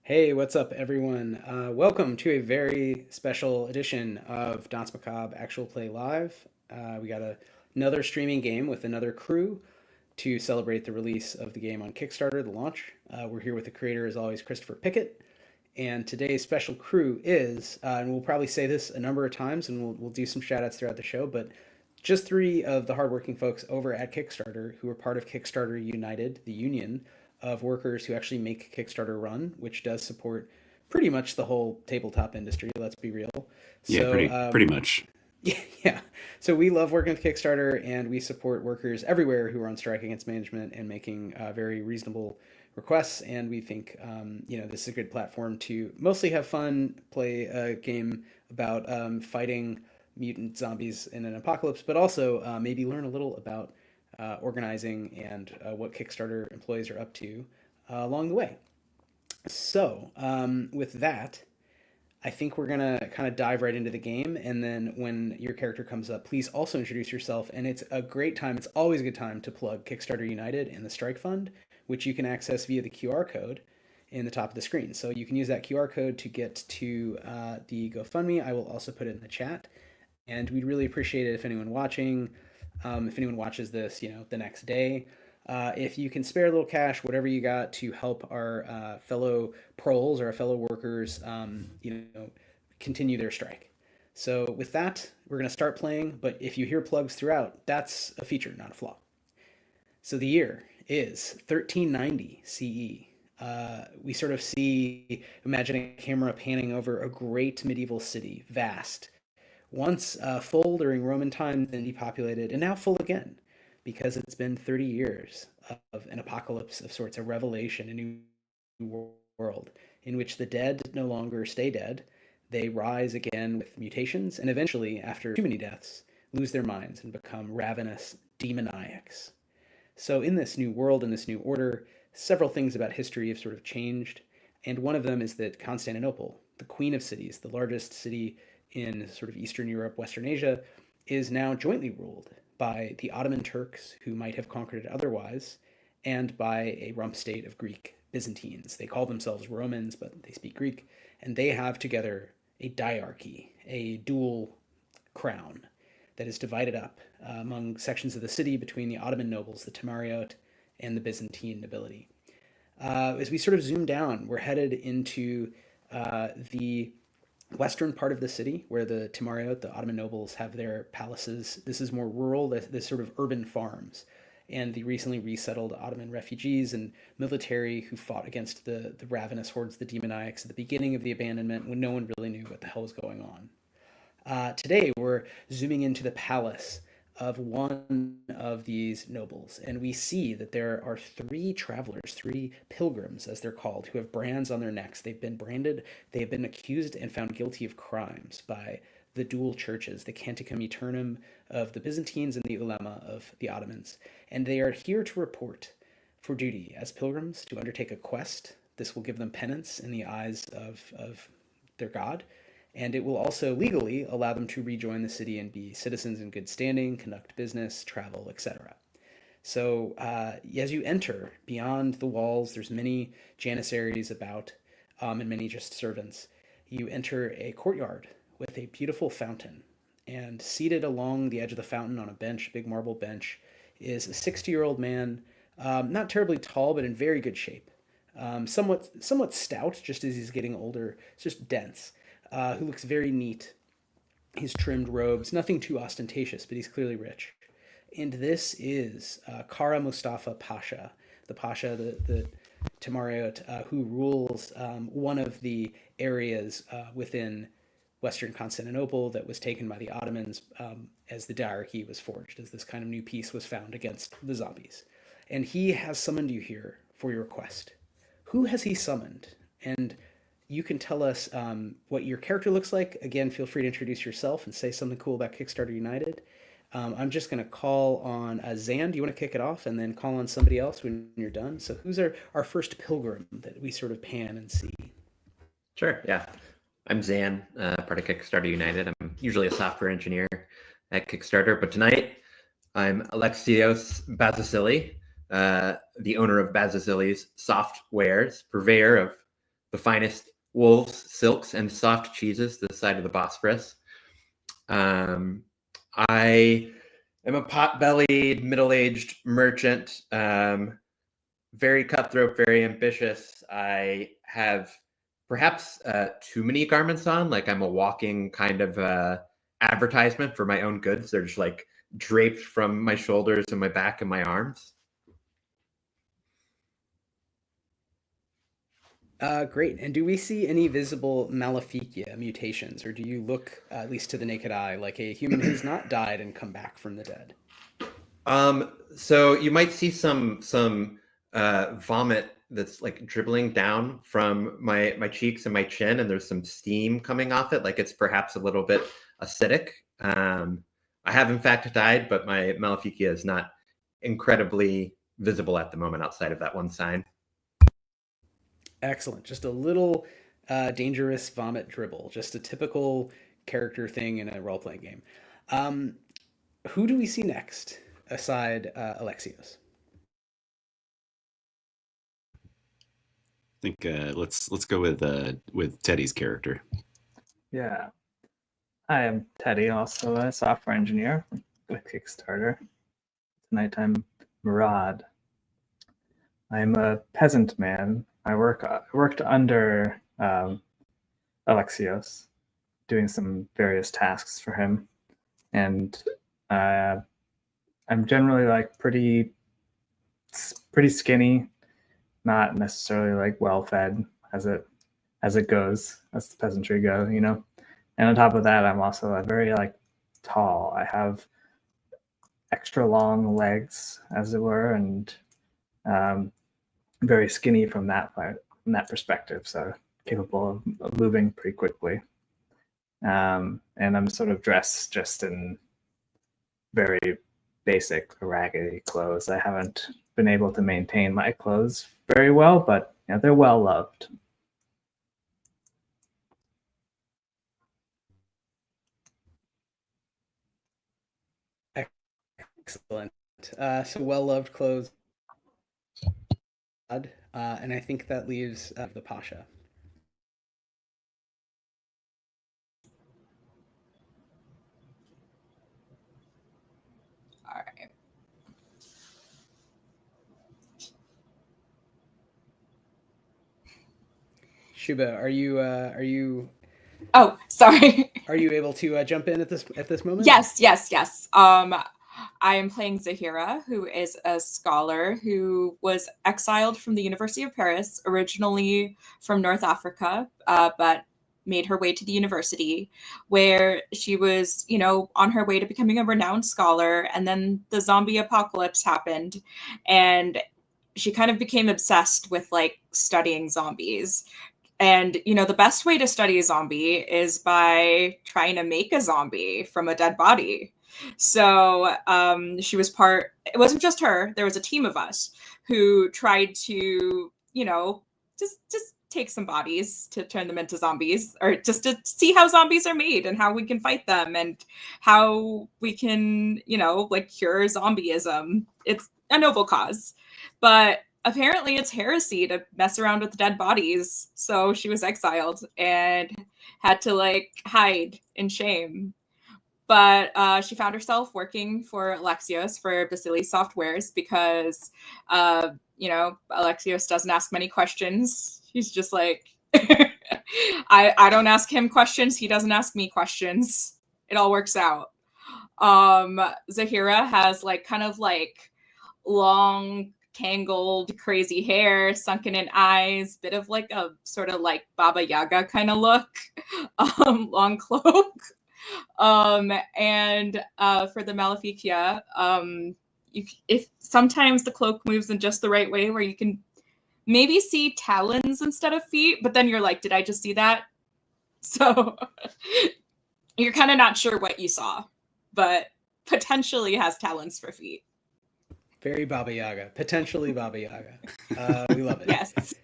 Hey, what's up, everyone? Welcome to a very special edition of Danse Macabre Actual Play Live. We got another streaming game with another crew to celebrate the release of the game on Kickstarter, the launch. We're here with the creator, as always, Christopher Pickett. And today's special crew is, and we'll probably say this a number of times, and we'll do some shout outs throughout the show, but just three of the hardworking folks over at Kickstarter who are part of Kickstarter United, the union of workers who actually make Kickstarter run, which does support pretty much the whole tabletop industry. Let's be real. Yeah, So pretty much. yeah, yeah. So we love working with Kickstarter, and we support workers everywhere who are on strike against management and making very reasonable requests. And we think this is a good platform to mostly have fun, play a game about fighting mutant zombies in an apocalypse, but also maybe learn a little about organizing and what Kickstarter employees are up to along the way. So, with that, I think we're gonna kind of dive right into the game, and then when your character comes up, please also introduce yourself. And it's a great time. It's always a good time to plug Kickstarter United and the Strike Fund, which you can access via the QR code in the top of the screen. So you can use that QR code to get to the GoFundMe. I will also put it in the chat, and we'd really appreciate it if anyone watches this, the next day. If you can spare a little cash, whatever you got to help our fellow proles or our fellow workers, continue their strike. So with that, we're going to start playing. But if you hear plugs throughout, that's a feature, not a flaw. So the year is 1390 CE. We sort of imagine a camera panning over a great medieval city, vast, once full during Roman times, then depopulated, and now full again because it's been 30 years of an apocalypse of sorts, a revelation, a new world in which the dead no longer stay dead. They rise again with mutations, and eventually, after too many deaths, lose their minds and become ravenous demoniacs. So, in this new world, in this new order, several things about history have sort of changed, and one of them is that Constantinople, the queen of cities, the largest city in sort of Eastern Europe, Western Asia, is now jointly ruled by the Ottoman Turks, who might have conquered it otherwise, and by a rump state of Greek Byzantines. They call themselves Romans, but they speak Greek, and they have together a diarchy, a dual crown that is divided up among sections of the city between the Ottoman nobles, the Timariot, and the Byzantine nobility. As we sort of zoom down, we're headed into the western part of the city where the Timariot, the Ottoman nobles, have their palaces. This is more rural, this sort of urban farms. And the recently resettled Ottoman refugees and military who fought against the ravenous hordes, the demoniacs, at the beginning of the abandonment when no one really knew what the hell was going on. Today, we're zooming into the palace of one of these nobles, and we see that there are three travelers, three pilgrims, as they're called, who have brands on their necks. They've been branded, they have been accused and found guilty of crimes by the dual churches, the Canticum Aeternum of the Byzantines and the Ulema of the Ottomans. And they are here to report for duty as pilgrims to undertake a quest. This will give them penance in the eyes of their god, and it will also legally allow them to rejoin the city and be citizens in good standing, conduct business, travel, etc. So as you enter beyond the walls, there's many janissaries about, and many just servants. You enter a courtyard with a beautiful fountain, and seated along the edge of the fountain on a bench, a big marble bench, is a 60-year-old man, not terribly tall, but in very good shape. Somewhat stout, just as he's getting older. It's just dense. Who looks very neat. He's trimmed robes, nothing too ostentatious, but he's clearly rich. And this is Kara Mustafa Pasha, the Pasha, the Timariot, who rules one of the areas within Western Constantinople that was taken by the Ottomans as the diarchy was forged, as this kind of new peace was found against the zombies. And he has summoned you here for your quest. Who has he summoned? And you can tell us what your character looks like. Again, feel free to introduce yourself and say something cool about Kickstarter United. I'm just going to call on Zan. Do you want to kick it off and then call on somebody else when you're done? So who's our first pilgrim that we sort of pan and see? Sure, yeah. I'm Zan, part of Kickstarter United. I'm usually a software engineer at Kickstarter, but tonight I'm Alexios Bazasili, the owner of Bazasili's Softwares, purveyor of the finest wools, silks, and soft cheeses this side of the Bosphorus. I am a pot-bellied, middle-aged merchant, very cutthroat, very ambitious. I have perhaps too many garments on, like I'm a walking kind of advertisement for my own goods. They're just like draped from my shoulders and my back and my arms. Great. And do we see any visible maleficia mutations, or do you look, at least to the naked eye, like a human who's not died and come back from the dead? So you might see some vomit that's like dribbling down from my cheeks and my chin, and there's some steam coming off it, like it's perhaps a little bit acidic. I have in fact died, but my maleficia is not incredibly visible at the moment outside of that one sign. Excellent. Just a little dangerous vomit dribble, just a typical character thing in a role playing game. Who do we see next aside Alexios? I think let's go with Teddy's character. Yeah. I am Teddy, also a software engineer with Kickstarter. Tonight I'm Murad. I'm a peasant man. I worked under Alexios, doing some various tasks for him, and I'm generally like pretty skinny, not necessarily like well fed as it goes, as the peasantry go, you know. And on top of that, I'm also very like tall. I have extra long legs, as it were, and very skinny from that perspective. So capable of moving pretty quickly. And I'm sort of dressed just in very basic, raggedy clothes. I haven't been able to maintain my clothes very well, but you know, they're well loved. Excellent. So well-loved clothes. And I think that leaves the Pasha. All right. Shuba, are you Oh, sorry. are you able to jump in at this moment? Yes. I am playing Zahira, who is a scholar who was exiled from the University of Paris, originally from North Africa, but made her way to the university, where she was, you know, on her way to becoming a renowned scholar. And then the zombie apocalypse happened, and she kind of became obsessed with like studying zombies. And, you know, the best way to study a zombie is by trying to make a zombie from a dead body. So she was it wasn't just her, there was a team of us who tried to, you know, just take some bodies to turn them into zombies, or just to see how zombies are made and how we can fight them and how we can, you know, like cure zombieism. It's a noble cause. But apparently it's heresy to mess around with dead bodies. So she was exiled and had to like hide in shame. But she found herself working for Alexios for Basili Softwares because, you know, Alexios doesn't ask many questions. He's just like, I don't ask him questions. He doesn't ask me questions. It all works out. Zahira has like kind of like long, tangled, crazy hair, sunken in eyes, bit of like a sort of like Baba Yaga kind of look, long cloak. And for the Maleficia, if sometimes the cloak moves in just the right way where you can maybe see talons instead of feet, but then you're like, did I just see that? So you're kind of not sure what you saw, but potentially has talons for feet. Very Baba Yaga, potentially Baba Yaga. We love it. Yes.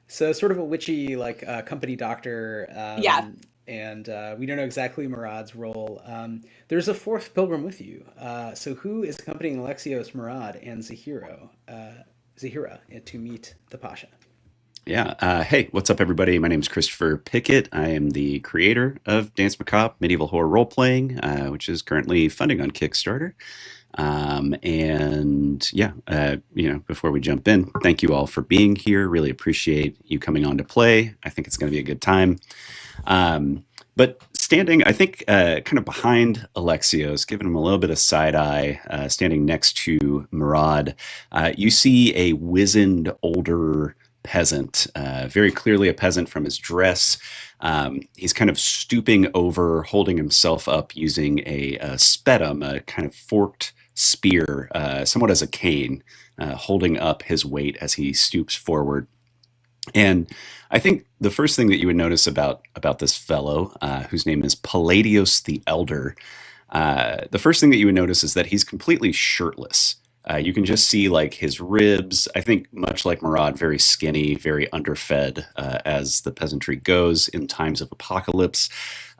So sort of a witchy like company doctor. Yeah. And we don't know exactly Murad's role. There's a fourth pilgrim with you. So who is accompanying Alexios, Murad, and Zahira to meet the Pasha? Yeah. Hey, what's up, everybody? My name is Christopher Pickett. I am the creator of Danse Macabre Medieval Horror Role-Playing, which is currently funding on Kickstarter. And yeah, before we jump in, thank you all for being here. Really appreciate you coming on to play. I think it's going to be a good time. But standing, I think, kind of behind Alexios, giving him a little bit of side eye, standing next to Murad, you see a wizened, older peasant, very clearly a peasant from his dress. He's kind of stooping over, holding himself up using a spetum, a kind of forked spear, somewhat as a cane, holding up his weight as he stoops forward. And I think the first thing that you would notice about this fellow, whose name is Palladios the Elder, the first thing that you would notice is that he's completely shirtless. You can just see like his ribs. I think much like Murad, very skinny, very underfed, as the peasantry goes in times of apocalypse.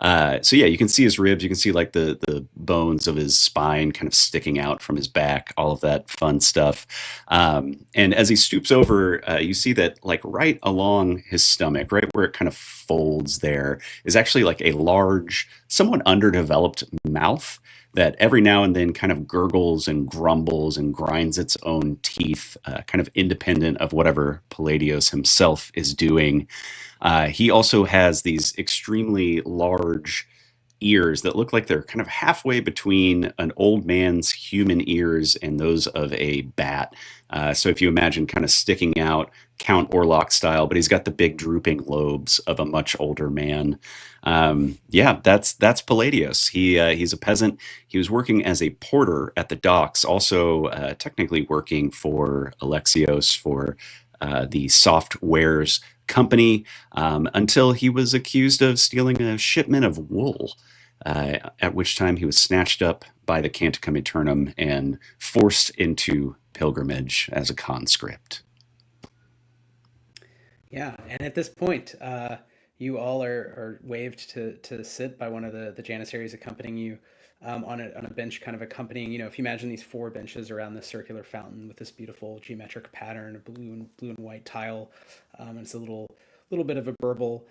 So yeah, you can see his ribs. You can see like the bones of his spine kind of sticking out from his back. All of that fun stuff. And as he stoops over, you see that like right along his stomach, right where it kind of folds, there is actually like a large, somewhat underdeveloped mouth that every now and then kind of gurgles and grumbles and grinds its own teeth, kind of independent of whatever Palladios himself is doing. He also has these extremely large ears that look like they're kind of halfway between an old man's human ears and those of a bat. So if you imagine kind of sticking out Count Orlok style, but he's got the big drooping lobes of a much older man. Yeah, that's Palladios. He's a peasant. He was working as a porter at the docks, also technically working for Alexios for the soft wares company, until he was accused of stealing a shipment of wool, at which time he was snatched up by the Canticum Aeternum and forced into pilgrimage as a conscript. Yeah, and at this point, you all are waved to sit by one of the janissaries accompanying you, on a bench, kind of accompanying. If you imagine these four benches around this circular fountain with this beautiful geometric pattern of blue and white tile, and it's a little bit of a burble.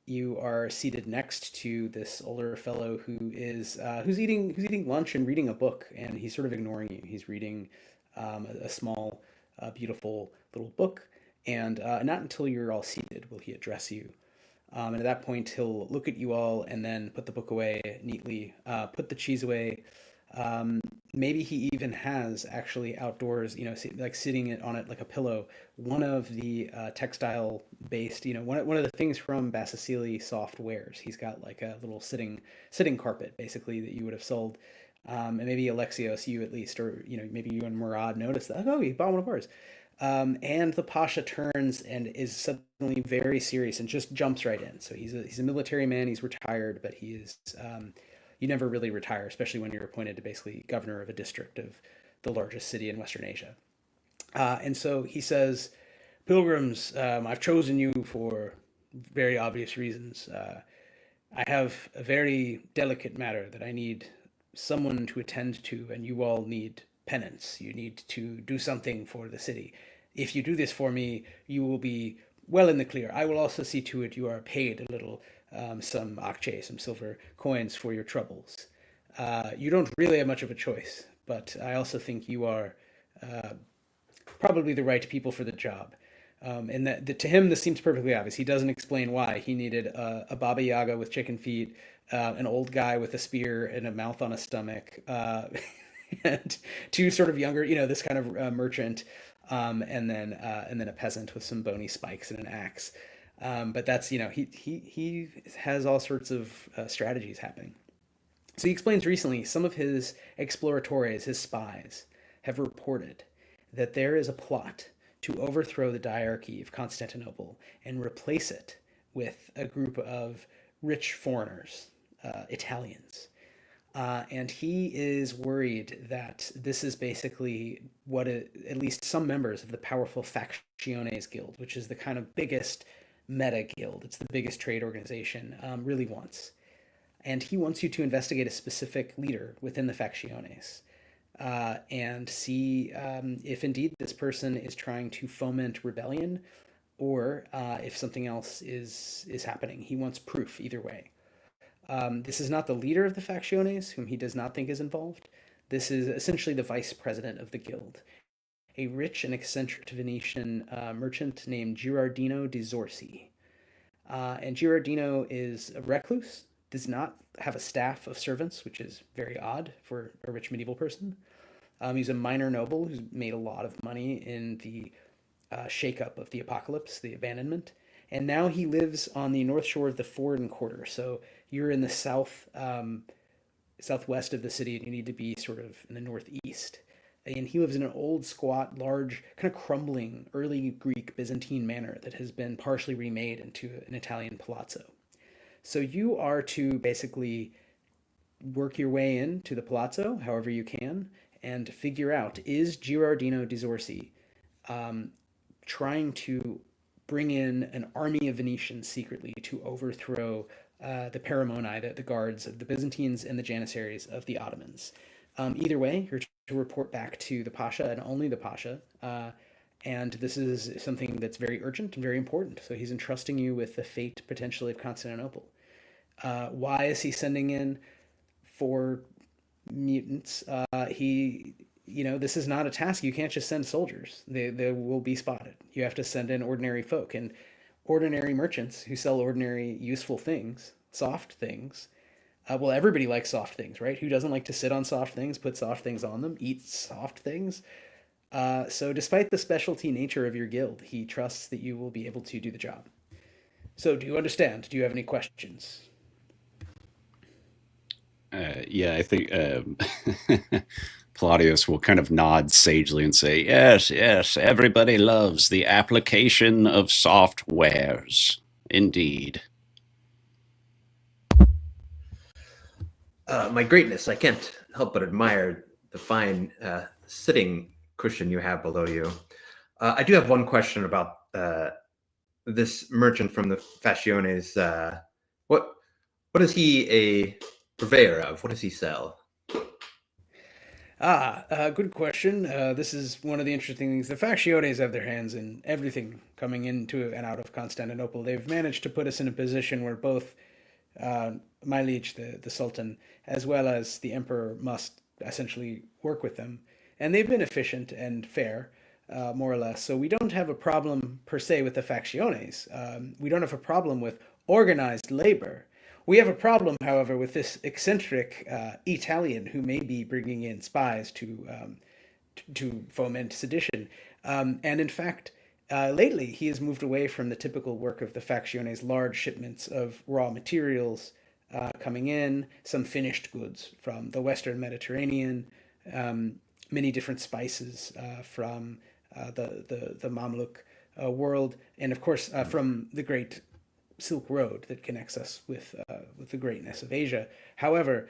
You are seated next to this older fellow who's eating lunch and reading a book, and he's sort of ignoring you. He's reading a small, beautiful little book. And not until you're all seated will he address you. And at that point, he'll look at you all and then put the book away neatly, put the cheese away. Maybe he even has actually outdoors, like sitting on it like a pillow, one of the textile-based, one of the things from Bassasili soft wares. He's got like a little sitting carpet, basically, that you would have sold. And maybe Alexios, you at least, or maybe you and Murad noticed that. Oh, he bought one of ours. And the Pasha turns and is suddenly very serious and just jumps right in. So he's a military man. He's retired, but he is, you never really retire, especially when you're appointed to basically governor of a district of the largest city in Western Asia. And so he says, "Pilgrims, I've chosen you for very obvious reasons. I have a very delicate matter that I need someone to attend to, and you all need penance. You need to do something for the city. If you do this for me, you will be well in the clear. I will also see to it you are paid a little, some akçe, some silver coins for your troubles. You don't really have much of a choice, but I also think you are probably the right people for the job." And that to him, this seems perfectly obvious. He doesn't explain why. He needed a Baba Yaga with chicken feet, an old guy with a spear and a mouth on a stomach, and two sort of younger, this kind of merchant, and then a peasant with some bony spikes and an axe. But that's, he has all sorts of strategies happening. So he explains recently some of his exploratores, his spies, have reported that there is a plot to overthrow the diarchy of Constantinople and replace it with a group of rich foreigners, Italians. And he is worried that this is basically what at least some members of the powerful Factiones Guild, which is the kind of biggest meta guild, it's the biggest trade organization, really wants. And he wants you to investigate a specific leader within the Factiones, and see if indeed this person is trying to foment rebellion, or if something else is happening. He wants proof either way. This is not the leader of the factiones, whom he does not think is involved. This is essentially the vice president of the guild, a rich and eccentric Venetian merchant named Girardino di Zorzi. And Girardino is a recluse, does not have a staff of servants, which is very odd for a rich medieval person. He's a minor noble who's made a lot of money in the shakeup of the apocalypse, the abandonment. And now he lives on the north shore of the Forden Quarter. So you're in the southwest of the city, and you need to be sort of in the northeast. And he lives in an old, squat, large, kind of crumbling early Greek Byzantine manor that has been partially remade into an Italian palazzo. So you are to basically work your way into the palazzo however you can and figure out, is Girardino di Zorzi trying to bring in an army of Venetians secretly to overthrow the Paramoni, the guards of the Byzantines, and the Janissaries of the Ottomans? Either way, you're to report back to the Pasha and only the Pasha. And this is something that's very urgent and very important. So he's entrusting you with the fate potentially of Constantinople. Why is he sending in 4 mutants? This is not a task. You can't just send soldiers. They will be spotted. You have to send in ordinary folk and ordinary merchants who sell ordinary useful things, soft things. Well, everybody likes soft things, right? Who doesn't like to sit on soft things, put soft things on them, eat soft things? So despite the specialty nature of your guild, he trusts that you will be able to do the job. So do you understand? Do you have any questions? Yeah, I think Palladius will kind of nod sagely and say, yes, everybody loves the application of soft wares. Indeed. My greatness, I can't help but admire the fine sitting cushion you have below you. I do have one question about this merchant from the Fasciones. What is he a purveyor of? What does he sell? Good question. This is one of the interesting things. The Factiones have their hands in everything coming into and out of Constantinople. They've managed to put us in a position where both my liege, the Sultan, as well as the Emperor must essentially work with them. And they've been efficient and fair, more or less. So we don't have a problem per se with the Factiones. We don't have a problem with organized labor. We have a problem, however, with this eccentric Italian who may be bringing in spies to foment sedition. And in fact, lately he has moved away from the typical work of the Factiones, large shipments of raw materials coming in, some finished goods from the Western Mediterranean, many different spices from the Mamluk world, and of course from the great Silk Road that connects us with the greatness of Asia. However,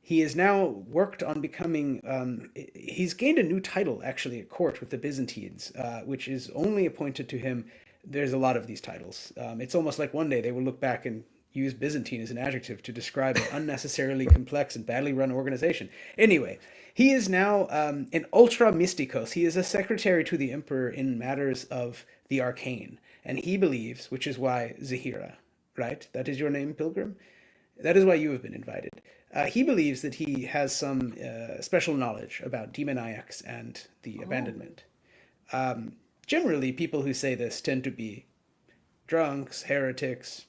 he has now worked on becoming, he's gained a new title actually at court with the Byzantines, which is only appointed to him. There's a lot of these titles. It's almost like one day they will look back and use Byzantine as an adjective to describe an unnecessarily complex and badly run organization. Anyway, he is now an ultra mysticos. He is a secretary to the emperor in matters of the arcane. And he believes, which is why Zahira, right? That is your name, Pilgrim? That is why you have been invited. He believes that he has some special knowledge about demoniacs and the abandonment. Generally, people who say this tend to be drunk heretics,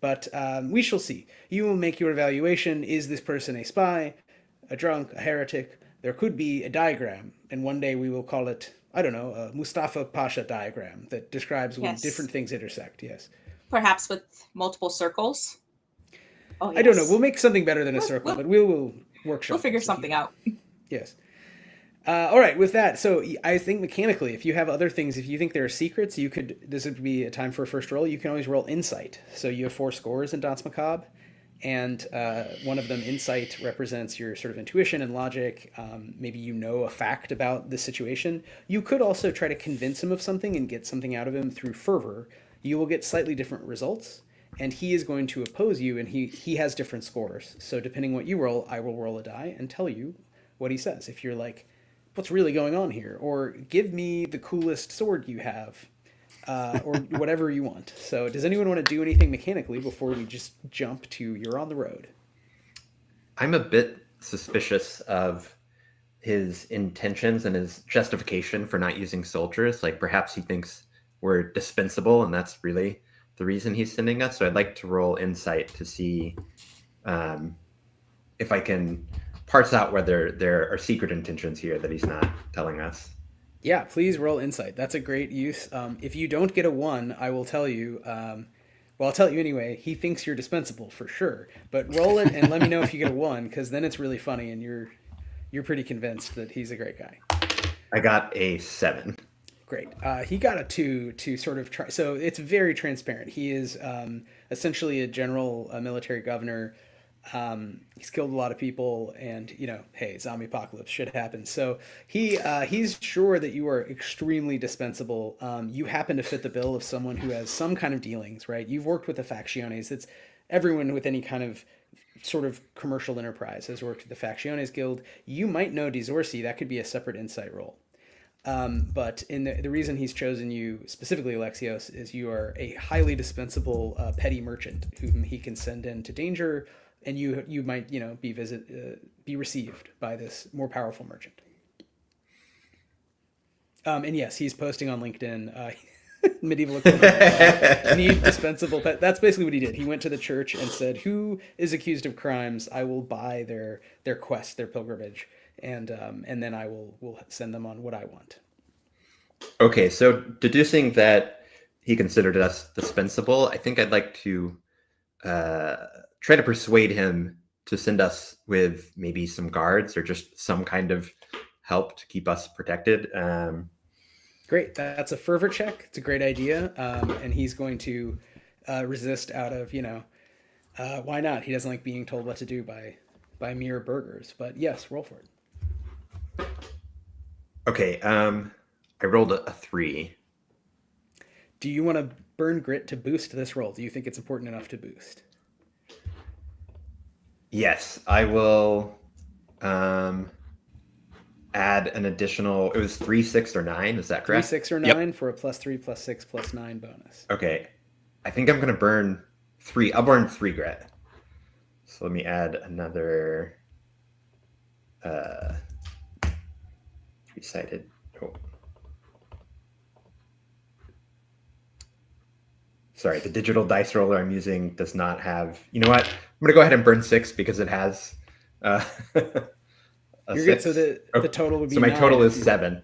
but we shall see. You will make your evaluation. Is this person a spy, a drunk, a heretic? There could be a diagram, and one day we will call it, I don't know, a Mustafa Pasha diagram that describes when different things intersect. Yes. Perhaps with multiple circles. Oh, yes. I don't know. We'll make something better than a circle, but we'll workshop. We'll figure something out. Yes. All right. With that, so I think mechanically, if you have other things, if you think there are secrets, you could. This would be a time for a first roll. You can always roll insight. So you have 4 scores in Danse Macabre, and one of them, insight, represents your sort of intuition and logic. Maybe you know a fact about the situation. You could also try to convince him of something and get something out of him through fervor. You will get slightly different results, and he is going to oppose you, and he has different scores. So depending what you roll, I will roll a die and tell you what he says. If you're like what's really going on here, or give me the coolest sword you have, or whatever you want. So does anyone want to do anything mechanically before we just jump to you're on the road? I'm a bit suspicious of his intentions and his justification for not using soldiers. Like perhaps he thinks we're dispensable and that's really the reason he's sending us. So I'd like to roll insight to see if I can parse out whether there are secret intentions here that he's not telling us. Yeah, please roll insight. That's a great use. If you don't get a 1, I will tell you, well, I'll tell you anyway, he thinks you're dispensable for sure. But roll it and let me know if you get a 1, because then it's really funny and you're pretty convinced that he's a great guy. I got a 7. Great. He got a 2 to sort of try. So it's very transparent. He is essentially a general, a military governor. He's killed a lot of people, and hey, zombie apocalypse should happen. So he's sure that you are extremely dispensable. You happen to fit the bill of someone who has some kind of dealings, right? You've worked with the facciones. It's everyone with any kind of sort of commercial enterprise has worked with the Facciones Guild. You might know Dizorsi. That could be a separate insight roll. But in the reason he's chosen you specifically, Alexios, is you are a highly dispensable petty merchant whom he can send into danger, and you might be received by this more powerful merchant. And yes, he's posting on LinkedIn. Medieval need dispensable pet. That's basically what he did. He went to the church and said, "Who is accused of crimes? I will buy their quest, their pilgrimage, and then I will send them on what I want." Okay, so deducing that he considered us dispensable, I think I'd like to try to persuade him to send us with maybe some guards or just some kind of help to keep us protected. Great. That's a fervor check. It's a great idea. And he's going to resist out of, why not? He doesn't like being told what to do by mere burgers. But yes, roll for it. Okay. I rolled a 3. Do you want to burn grit to boost this roll? Do you think it's important enough to boost? Yes, I will add an additional, it was 3, 6, or 9, is that correct? 3, 6, or 9 for a +3, +6, +9 bonus. Okay. I think I'm going to burn 3. I'll burn 3 grit. So let me add another 3-sided. Oh. Sorry, the digital dice roller I'm using does not have, you know what? I'm going to go ahead and burn 6 because it has You're good. So the total would be. So my 9 total is 7.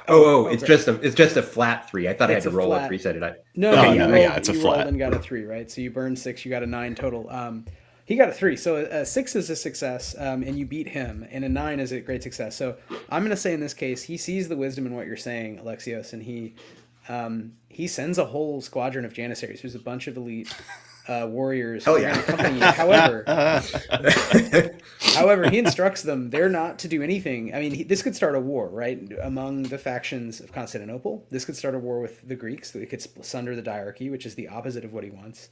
It's just a flat 3. I thought I had to roll a 3-sided die. No, it's a you flat. rolled and got a 3, right? So you burned 6, you got a 9 total. He got a 3, so a 6 is a success, and you beat him, and a 9 is a great success. So I'm going to say in this case, he sees the wisdom in what you're saying, Alexios, and he sends a whole squadron of Janissaries, who's a bunch of elite warriors. Oh yeah. However, he instructs them they're not to do anything. I mean, this could start a war, right, among the factions of Constantinople. This could start a war with the Greeks. It could sunder the diarchy, which is the opposite of what he wants.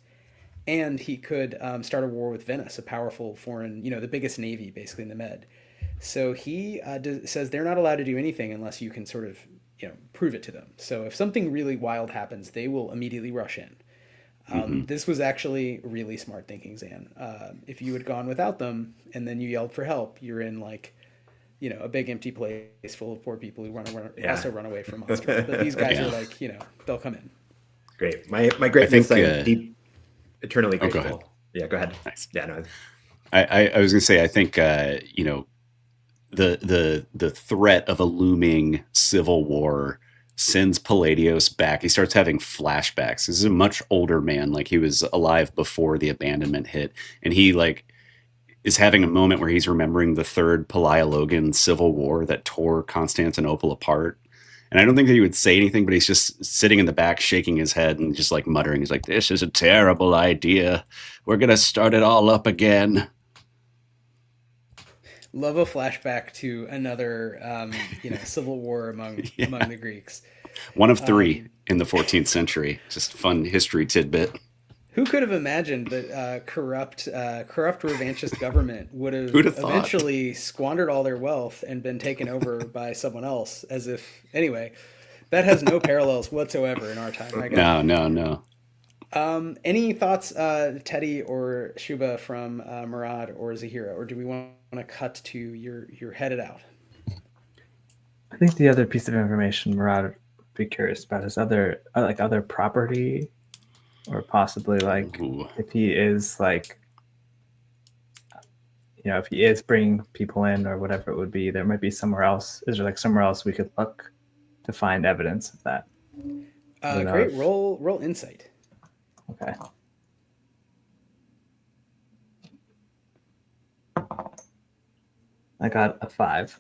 And he could start a war with Venice, a powerful foreign, the biggest navy basically in the Med. So he says they're not allowed to do anything unless you can sort of, prove it to them. So if something really wild happens, they will immediately rush in. This was actually really smart thinking, Zan. If you had gone without them and then you yelled for help, you're in a big empty place full of poor people who also run away from monsters. But these guys are they'll come in. Great. My greatness, I'm deep, eternally grateful. Go ahead. Yeah, go ahead. Nice. Yeah, no. I was going to say, I think, the threat of a looming civil war sends Palladios back. He starts having flashbacks. This is a much older man. Like, he was alive before the abandonment hit. And he is having a moment where he's remembering the third Palaiologan civil war that tore Constantinople apart. And I don't think that he would say anything, but he's just sitting in the back, shaking his head and just muttering. He's like, "This is a terrible idea. We're going to start it all up again." Love a flashback to another, civil war among the Greeks. One of 3 in the 14th century. Just fun history tidbit. Who could have imagined that corrupt revanchist government would have Who'd have thought? eventually squandered all their wealth and been taken over by someone else? As if, anyway, that has no parallels whatsoever in our time. Right? No. Any thoughts, Teddy or Shuba, from Murad or Zahira, or do we want to cut to you're headed out? I think the other piece of information Murad would be curious about is other property, or possibly like Ooh. if he is like, if he is bringing people in or whatever it would be, there might be somewhere else. Is there like somewhere else we could look to find evidence of that? Great. Roll insight. Okay. I got a 5.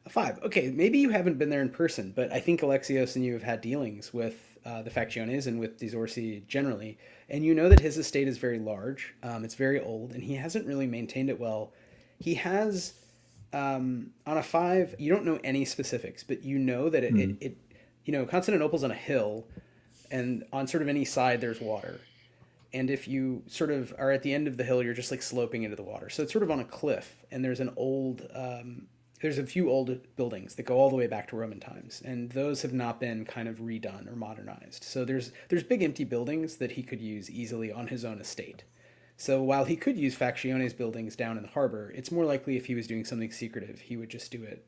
A 5. Okay, maybe you haven't been there in person, but I think Alexios and you have had dealings with the Factiones and with Dizorsi generally, and you know that his estate is very large. It's very old, and he hasn't really maintained it well. He has, on a 5, you don't know any specifics, but you know that it Constantinople's on a hill, and on sort of any side there's water. And if you sort of are at the end of the hill, you're just like sloping into the water. So it's sort of on a cliff, and there's there's a few old buildings that go all the way back to Roman times, and those have not been kind of redone or modernized. So there's big empty buildings that he could use easily on his own estate. So while he could use Factiones buildings down in the harbor, it's more likely if he was doing something secretive, he would just do it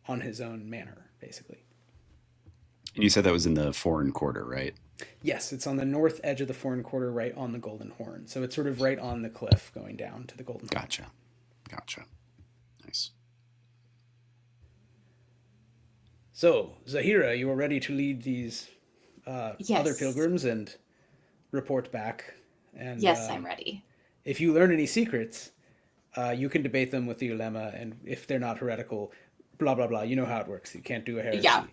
on his own manner, basically. And you said that was in the foreign quarter, right? Yes, it's on the north edge of the foreign quarter, right on the Golden Horn. So it's sort of right on the cliff going down to the Golden Horn. Gotcha. Nice. So, Zahira, you are ready to lead these Yes. other pilgrims and report back. And Yes, I'm ready. if you learn any secrets, you can debate them with the ulema, and if they're not heretical, blah blah blah. You know how it works. You can't do a heresy. Yeah.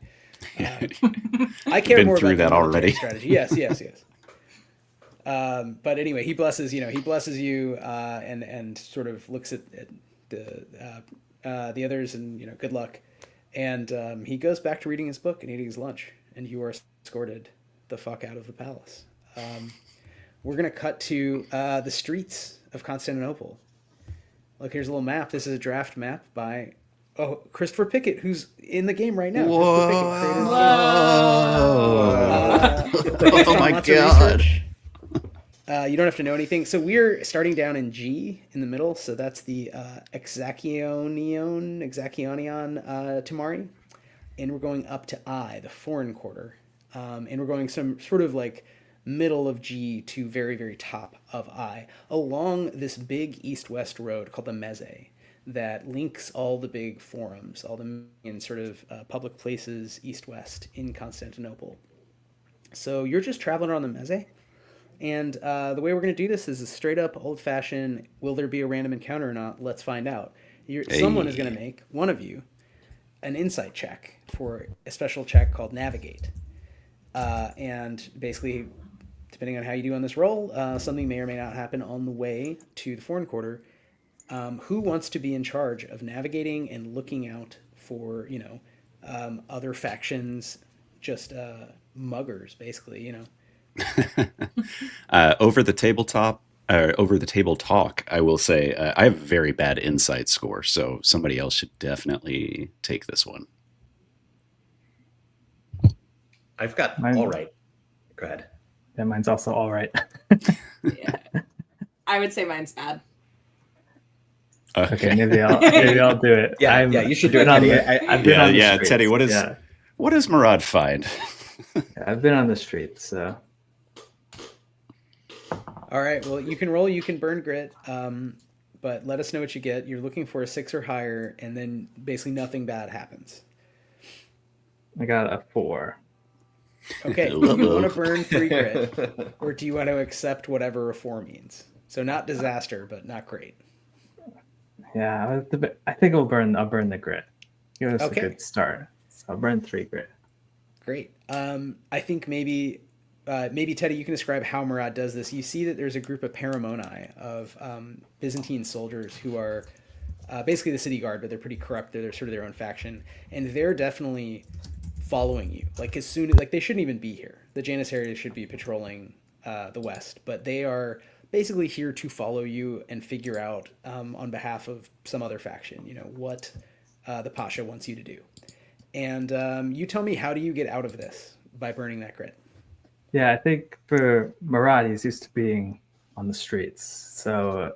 I care Been more through about that the military already. strategy. Yes. But anyway, he blesses you, and sort of looks at the others, and good luck. And he goes back to reading his book and eating his lunch, and you are escorted the fuck out of the palace. We're gonna cut to the streets of Constantinople. Look, here's a little map. This is a draft map by Christopher Pickett, who's in the game right now. Whoa. Based on Oh my lots of God. research. You don't have to know anything. So we're starting down in G in the middle. So that's the Exacionion Tamari. And we're going up to I, the foreign quarter. And we're going some sort of like middle of G to very, very top of I, along this big east-west road called the Meze that links all the big forums, all the main sort of public places east-west in Constantinople. So you're just traveling around the Meze. And the way we're going to do this is a straight up old fashioned, will there be a random encounter or not? Let's find out. Someone is going to make, one of you, an insight check for a special check called Navigate. And basically, depending on how you do on this roll, something may or may not happen on the way to the foreign quarter. Who wants to be in charge of navigating and looking out for, other factions, just muggers, basically, Over the table talk, I will say I have a very bad insight score, so somebody else should definitely take this one. I've got all right. Go ahead. Yeah, mine's also all right. Yeah. I would say mine's bad. Okay, maybe I'll do it. Yeah, you should do it, been on Teddy. the- I've been on the Yeah, streets. Teddy, what does Murad find? I've been on the streets, so All right. Well, you can roll, you can burn grit, but let us know what you get. You're looking for a 6 or higher, and then basically nothing bad happens. I got a 4. Okay. Do you want to burn 3 grit, or do you want to accept whatever a 4 means? So not disaster, but not great. Yeah, I think I'll burn the grit. Give us Okay. a good start. So I'll burn 3 grit. Great. I think maybe Teddy, you can describe how Murad does this. You see that there's a group of paramoni of Byzantine soldiers who are basically the city guard, but they're pretty corrupt. They're sort of their own faction, and they're definitely following you. Like as soon as they shouldn't even be here. The Janissaries should be patrolling the West, but they are basically here to follow you and figure out on behalf of some other faction, what the Pasha wants you to do. And you tell me, how do you get out of this by burning that grit? Yeah, I think for Murad, he's used to being on the streets. So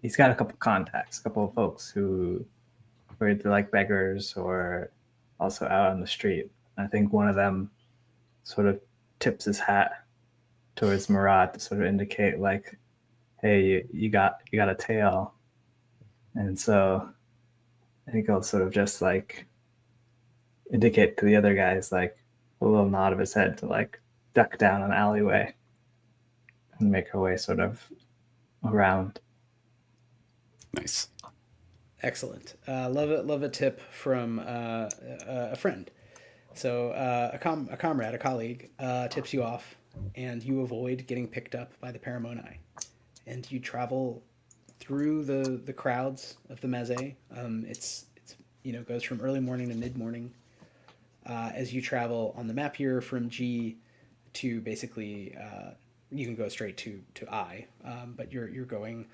he's got a couple contacts, a couple of folks who are either like beggars or also out on the street. I think one of them sort of tips his hat towards Murad to sort of indicate like, hey, you got a tail. And so I think he'll sort of just like indicate to the other guys, like a little nod of his head to like duck down an alleyway and make her way sort of around. Nice. Excellent. Love a tip from a friend. So a comrade, a colleague, tips you off, and you avoid getting picked up by the Paramoni, and you travel through the crowds of the Maze. It's goes from early morning to mid morning. As you travel on the map here from G to basically, you can go straight to I, but you're going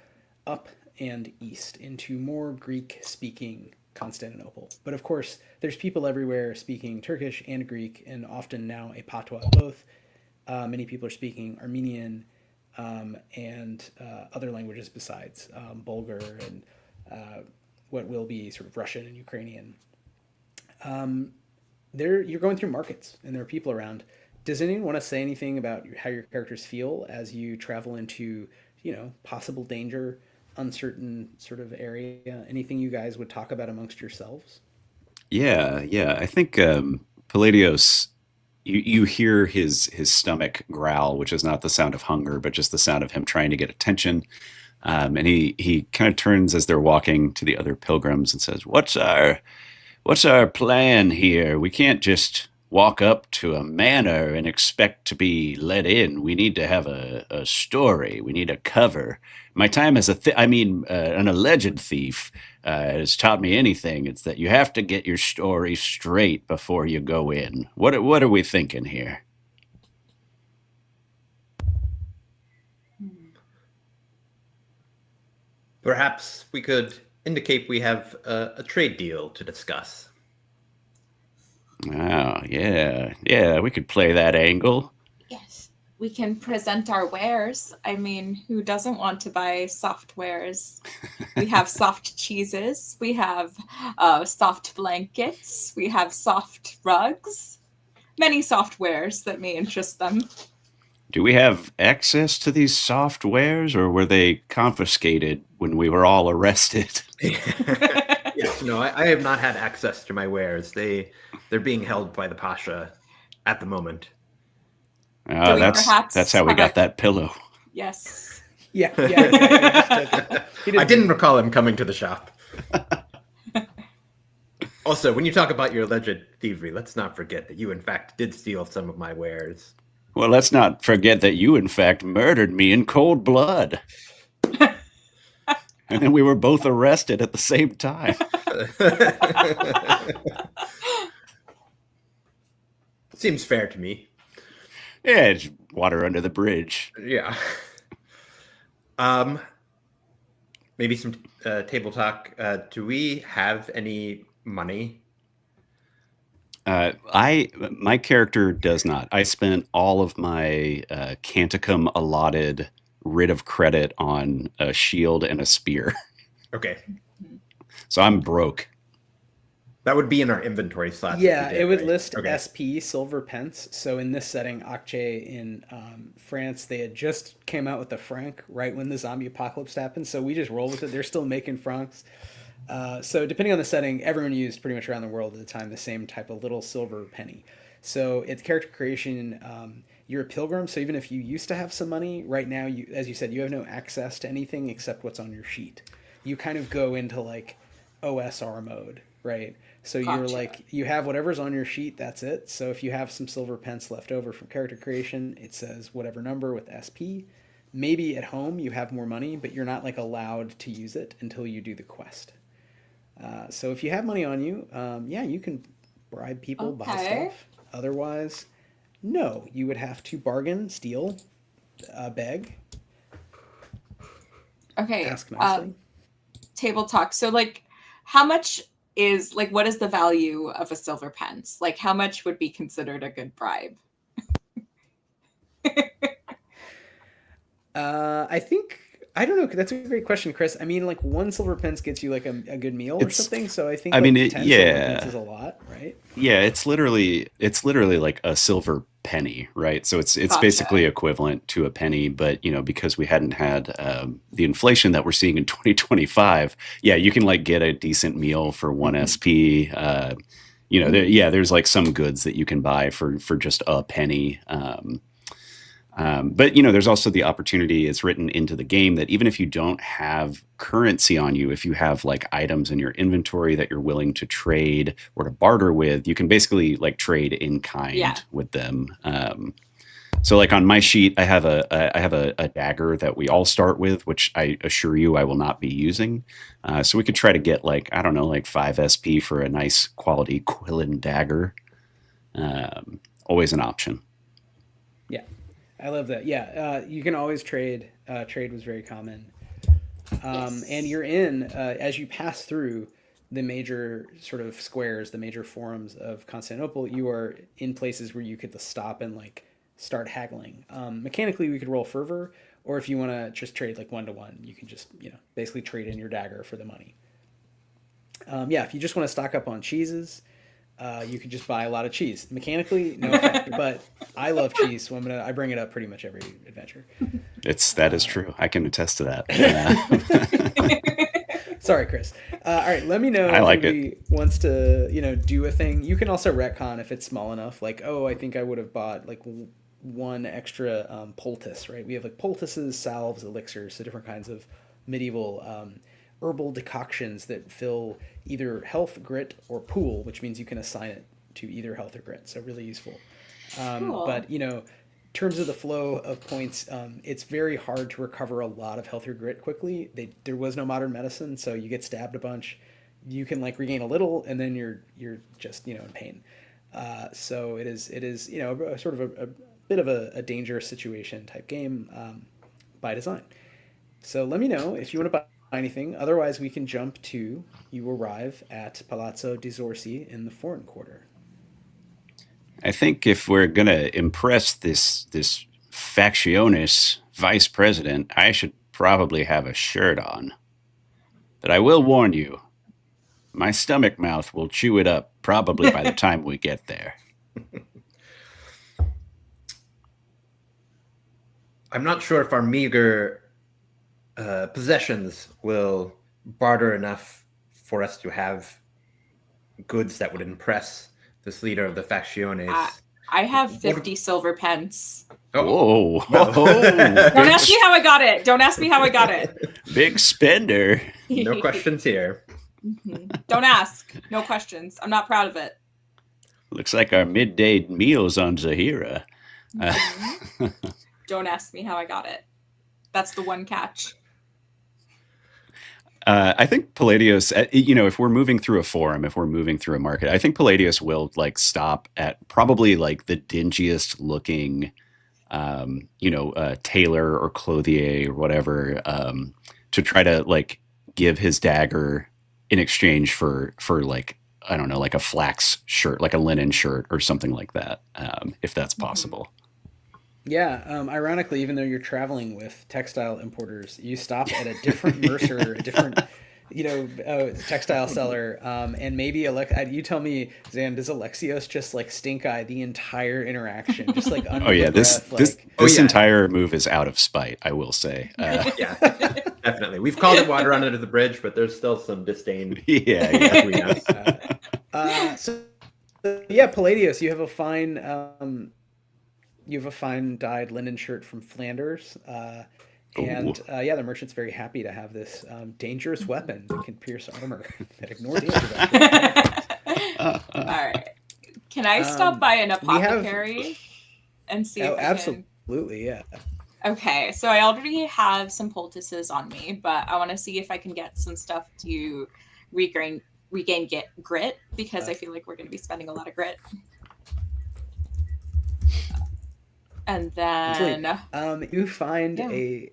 up and east into more Greek-speaking Constantinople. But of course, there's people everywhere speaking Turkish and Greek, and often now a patois both. Many people are speaking Armenian and other languages besides Bulgar and what will be sort of Russian and Ukrainian. You're going through markets, and there are people around. Does anyone want to say anything about how your characters feel as you travel into, possible danger, uncertain sort of area? Anything you guys would talk about amongst yourselves? Yeah, yeah. I think Palladios, you hear his stomach growl, which is not the sound of hunger, but just the sound of him trying to get attention. And he kind of turns as they're walking to the other pilgrims and says, What's our plan here? We can't just walk up to a manor and expect to be let in. We need to have a story. We need a cover. My time as an alleged thief has taught me anything. It's that you have to get your story straight before you go in. What are we thinking here? Perhaps we could indicate we have a trade deal to discuss. Oh, yeah, we could play that angle. Yes, we can present our wares. I mean, who doesn't want to buy soft wares? We have soft cheeses. We have soft blankets. We have soft rugs. Many soft wares that may interest them. Do we have access to these soft wares, or were they confiscated when we were all arrested? Yes, no, I have not had access to my wares. They're being held by the Pasha at the moment. That's how we got that pillow. Yes. Yeah, exactly. I didn't recall him coming to the shop. Also, when you talk about your alleged thievery, let's not forget that you, in fact, did steal some of my wares. Well, let's not forget that you, in fact, murdered me in cold blood. And then we were both arrested at the same time. Seems fair to me. Yeah, it's water under the bridge. Yeah. Maybe some table talk. Do we have any money? My character does not. I spent all of my Canticum allotted writ of credit on a shield and a spear. Okay. So I'm broke. That would be in our inventory slot. Yeah, it would right? list Okay. SP, silver pence. So in this setting, Acche in France, they had just came out with the franc right when the zombie apocalypse happened. So we just roll with it. They're still making francs. So depending on the setting, everyone used pretty much around the world at the time the same type of little silver penny. So it's character creation. You're a pilgrim, so even if you used to have some money, right now, as you said, you have no access to anything except what's on your sheet. You kind of go into like OSR mode, right? So Gotcha. you're like, you have whatever's on your sheet, that's it. So if you have some silver pence left over from character creation, it says whatever number with SP. Maybe at home you have more money, but you're not like allowed to use it until you do the quest. So if you have money on you, yeah, you can bribe people, buy Okay. stuff. Otherwise, no, you would have to bargain, steal, beg. Okay. Ask nicely. Table talk. So like, how much is like, what is the value of a silver pence? Like, how much would be considered a good bribe? I think I don't know. That's a great question, Chris. I mean, like one silver pence gets you like a good meal or It's- something. So I think I like mean, 10 silver yeah. pence is a lot, right? Yeah, it's literally like a silver penny, right? So it's Gotcha. basically equivalent to a penny, but because we hadn't had the inflation that we're seeing in 2025, yeah, you can like get a decent meal for one SP. There's like some goods that you can buy for just a penny. But there's also the opportunity, it's written into the game, that even if you don't have currency on you, if you have like items in your inventory that you're willing to trade or to barter with, you can basically like trade in kind Yeah. with them. So like on my sheet, I have a dagger that we all start with, which I assure you I will not be using. So we could try to get like, I don't know, like 5 SP for a nice quality Quillen dagger. Always an option. Yeah, I love that. Yeah, you can always trade. Trade was very common. Yes. And you're in, as you pass through the major sort of squares, the major forums of Constantinople, you are in places where you could stop and like start haggling. Mechanically, we could roll fervor, or if you want to just trade like 1-to-1, you can just, basically trade in your dagger for the money. If you just want to stock up on cheeses, you could just buy a lot of cheese. Mechanically, no effect, but I love cheese, so I bring it up pretty much every adventure. That is true. I can attest to that. Sorry, Chris. All right, let me know I like if anybody wants to, do a thing. You can also retcon if it's small enough. Like, I think I would have bought like one extra poultice, right? We have like poultices, salves, elixirs, so different kinds of medieval herbal decoctions that fill either health, grit, or pool, which means you can assign it to either health or grit. So really useful. Cool. But in terms of the flow of points, it's very hard to recover a lot of health or grit quickly. There was no modern medicine, so you get stabbed a bunch. You can like regain a little, and then you're just in pain. So it is sort of a bit of a dangerous situation type game by design. So let me know if you want to buy anything. Otherwise, we can jump to, you arrive at Palazzo di Zorzi in the Foreign Quarter. I think if we're gonna impress this factionist vice president, I should probably have a shirt on. But I will warn you, my stomach mouth will chew it up probably by the time we get there. I'm not sure if our meager possessions will barter enough for us to have goods that would impress this leader of the facciones. I have 50 silver pence. Whoa. Don't ask me how I got it. Don't ask me how I got it. Big spender. No questions here. Don't ask. No questions. I'm not proud of it. Looks like our midday meals on Zahira. Don't ask me how I got it. That's the one catch. I think Palladios, if we're moving through a forum, if we're moving through a market, I think Palladios will like stop at probably like the dingiest looking, tailor or clothier or whatever, to try to like give his dagger in exchange for like, I don't know, like a flax shirt, like a linen shirt or something like that, if that's possible. Yeah, ironically, even though you're traveling with textile importers, you stop at a different mercer, a different, textile seller, and maybe you tell me, Zan, does Alexios just like stink eye the entire interaction, just like under this entire move is out of spite, I will say. Yeah, definitely. We've called it water under the bridge, but there's still some disdain. Yeah. Between us. Palladios, you have a fine. You have a fine dyed linen shirt from Flanders. The merchant's very happy to have this dangerous weapon that can pierce armor that ignore danger. All right. Can I stop by an apothecary and see if I absolutely, yeah. Okay, so I already have some poultices on me, but I want to see if I can get some stuff to regain grit, because I feel like we're going to be spending a lot of grit. And then You find Yeah.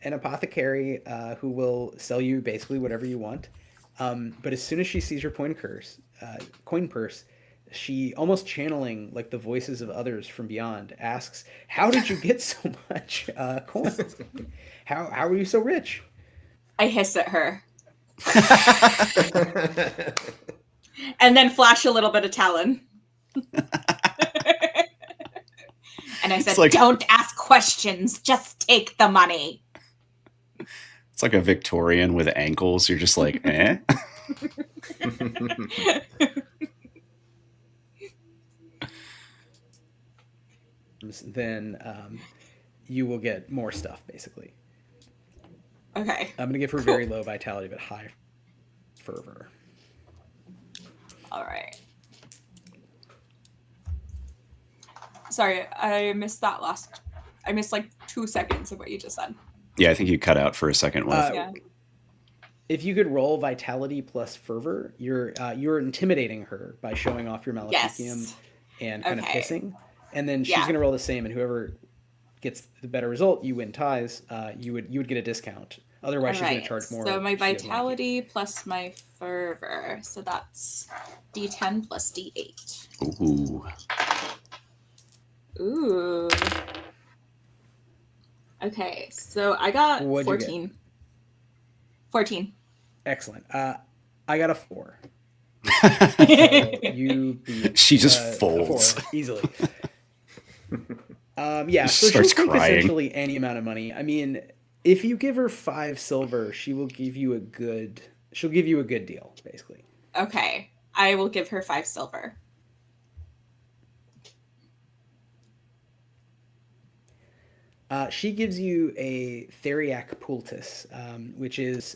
an apothecary who will sell you basically whatever you want. But as soon as she sees your coin purse, she, almost channeling like the voices of others from beyond, asks, "How did you get so much coins? How are you so rich?" I hiss at her and then flash a little bit of Talon. And I said, like, don't ask questions, just take the money. It's like a Victorian with ankles. You're just like, eh? Then you will get more stuff, basically. Okay. I'm going to give her very low vitality, but high fervor. All right. Sorry, I missed that last. I missed like 2 seconds of what you just said. Yeah, I think you cut out for a second. Yeah. If you could roll vitality plus fervor, you're intimidating her by showing off your Maleficium and kind of hissing, and then she's going to roll the same, and whoever gets the better result, you win ties. You would get a discount. Otherwise, she's going to charge more. So my vitality plus my fervor, so that's D10 plus D8. Ooh. Okay, so I got 14. 14. Excellent. I got a 4. So you beat, she just folds 4 easily. So starts she'll take crying. essentially any amount of money. I mean, if you give her 5 silver, she will give you a good. She'll give you a good deal, basically. Okay, I will give her 5 silver. She gives you a Theriac Poultice, which is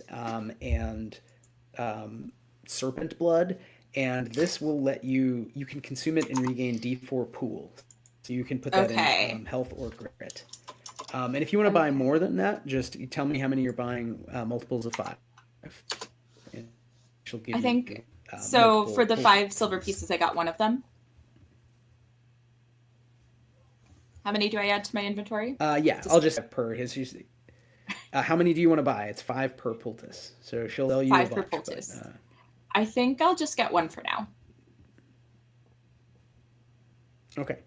serpent blood, and this will let you can consume it and regain D4 pool. So you can put that in health or grit. And if you want to buy more than that, just tell me how many you're buying, multiples of 5. And she'll give you, so for the 5 silver pieces, I got one of them. How many do I add to my inventory? I'll just have per his. How many do you want to buy? It's 5 per poultice. So she'll sell you 5 a per bunch, poultice. But, I think I'll just get one for now. Okay.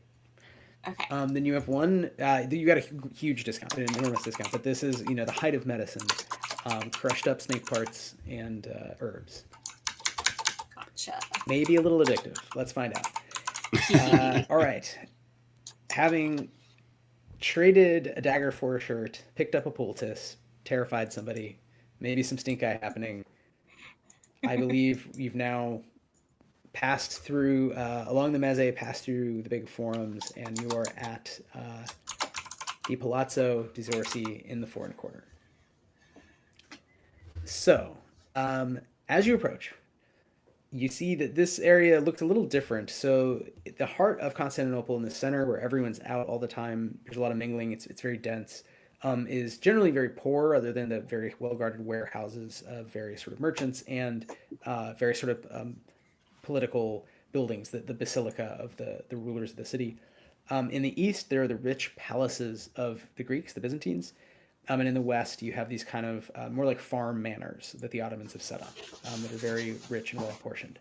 Okay. Then you have one. You got a huge discount, an enormous discount. But this is, the height of medicine: crushed up snake parts and herbs. Gotcha. Maybe a little addictive. Let's find out. All right. Having traded a dagger for a shirt, picked up a poultice, terrified somebody, maybe some stink eye happening. I believe you've now passed through along the Meze, passed through the big forums, and you are at the Palazzo di Zorsi in the Foreign Quarter. So, as you approach, you see that this area looked a little different. So the heart of Constantinople, in the center where everyone's out all the time, there's a lot of mingling, it's very dense, is generally very poor, other than the very well-guarded warehouses of various sort of merchants and very sort of political buildings, the basilica of the rulers of the city. In the east, there are the rich palaces of the Greeks, the Byzantines. And in the west, you have these kind of more like farm manors that the Ottomans have set up that are very rich and well apportioned.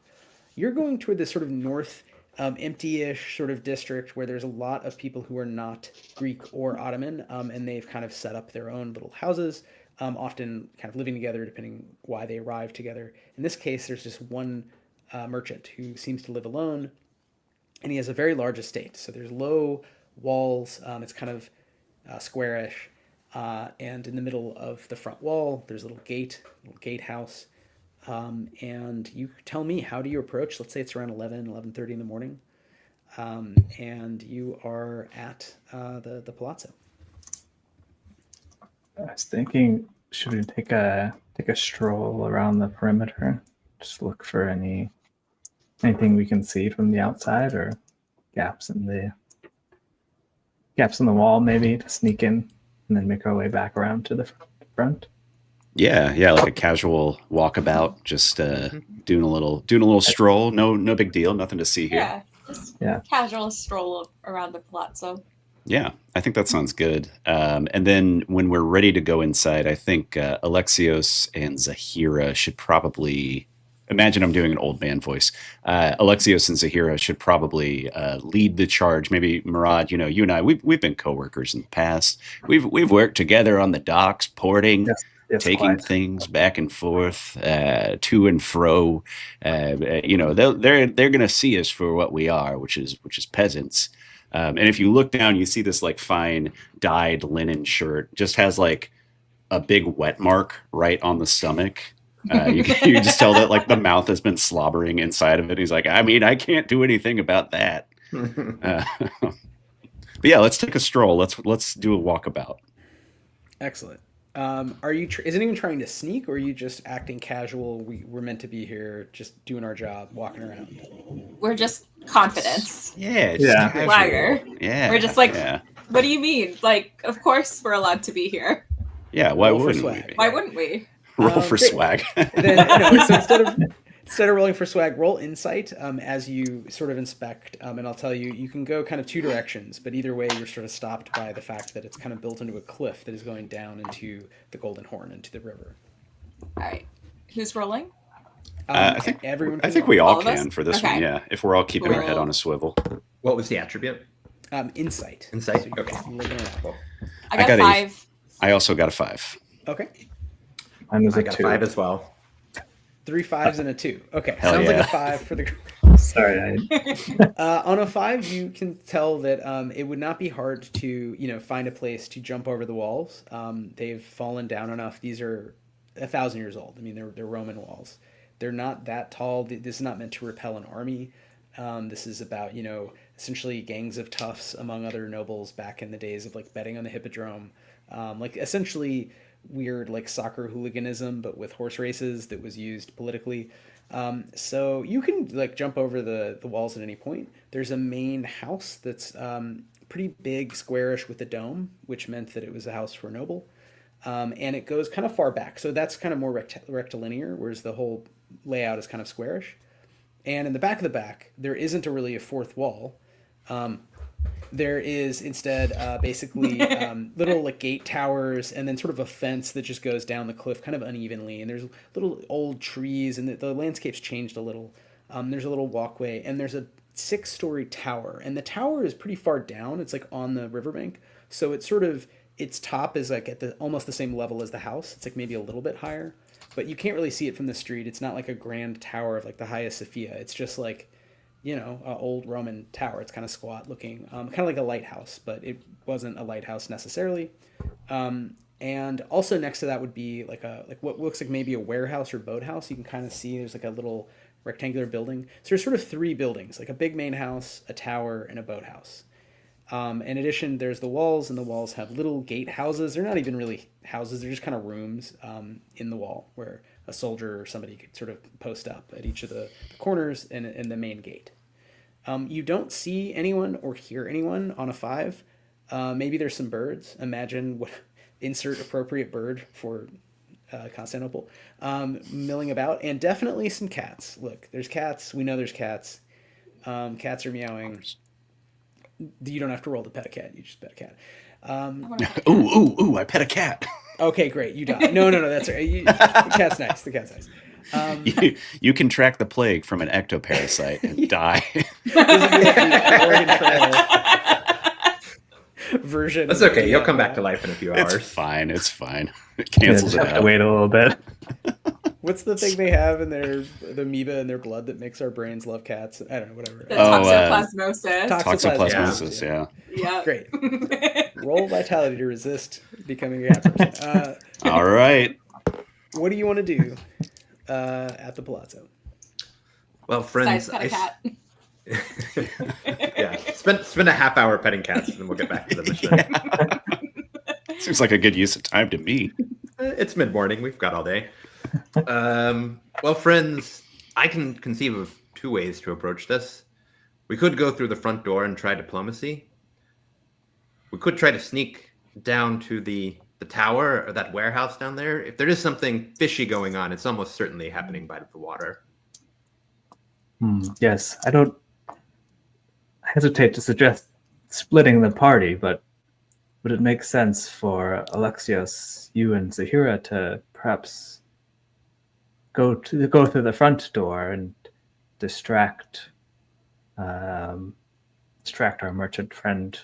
You're going toward this sort of north, empty-ish sort of district where there's a lot of people who are not Greek or Ottoman, and they've kind of set up their own little houses, often kind of living together depending why they arrived together. In this case, there's just one merchant who seems to live alone, and he has a very large estate. So there's low walls. It's kind of squarish. And in the middle of the front wall, there's a little gatehouse. And you tell me, how do you approach? Let's say it's around 11:30 in the morning. And you are at the palazzo. I was thinking, should we take a stroll around the perimeter? Just look for anything we can see from the outside, or gaps in the wall, maybe, to sneak in and then make our way back around to the front. Yeah, like a casual walkabout, just doing a little stroll. No big deal, nothing to see here. Yeah, just casual stroll around the palazzo. Yeah, I think that sounds good. And then when we're ready to go inside, I think Alexios and Zahira should probably imagine I'm doing an old man voice. Alexios and Zahira should probably lead the charge. Maybe Murad, you and I, we've been coworkers in the past. We've worked together on the docks, porting, Yes, taking quite. things back and forth, to and fro. They're going to see us for what we are, which is peasants. And if you look down, you see this like fine dyed linen shirt, just has like a big wet mark right on the stomach. You can just tell that like the mouth has been slobbering inside of it. He's like, I mean, I can't do anything about that. But yeah, let's take a stroll. Let's do a walkabout. Excellent. Are you? Is anyone trying to sneak, or are you just acting casual? We're meant to be here, just doing our job, walking around. We're just confidence. Yeah. Yeah. Casual. Swagger. Yeah. We're just like, yeah. what do you mean? Like, of course we're allowed to be here. Yeah. Why Roll for wouldn't we? swag. be? Why wouldn't we? Roll for Great. swag. Then, so instead of rolling for swag, roll insight as you sort of inspect. And I'll tell you, you can go kind of two directions, but either way, you're sort of stopped by the fact that it's kind of built into a cliff that is going down into the Golden Horn, into the river. All right. Who's rolling? I think everyone. I think we all All of us? can for this Okay. one. Yeah, if we're all keeping our head Cool. on a swivel. What was the attribute? Insight. Insight? So you Okay. can look it up. Cool. I I got got a- 5. I also got a 5. Okay. Mine was I a got 2. 5 as well. 3 5s and a 2. Okay. Hell Sounds like yeah. a 5 for the. Sorry. On a 5, you can tell that it would not be hard to find a place to jump over the walls. They've fallen down enough. These are 1,000 years old. I mean, they're Roman walls. They're not that tall. This is not meant to repel an army. This is about essentially gangs of toughs among other nobles back in the days of like betting on the hippodrome, like essentially weird like soccer hooliganism, but with horse races that was used politically. So you can like jump over the walls at any point. There's a main house that's pretty big, squarish with a dome, which meant that it was a house for a noble. And it goes kind of far back. So that's kind of more rectilinear, whereas the whole layout is kind of squarish. And in the back of the back, there isn't really a fourth wall. There is instead basically little like gate towers and then sort of a fence that just goes down the cliff kind of unevenly. And there's little old trees and the landscape's changed a little. There's a little walkway and there's a 6-story tower. And the tower is pretty far down. It's like on the riverbank. So it's sort of, its top is like at almost the same level as the house. It's like maybe a little bit higher. But you can't really see it from the street. It's not like a grand tower of like the Hagia Sophia. It's just like, an old Roman tower. It's kind of squat looking, kind of like a lighthouse, but it wasn't a lighthouse necessarily. And also next to that would be like what looks like maybe a warehouse or boathouse. You can kind of see there's like a little rectangular building. So there's sort of 3 buildings, like a big main house, a tower, and a boathouse. In addition, there's the walls, and the walls have little gate houses. They're not even really houses. They're just kind of rooms in the wall where a soldier or somebody could sort of post up at each of the corners and the main gate. You don't see anyone or hear anyone on a 5. Maybe there's some birds. Imagine insert appropriate bird for Constantinople milling about. And definitely some cats. Look, there's cats. We know there's cats. Cats are meowing. You don't have to roll to pet a cat. You just pet a cat. Ooh! I pet a cat. Okay, great. You die. No. That's right. The cat's nice. The cat's nice. You can track the plague from an ectoparasite and die. This is the Oregon Trail version. That's okay. You'll come back to life in a few hours. It's fine. It Yeah, cancels just it have to out. wait a little bit. What's the thing they have in the amoeba in their blood that makes our brains love cats? I don't know, whatever. The Oh, toxoplasmosis. Toxoplasmosis, yeah. Yeah. Great. Roll vitality to resist becoming a cat person. All right. What do you want to do at the palazzo? Well, Besides friends, pet a cat. yeah, spend a half hour petting cats, and then we'll get back to the mission. Seems like a good use of time to me. It's mid-morning. We've got all day. Well, friends, I can conceive of 2 ways to approach this. We could go through the front door and try diplomacy. We could try to sneak down to the tower or that warehouse down there. If there is something fishy going on, it's almost certainly happening by the water. Yes, I don't hesitate to suggest splitting the party, but would it make sense for Alexios, you and Zahira to perhaps go through the front door and distract our merchant friend,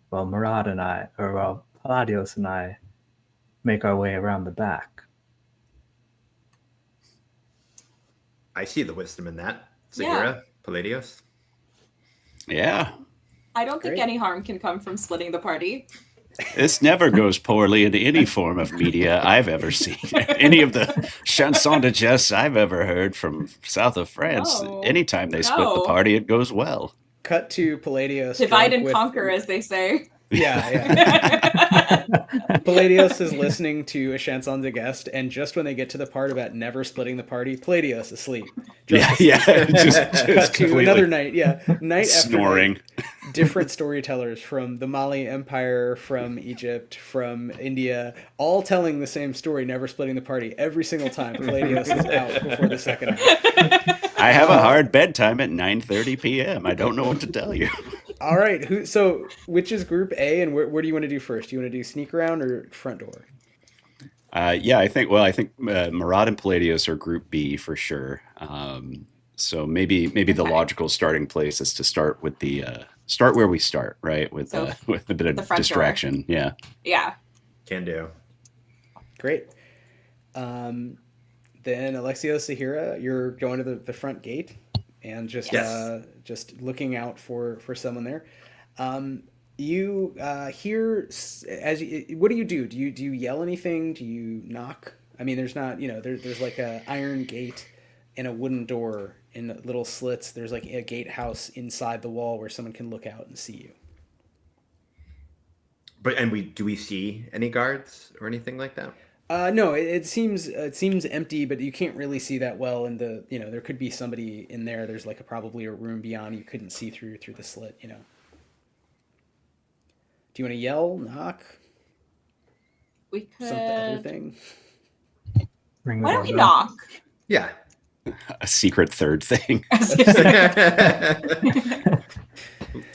while Palladios and I make our way around the back? I see the wisdom in that. Yeah. Zahira, Palladios. Yeah. I don't think Great. any harm can come from splitting the party. This never goes poorly in any form of media I've ever seen. Any of the chansons de geste I've ever heard from south of France. No. Anytime they split the No. party, it goes well. Cut to Palladios. Divide drunk and with- conquer, as they say. Yeah. Palladios is listening to a chanson de geste, and just when they get to the part about never splitting the party, Palladios asleep. Yeah, Just asleep. just Cut to completely another night. Yeah, night snoring. after night. Different storytellers from the Mali Empire, from Egypt, from India, all telling the same story, never splitting the party. Every single time, Palladios is out before the second act. I have a hard bedtime at 9:30 p.m. I don't know what to tell you. All right, so which is Group A, and where do you want to do first? Do you want to do sneak around or front door? Yeah, I think Murad and Palladios are Group B for sure. So maybe the Okay. logical starting place is to start with start where we start, right? With So, with a bit the of front door. distraction. Yeah. Yeah. Can do. Great. Then Alexios, Zahira, you're going to the front gate and just Yes. just looking out for someone there. You hear what do you do? Do you yell anything? Do you knock? I mean, there's not, there's like a iron gate and a wooden door in little slits. There's like a gatehouse inside the wall where someone can look out and see you. Do we see any guards or anything like that? No, it seems empty, but you can't really see that well. And there could be somebody in there. There's like probably a room beyond you couldn't see through the slit. Do you want to yell, knock, We some other could. thing? Ring the Why don't we doorbell. knock? Yeah. A secret third thing.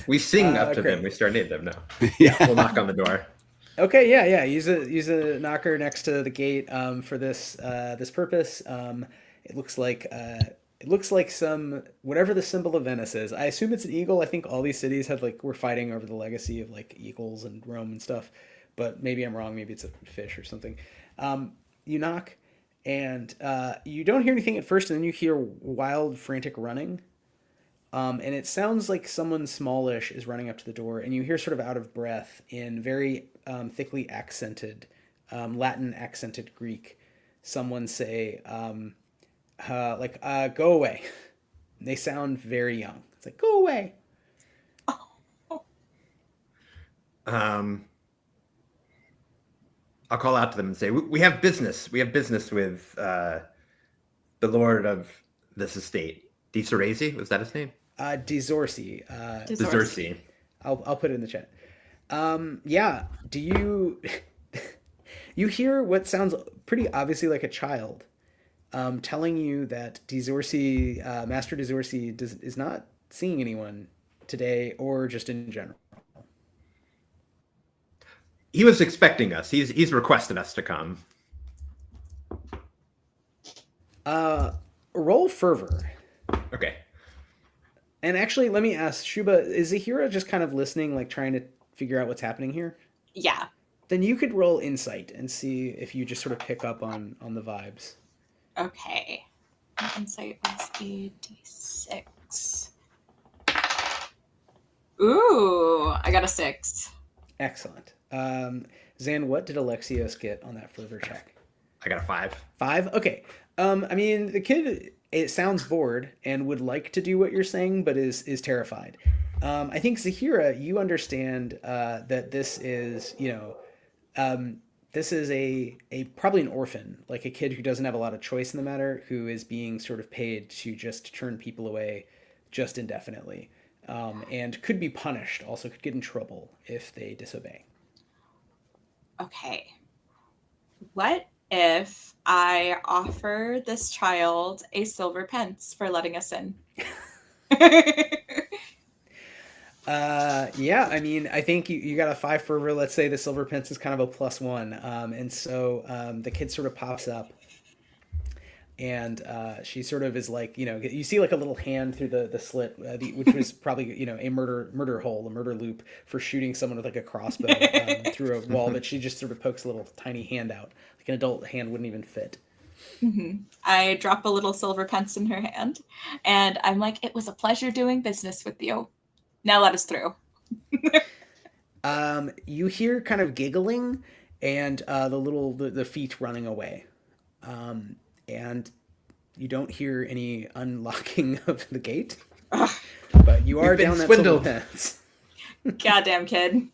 We sing up to great. them. We serenade them. No. Yeah. We'll knock on the door. Okay, yeah. Use a knocker next to the gate for this purpose. It looks like some whatever the symbol of Venice is. I assume it's an eagle. I think all these cities we're fighting over the legacy of like eagles and Rome and stuff, but maybe I'm wrong. Maybe it's a fish or something. You knock, and you don't hear anything at first, and then you hear wild, frantic running. And it sounds like someone smallish is running up to the door, and you hear sort of out of breath in very thickly accented, Latin accented Greek, someone say, go away. And they sound very young. It's like, go away. I'll call out to them and say, we have business. We have business with the lord of this estate. Di Ceresi, was that his name? Dizorsi. Dizorsi. I'll put it in the chat. Yeah. Do you you hear what sounds pretty obviously like a child telling you that Dizorsi, Master Dizorsi, is not seeing anyone today or just in general? He was expecting us. He's requested us to come. Roll fervor. Okay. And actually, let me ask, Shuba, is Zahira just kind of listening, like trying to figure out what's happening here? Yeah. Then you could roll insight and see if you just sort of pick up on the vibes. Okay. My insight was a d6. Ooh, I got a 6. Excellent. Zan, what did Alexios get on that fervor check? I got a 5. 5? Okay. I mean, the kid, it sounds bored and would like to do what you're saying, but is terrified. I think Zahira, you understand that this is, this is a probably an orphan, like a kid who doesn't have a lot of choice in the matter, who is being sort of paid to just turn people away just indefinitely, and could be punished, also could get in trouble if they disobey. Okay. What if I offer this child a silver pence for letting us in? Yeah, I mean, I think you got a 5 for, let's say the silver pence is kind of a +1. And so the kid sort of pops up, and she sort of is like, you see like a little hand through the slit, which was probably, a murder hole, a murder loop for shooting someone with like a crossbow through a wall, but she just sort of pokes a little tiny hand out. Like an adult hand wouldn't even fit. I drop a little silver pence in her hand, and I'm like, "It was a pleasure doing business with you. Now let us through." You hear kind of giggling and the feet running away. And you don't hear any unlocking of the gate, but you are down that silver pence. Goddamn kid.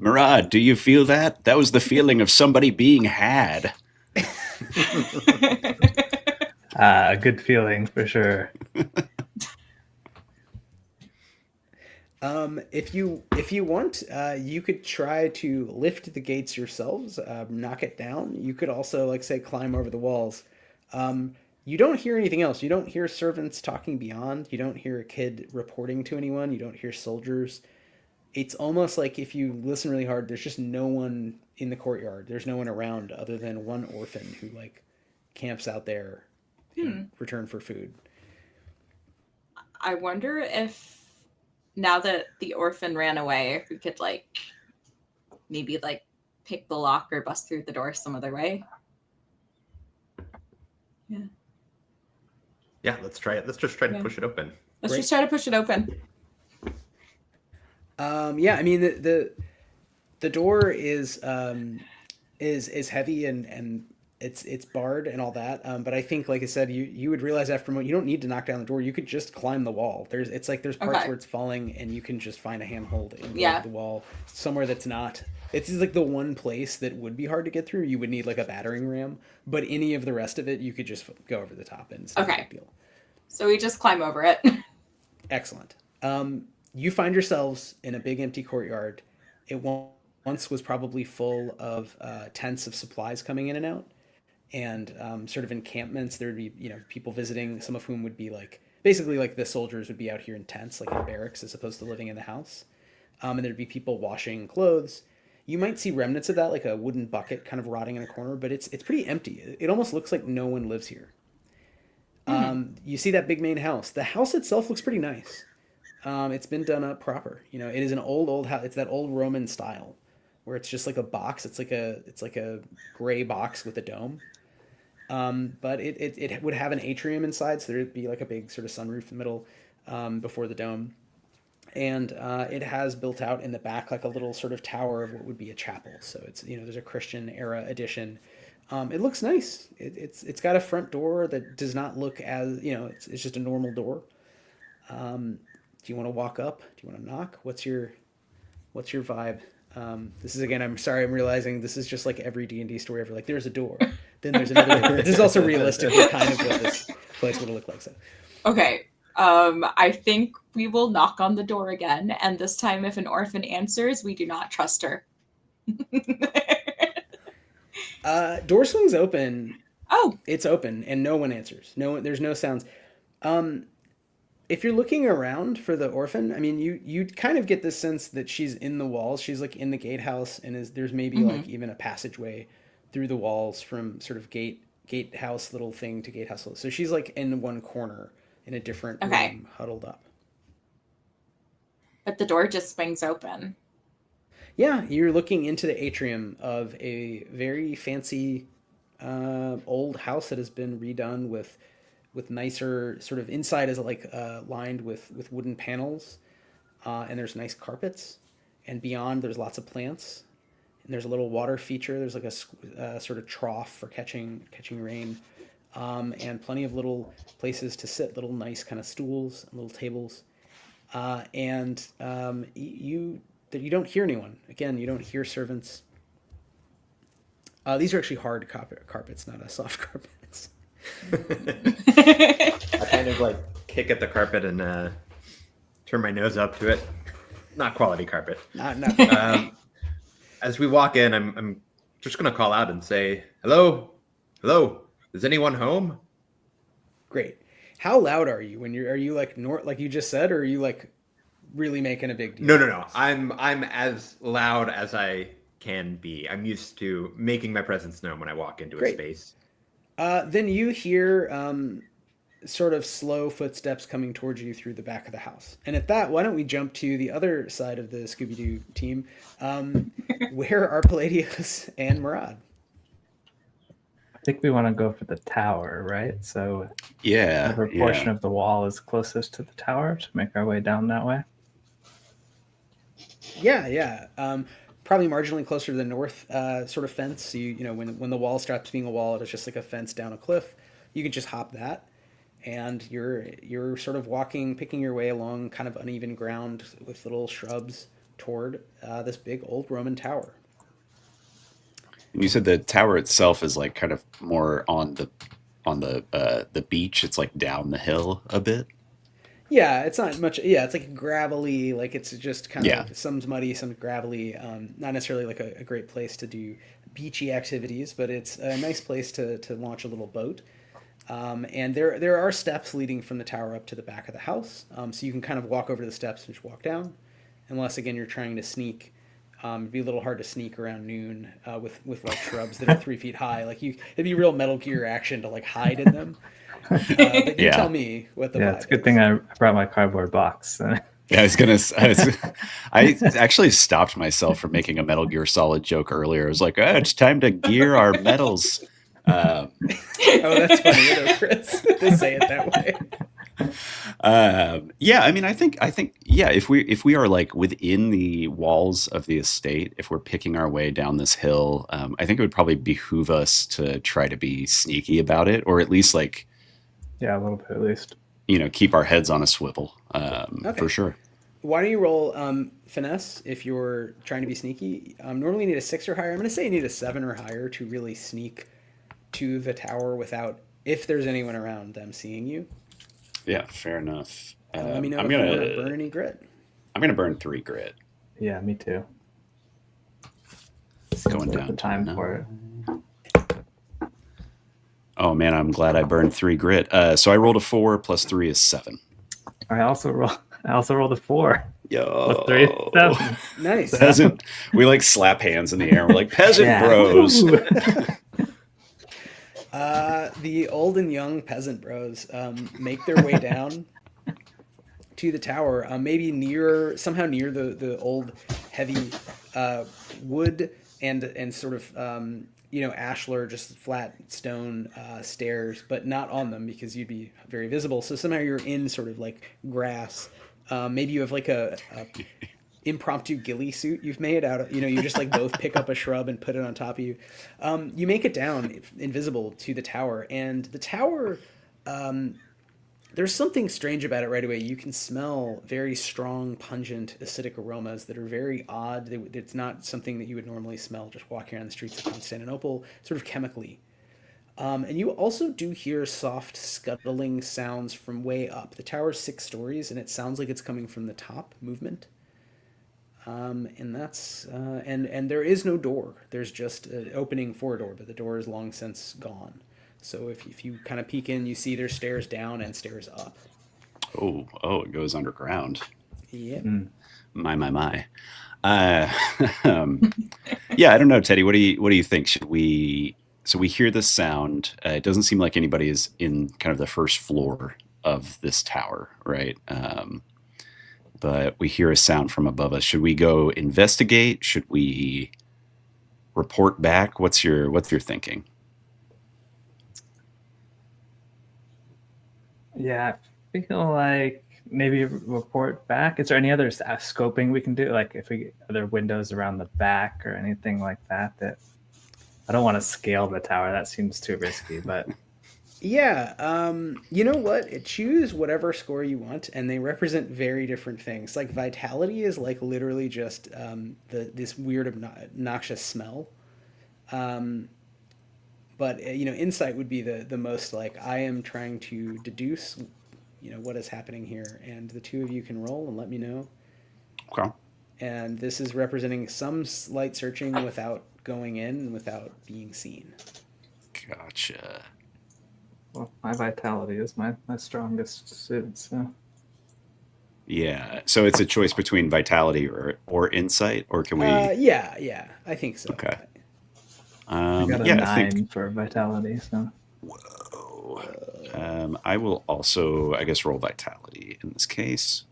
Murad, do you feel that? That was the feeling of somebody being had. A good feeling for sure. If you want, you could try to lift the gates yourselves, knock it down. You could also, like, say, climb over the walls. You don't hear anything else. You don't hear servants talking beyond. You don't hear a kid reporting to anyone. You don't hear soldiers. It's almost like if you listen really hard, there's just no one in the courtyard. There's no one around other than one orphan who, like, camps out there in return for food. I wonder if now that the orphan ran away, if we could like maybe like pick the lock or bust through the door some other way. Yeah, let's try it. Let's just try to push it open. Let's just try to push it open. Yeah, I mean the door is heavy and it's barred and all that. But I think, like I said, you would realize after a moment you don't need to knock down the door. You could just climb the wall. There's parts where it's falling and you can just find a handhold and go over the wall somewhere that's not. It's like the one place that would be hard to get through. You would need like a battering ram, but any of the rest of it you could just go over the top and it's not a big deal. So we just climb over it. Excellent. You find yourselves in a big empty courtyard. It once was probably full of tents of supplies coming in and out, and sort of encampments. There would be people visiting, some of whom would be like basically like the soldiers would be out here in tents, like in barracks, as opposed to living in the house. And there'd be people washing clothes. You might see remnants of that, like a wooden bucket kind of rotting in a corner, but it's pretty empty. It almost looks like no one lives here. You see that big main house. The house itself looks pretty nice. It's been done up proper. It is an old house. It's that old Roman style where it's just like a box. It's like a gray box with a dome. But it would have an atrium inside, so there'd be like a big sort of sunroof in the middle before the dome. And it has built out in the back like a little sort of tower of what would be a chapel. So it's there's a Christian era addition. It looks nice. It's got a front door that does not look as it's just a normal door. Do you want to walk up? Do you want to knock? What's your vibe? This is, again, I'm sorry, I'm realizing this is just like every D&D story ever. Like, there's a door, then there's another door. This is also realistically kind of what this place would have looked like. So, okay. I think we will knock on the door again, and this time, if an orphan answers, we do not trust her. Door swings open. Oh, it's open, and no one answers. There's no sounds. If you're looking around for the orphan, I mean, you kind of get this sense that she's in the walls. She's like in the gatehouse, and there's maybe like even a passageway through the walls from sort of gatehouse little thing to gatehouse little. So she's like in one corner in a different room, huddled up. But the door just swings open. Yeah, you're looking into the atrium of a very fancy old house that has been redone with nicer sort of inside is like lined with wooden panels, and there's nice carpets, and beyond there's lots of plants, and there's a little water feature. There's like a sort of trough for catching rain, and plenty of little places to sit, little nice kind of stools and little tables, and you don't hear anyone. Again, you don't hear servants. These are actually hard carpets, not a soft carpet. I kind of like kick at the carpet and turn my nose up to it. Not quality carpet. Not. As we walk in, I'm just gonna call out and say, "Hello, hello. Is anyone home?" Great. How loud are you when are you like like you just said, or are you like really making a big deal? No. I'm as loud as I can be. I'm used to making my presence known when I walk into a Great. space. Then you hear sort of slow footsteps coming towards you through the back of the house. And at that, why don't we jump to the other side of the Scooby-Doo team? Where are Palladios and Murad? I think we want to go for the tower, right? So Yeah. whatever portion of the wall is closest to the tower to make our way down that way. Yeah. Probably marginally closer to the north sort of fence. So you know when the wall stops being a wall, it's just like a fence down a cliff. You can just hop that, and you're sort of picking your way along kind of uneven ground with little shrubs toward this big old Roman tower. And you said the tower itself is like kind of more on the beach. It's like down the hill a bit. Yeah, it's not much. Yeah, it's like gravelly. Like it's just kind Yeah. of some's muddy, some's gravelly. Not necessarily like a great place to do beachy activities, but it's a nice place to launch a little boat. And there are steps leading from the tower up to the back of the house, so you can kind of walk over the steps and just walk down. Unless again you're trying to sneak, it'd be a little hard to sneak around noon with like shrubs that are 3 feet high. Like it'd be real Metal Gear action to like hide in them. But you Yeah. tell me what the Yeah, vibe it's a good is. thing I brought my cardboard box. Yeah, I actually stopped myself from making a Metal Gear Solid joke earlier. I was like, it's time to gear our metals. Oh, that's funny though, Chris, to say it that way. Yeah, I mean, I think, yeah, if we are like within the walls of the estate, if we're picking our way down this hill, I think it would probably behoove us to try to be sneaky about it, or at least like, Yeah, a little bit at least. keep our heads on a swivel, Okay. for sure. Why don't you roll finesse if you're trying to be sneaky? Normally you need a 6 or higher. I'm going to say you need a 7 or higher to really sneak to the tower without, if there's anyone around, them seeing you. Yeah, fair enough. And let me know I'm if you want gonna to burn any grit. burn 3 grit. Yeah, me too. Seems Going like down the time to for it. Oh man, I'm glad I burned 3 grit. So I rolled a 4 plus 3 is 7. I also rolled a 4. Yo, Plus 3 is 7. Nice. peasant. We like slap hands in the air. We're like peasant Yeah. bros. Woo. The old and young peasant bros make their way down to the tower, maybe somehow near the old heavy wood and sort of ashlar, just flat stone stairs, but not on them because you'd be very visible. So somehow you're in sort of like grass. Maybe you have like a impromptu ghillie suit you've made out of, you just like both pick up a shrub and put it on top of you. You make it down invisible to the tower, and the tower, there's something strange about it right away. You can smell very strong, pungent, acidic aromas that are very odd. It's not something that you would normally smell just walking around the streets of Constantinople, sort of chemically. And you also do hear soft scuttling sounds from way up. The tower's 6 stories, and it sounds like it's coming from the top movement. And that's and there is no door. There's just an opening for a door, but the door is long since gone. So if you kind of peek in, you see there's stairs down and stairs up. Oh, it goes underground. Yeah. My. Yeah, I don't know, Teddy. What do you think? Should we? So we hear this sound. It doesn't seem like anybody is in kind of the first floor of this tower, right? But we hear a sound from above us. Should we go investigate? Should we report back? What's your thinking? Yeah, I feel like maybe report back. Is there any other scoping we can do? Like if we other windows around the back or anything like that? That I don't want to scale the tower. That seems too risky. But Yeah, you know what? Choose whatever score you want, and they represent very different things. Like vitality is like literally just this weird obnoxious smell. But insight would be the most like I am trying to deduce, what is happening here, and the two of you can roll and let me know. Okay. And this is representing some light searching without going in and without being seen. Gotcha. Well, my vitality is my strongest suit, so Yeah. So it's a choice between vitality or insight, or can we? Yeah, I think so. Okay. I got a Yeah, 9 I think. for vitality, so Whoa. I will also, I guess, roll vitality in this case.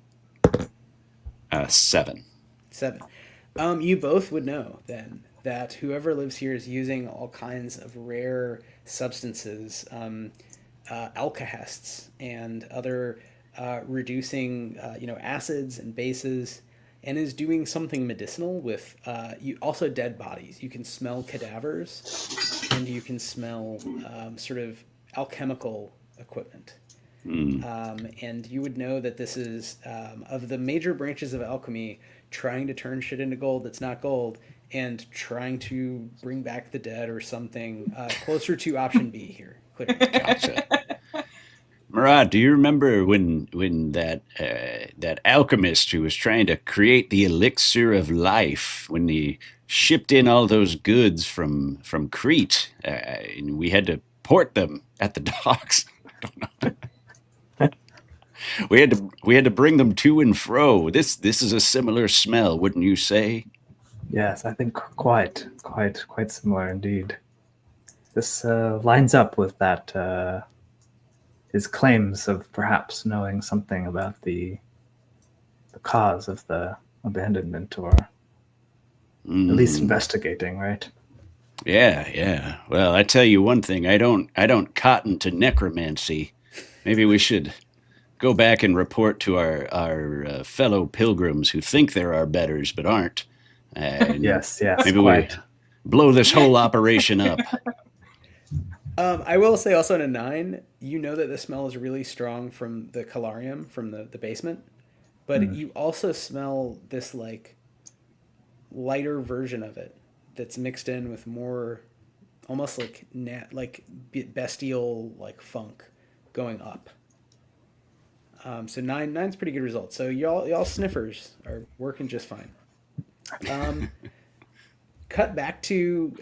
7. 7. You both would know then that whoever lives here is using all kinds of rare substances, alkahests and other reducing, acids and bases, and is doing something medicinal with you also dead bodies. You can smell cadavers, and you can smell sort of alchemical equipment. And you would know that this is of the major branches of alchemy, trying to turn shit into gold that's not gold, and trying to bring back the dead or something closer to option B here. Clearly. Gotcha. Murat, do you remember when that alchemist who was trying to create the elixir of life, when he shipped in all those goods from Crete, and we had to port them at the docks? I don't know. We had to bring them to and fro. This is a similar smell, wouldn't you say? yes, I think quite similar indeed. This lines up with that his claims of perhaps knowing something about the cause of the abandonment, or at least investigating, right? Yeah. Well, I tell you one thing, I don't cotton to necromancy. Maybe we should go back and report to our fellow pilgrims who think they're our betters but aren't. And Yes, maybe quite. we blow this whole operation up. I will say also in a 9, you know that the smell is really strong from the calarium, from the basement, but you also smell this like lighter version of it that's mixed in with more almost like bestial like funk going up. So nine's pretty good result. So y'all sniffers are working just fine. Cut back to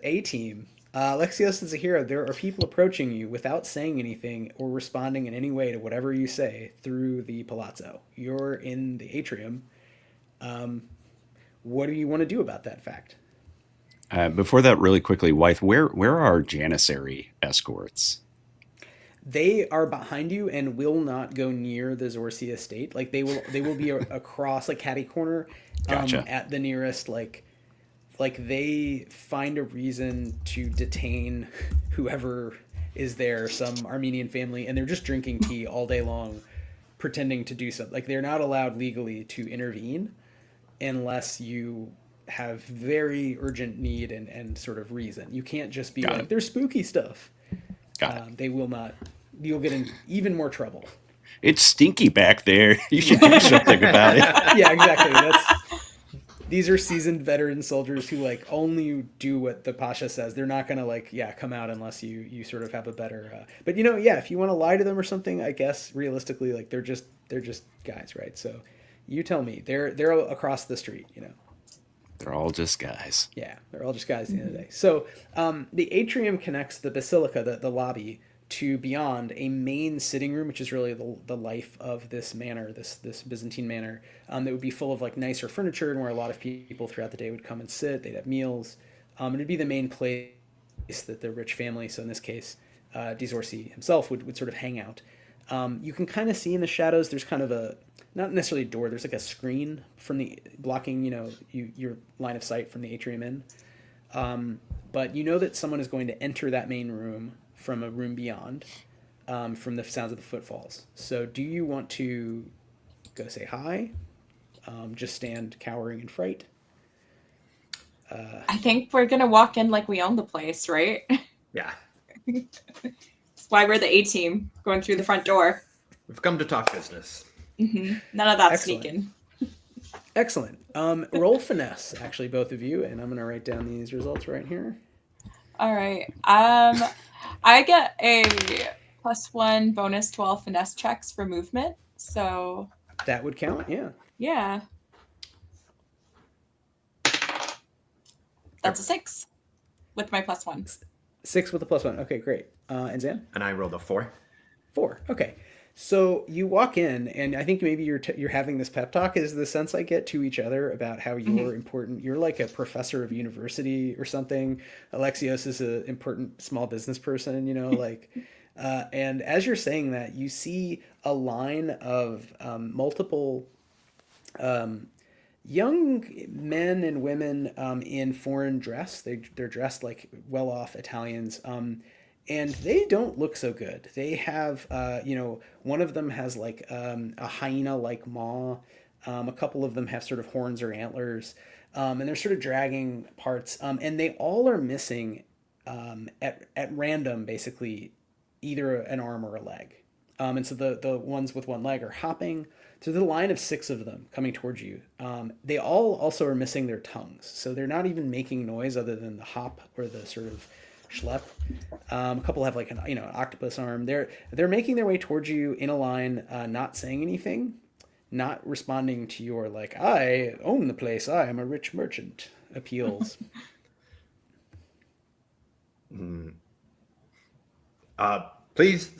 A team. Lexios and Zahira, there are people approaching you without saying anything or responding in any way to whatever you say through the palazzo. You're in the atrium. What do you want to do about that fact? Before that, really quickly, Wythe, where are our Janissary escorts? They are behind you and will not go near the Zorsi estate. Like they will be across like catty corner, Gotcha. at the nearest like they find a reason to detain whoever is there, some Armenian family, and they're just drinking tea all day long, pretending to do something. Like they're not allowed legally to intervene unless you have very urgent need and sort of reason. You can't just be Got like, it. there's spooky stuff. Got it. They will not. You'll get in even more trouble. It's stinky back there. You should do something about it. Yeah, exactly. These are seasoned veteran soldiers who like only do what the Pasha says. They're not gonna like come out unless you sort of have a better. But if you want to lie to them or something, I guess realistically, like they're just guys, right? So you tell me. They're across the street. They're all just guys. Yeah, they're all just guys at the end of the day. So the atrium connects the basilica, the lobby, to beyond a main sitting room, which is really the life of this manor, this Byzantine manor, that would be full of like nicer furniture and where a lot of people throughout the day would come and sit. They'd have meals. It'd be the main place that the rich family, so in this case, Dizorsi himself, would sort of hang out. You can kind of see in the shadows. There's kind of a not necessarily a door. There's like a screen from the blocking your line of sight from the atrium in. But you know that someone is going to enter that main room from a room beyond, from the sounds of the footfalls. So do you want to go say hi? Just stand cowering in fright? I think we're gonna walk in like we own the place, right? Yeah. That's why we're the A team going through the front door. We've come to talk business. None of that Excellent. sneaking. Excellent. Roll finesse, actually, both of you, and I'm going to write down these results right here. All right. I get a +1 bonus to all finesse checks for movement. So That would count, yeah. yeah. That's a 6 with my +1. 6 with a +1. Okay, great. And Zan? And I rolled a 4. 4. Okay. So you walk in, and I think maybe you're having this pep talk is the sense I get to each other about how you're important. You're like a professor of university or something. Alexios is an important small business person, like. And as you're saying that, you see a line of multiple young men and women in foreign dress. They're dressed like well-off Italians. And they don't look so good. They have, one of them has like a hyena-like maw. A couple of them have sort of horns or antlers. And they're sort of dragging parts. And they all are missing at random, basically, either an arm or a leg. And so the ones with one leg are hopping. So there's a line of 6 of them coming towards you. They all also are missing their tongues. So they're not even making noise other than the hop or the sort of schlep. A couple have like an octopus arm. They're making their way towards you in a line, not saying anything, not responding to your like, I own the place, I am a rich merchant appeals. Please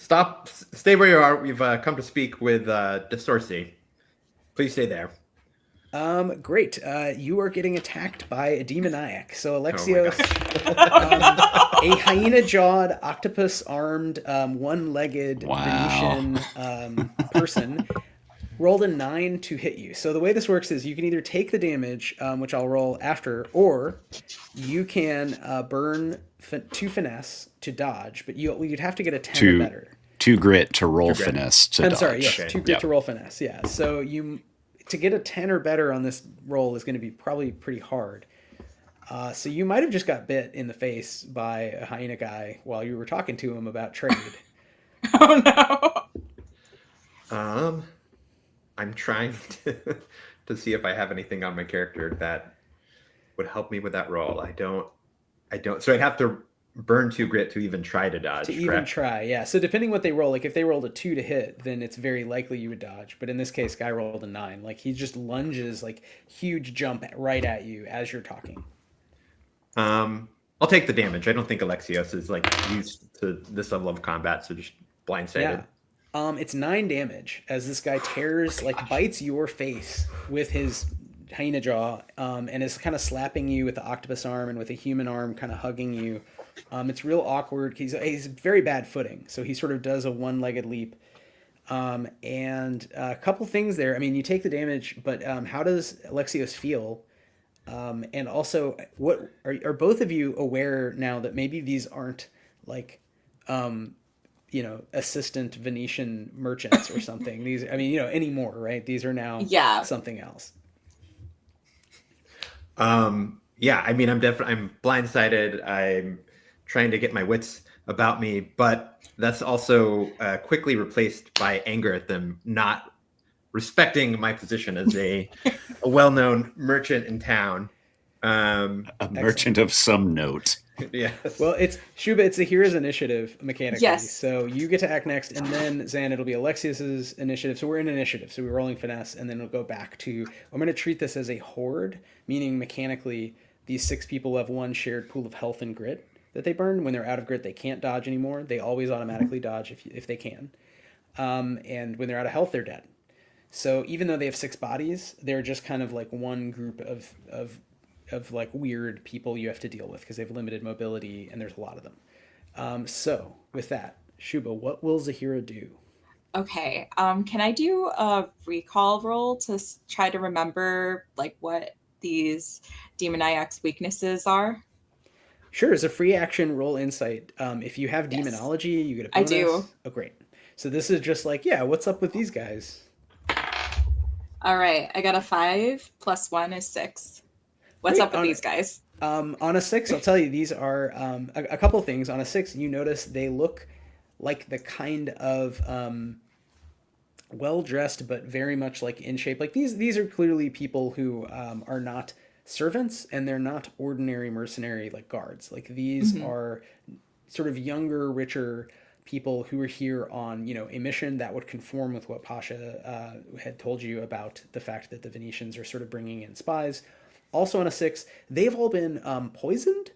stay where you are. We've come to speak with Desorcy. Please stay there. Great. You are getting attacked by a demoniac. So Oh my Alexios, a hyena-jawed, octopus-armed, one-legged Wow. Venetian person rolled a 9 to hit you. So the way this works is you can either take the damage, which I'll roll after, or you can burn 2 finesse to dodge, but you'd have to get a 10 or better. 2 grit to roll 2 grit. finesse to I'm dodge. sorry, yes, Okay. 2 grit to roll finesse. Yeah, so to get a 10 or better on this roll is going to be probably pretty hard. So you might have just got bit in the face by a hyena guy while you were talking to him about trade. Oh no. I'm trying to see if I have anything on my character that would help me with that roll. I don't. So I'd have to burn 2 grit to even try to dodge. To even try, yeah. So depending what they roll, like if they rolled a 2 to hit, then it's very likely you would dodge. But in this case, guy rolled a 9. Like he just lunges, like huge jump right at you as you're talking. I'll take the damage. I don't think Alexios is like used to this level of combat, so just blindsided. Yeah. It's 9 damage as this guy tears, like bites your face with his hyena jaw, and is kind of slapping you with the octopus arm and with a human arm kind of hugging you. It's real awkward. He's very bad footing, so he sort of does a one-legged leap. And a couple things there. I mean, you take the damage, but how does Alexios feel? And also, what are both of you aware now that maybe these aren't like assistant Venetian merchants or something? These, I mean, anymore, right? These are now something else. Yeah, I mean, I'm blindsided. I'm trying to get my wits about me, but that's also quickly replaced by anger at them not respecting my position as a well-known merchant in town. A merchant of some note. Yes. Well, it's Shuba. It's Zahira's initiative mechanically. Yes. So you get to act next, and then Zan, it'll be Alexius's initiative. So we're in initiative. So we're rolling finesse, and then it'll go back to. I'm going to treat this as a horde, meaning mechanically these 6 people have one shared pool of health and grit that they burn. When they're out of grit, they can't dodge anymore. They always automatically dodge if they can. And when they're out of health, they're dead. So even though they have 6 bodies, they're just kind of like one group of like weird people you have to deal with because they have limited mobility and there's a lot of them. So with that, Shuba, what will Zahira do? Okay. Can I do a recall roll to try to remember like what these demoniac's weaknesses are? Sure. As a free action, roll insight. If you have demonology, you get a bonus. I do. Oh, great. So this is just like, yeah, what's up with these guys? All right. I got a 5 plus 1 is 6. What's up with these guys? On a 6, I'll tell you, these are a couple of things. On a 6, you notice they look like the kind of well-dressed but very much like in shape. Like these are clearly people who are not servants, and they're not ordinary mercenary like guards. Like these are sort of younger, richer people who are here on a mission that would conform with what Pasha had told you about the fact that the Venetians are sort of bringing in spies. Also on a 6, they've all been poisoned,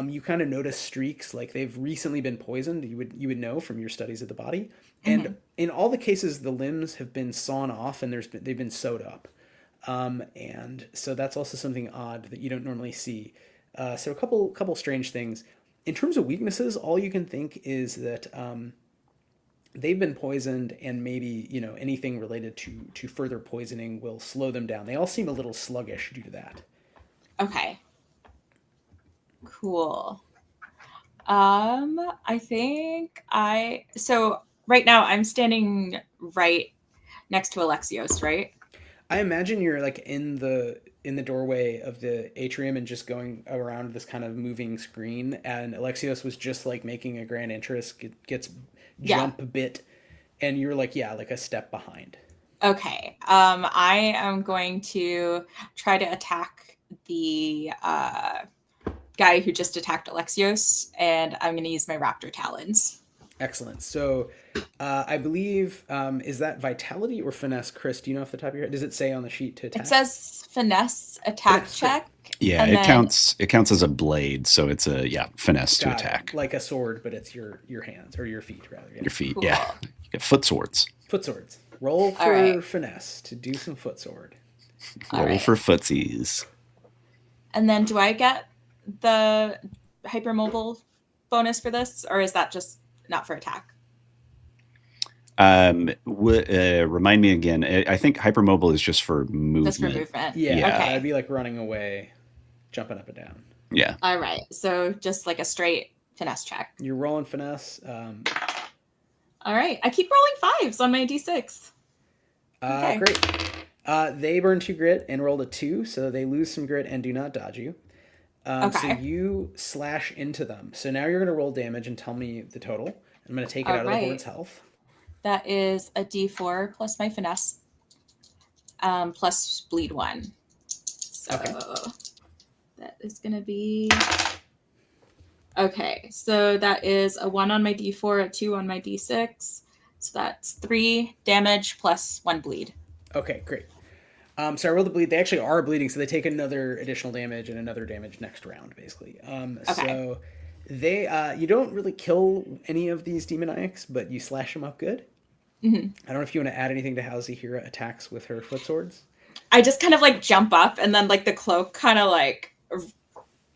you kind of notice streaks like they've recently been poisoned. You would know from your studies of the body. And in all the cases, the limbs have been sawn off and they've been sewed up. And so that's also something odd that you don't normally see. So a couple strange things. In terms of weaknesses, all you can think is that they've been poisoned, and maybe anything related to further poisoning will slow them down. They all seem a little sluggish due to that. Okay. Cool. So right now I'm standing right next to Alexios, right? I imagine you're like in the doorway of the atrium and just going around this kind of moving screen, and Alexios was just like making a grand entrance, gets jump a bit, and you're like like a step behind. Okay. I am going to try to attack the guy who just attacked Alexios, and I'm going to use my raptor talons. Excellent. So I believe, is that vitality or finesse, Chris? Do you know off the top of your head? Does it say on the sheet to attack? It says finesse attack check. Yeah, it counts. It counts as a blade, so it's a finesse to attack. Like a sword, but it's your hands or your feet rather. Yeah. Your feet, cool. yeah. You get foot swords. Foot swords. Roll for finesse to do some foot sword. Roll for footsies. And then, do I get the hypermobile bonus for this, or is that just not for attack? Remind me again. I think hypermobile is just for movement. Just for movement. Yeah. Okay. That'd be like running away, jumping up and down. Yeah. All right. So just like a straight finesse check. You're rolling finesse. All right. I keep rolling 5s on my d6. Okay. Great. They burn 2 grit and rolled a 2, so they lose some grit and do not dodge you. So you slash into them. So now you're going to roll damage and tell me the total. I'm going to take it out of the board's health. That is a d4 plus my finesse, plus bleed 1. So that is going to be... Okay, so that is a 1 on my d4, a 2 on my d6. So that's 3 damage plus 1 bleed. Okay, great. So I rolled the bleed. They actually are bleeding, so they take another additional damage and another damage next round, basically. So they, you don't really kill any of these demoniacs, but you slash them up good. Mm-hmm. I don't know if you want to add anything to how Zahira attacks with her foot swords. I just kind of like jump up, and then like the cloak kind of like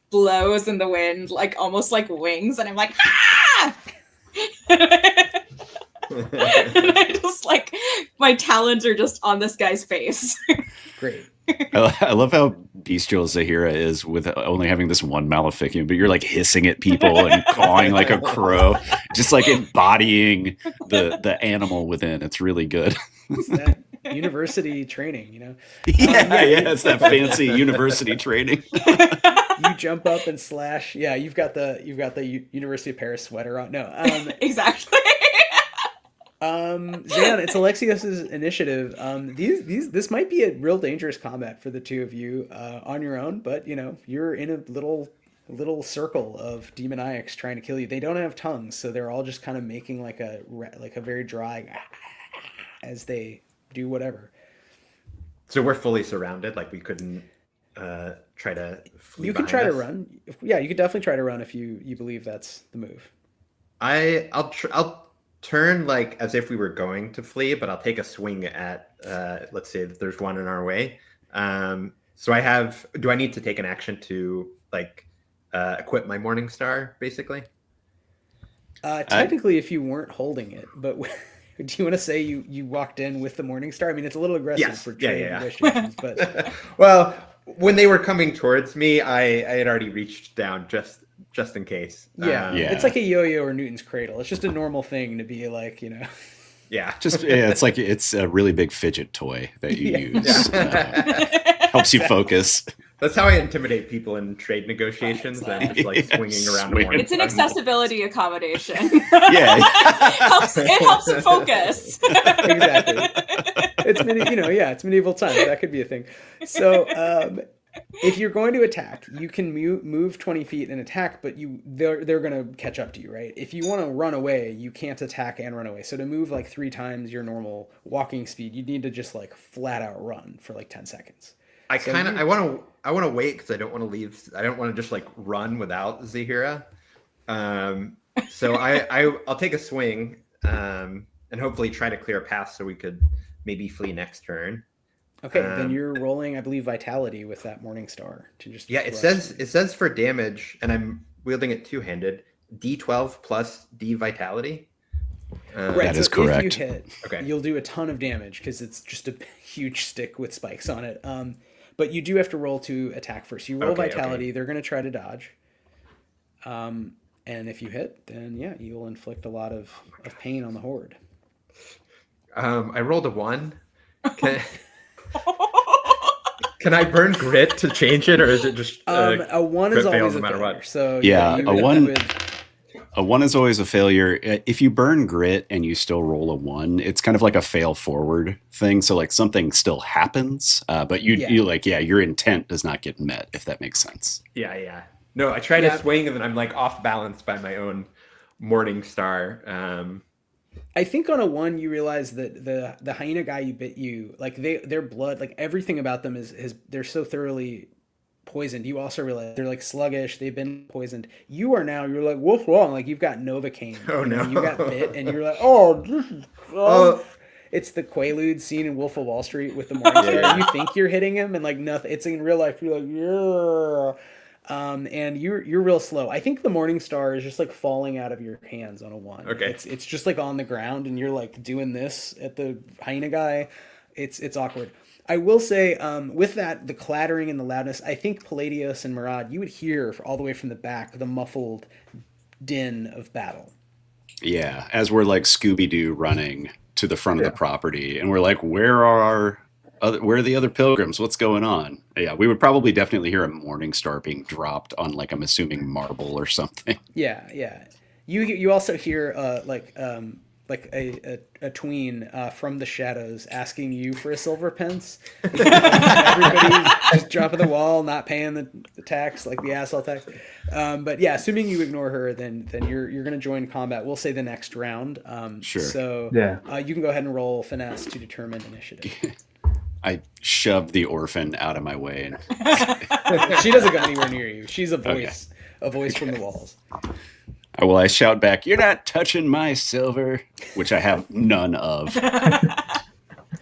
blows in the wind, like almost like wings, and I'm like, ah! And I just like, my talons are just on this guy's face. Great. I love how bestial Zahira is with only having this one maleficium, but you're like hissing at people and cawing like a crow, just like embodying the animal within. It's really good. It's that university training, It's that fancy university training. You jump up and slash. Yeah, you've got the University of Paris sweater on. No, exactly. Zan, it's Alexios's initiative. This might be a real dangerous combat for the two of you on your own, but you're in a little circle of demoniacs trying to kill you. They don't have tongues, so they're all just kind of making like a very dry as they do whatever. So we're fully surrounded. Like we couldn't try to flee. You could try to run. Yeah, you could definitely try to run if you believe that's the move. I'll turn like as if we were going to flee, but I'll take a swing at let's say that there's one in our way. So do I need to take an action to like equip my Morning Star basically? Technically if you weren't holding it, but do you want to say you walked in with the Morning Star? I mean, it's a little aggressive for training negotiations, but well, when they were coming towards me, I had already reached down just in case. It's like a yo-yo or Newton's cradle. It's just a normal thing to be like, Yeah. It's like it's a really big fidget toy that you use. Helps you focus. That's how I intimidate people in trade negotiations. I'm just like swinging around. It's an accessibility accommodation. Yeah. It helps them focus. Exactly. It's medieval times. That could be a thing. So if you're going to attack, you can move 20 feet and attack, but they're going to catch up to you, right? If you want to run away, you can't attack and run away. So to move like 3 times your normal walking speed, you need to just like flat out run for like 10 seconds. I So kind of you- I want to wait because I don't want to leave. I don't want to just like run without Zahira. So I'll take a swing and hopefully try to clear a path so we could maybe flee next turn. Okay, then you're rolling, I believe, vitality with that Morning Star to just. Yeah, it says for damage, and I'm wielding it two-handed. D12 plus D vitality. Right, That is so correct. If you hit, Okay. you'll do a ton of damage because it's just a huge stick with spikes on it. But you do have to roll to attack first. You roll Okay, vitality. okay. They're going to try to dodge. And if you hit, then yeah, you'll inflict a lot of pain on the horde. I rolled a 1. Can I burn grit to change it, or is it just A 1 crit is fail always no a matter failure. what? So Yeah, you a would- 1 you would- A 1 is always a failure. If you burn grit and you still roll a 1, it's kind of like a fail forward thing. So like something still happens, but your intent does not get met, if that makes sense. Yeah. No, I try Yeah. to swing and then I'm like off balance by my own Morning Star. I think on a 1 you realize that the hyena guy you bit you, like their blood, like everything about them is they're so thoroughly poisoned. You also realize they're like sluggish, they've been poisoned. You're like, what's wrong? Like you've got Novocaine. Oh, no. You got bit and you're like, oh, this is rough. It's the Quaalude scene in Wolf of Wall Street with the Morning Star. Yeah. You think you're hitting him and like nothing. It's in real life. You're like, yeah. And you're real slow. I think the Morning Star is just like falling out of your hands on a 1. Okay. It's just like on the ground and you're like doing this at the hyena guy. It's awkward. I will say, with that, the clattering and the loudness, I think Palladios and Murad, you would hear all the way from the back the muffled din of battle. Yeah, as we're like Scooby-Doo running to the front of the property, and we're like, where are the other pilgrims? What's going on? Yeah, we would probably definitely hear a Morning Star being dropped on, like, I'm assuming marble or something. Yeah. You also hear a tween from the shadows asking you for a silver pence. Everybody's just dropping the wall, not paying the tax, like the asshole tax. But yeah, assuming you ignore her, then you're going to join combat. We'll say the next round. Sure. So you can go ahead and roll finesse to determine initiative. I shoved the orphan out of my way. She doesn't go anywhere near you. She's a voice, a voice from the walls. I shout back, "You're not touching my silver," which I have none of.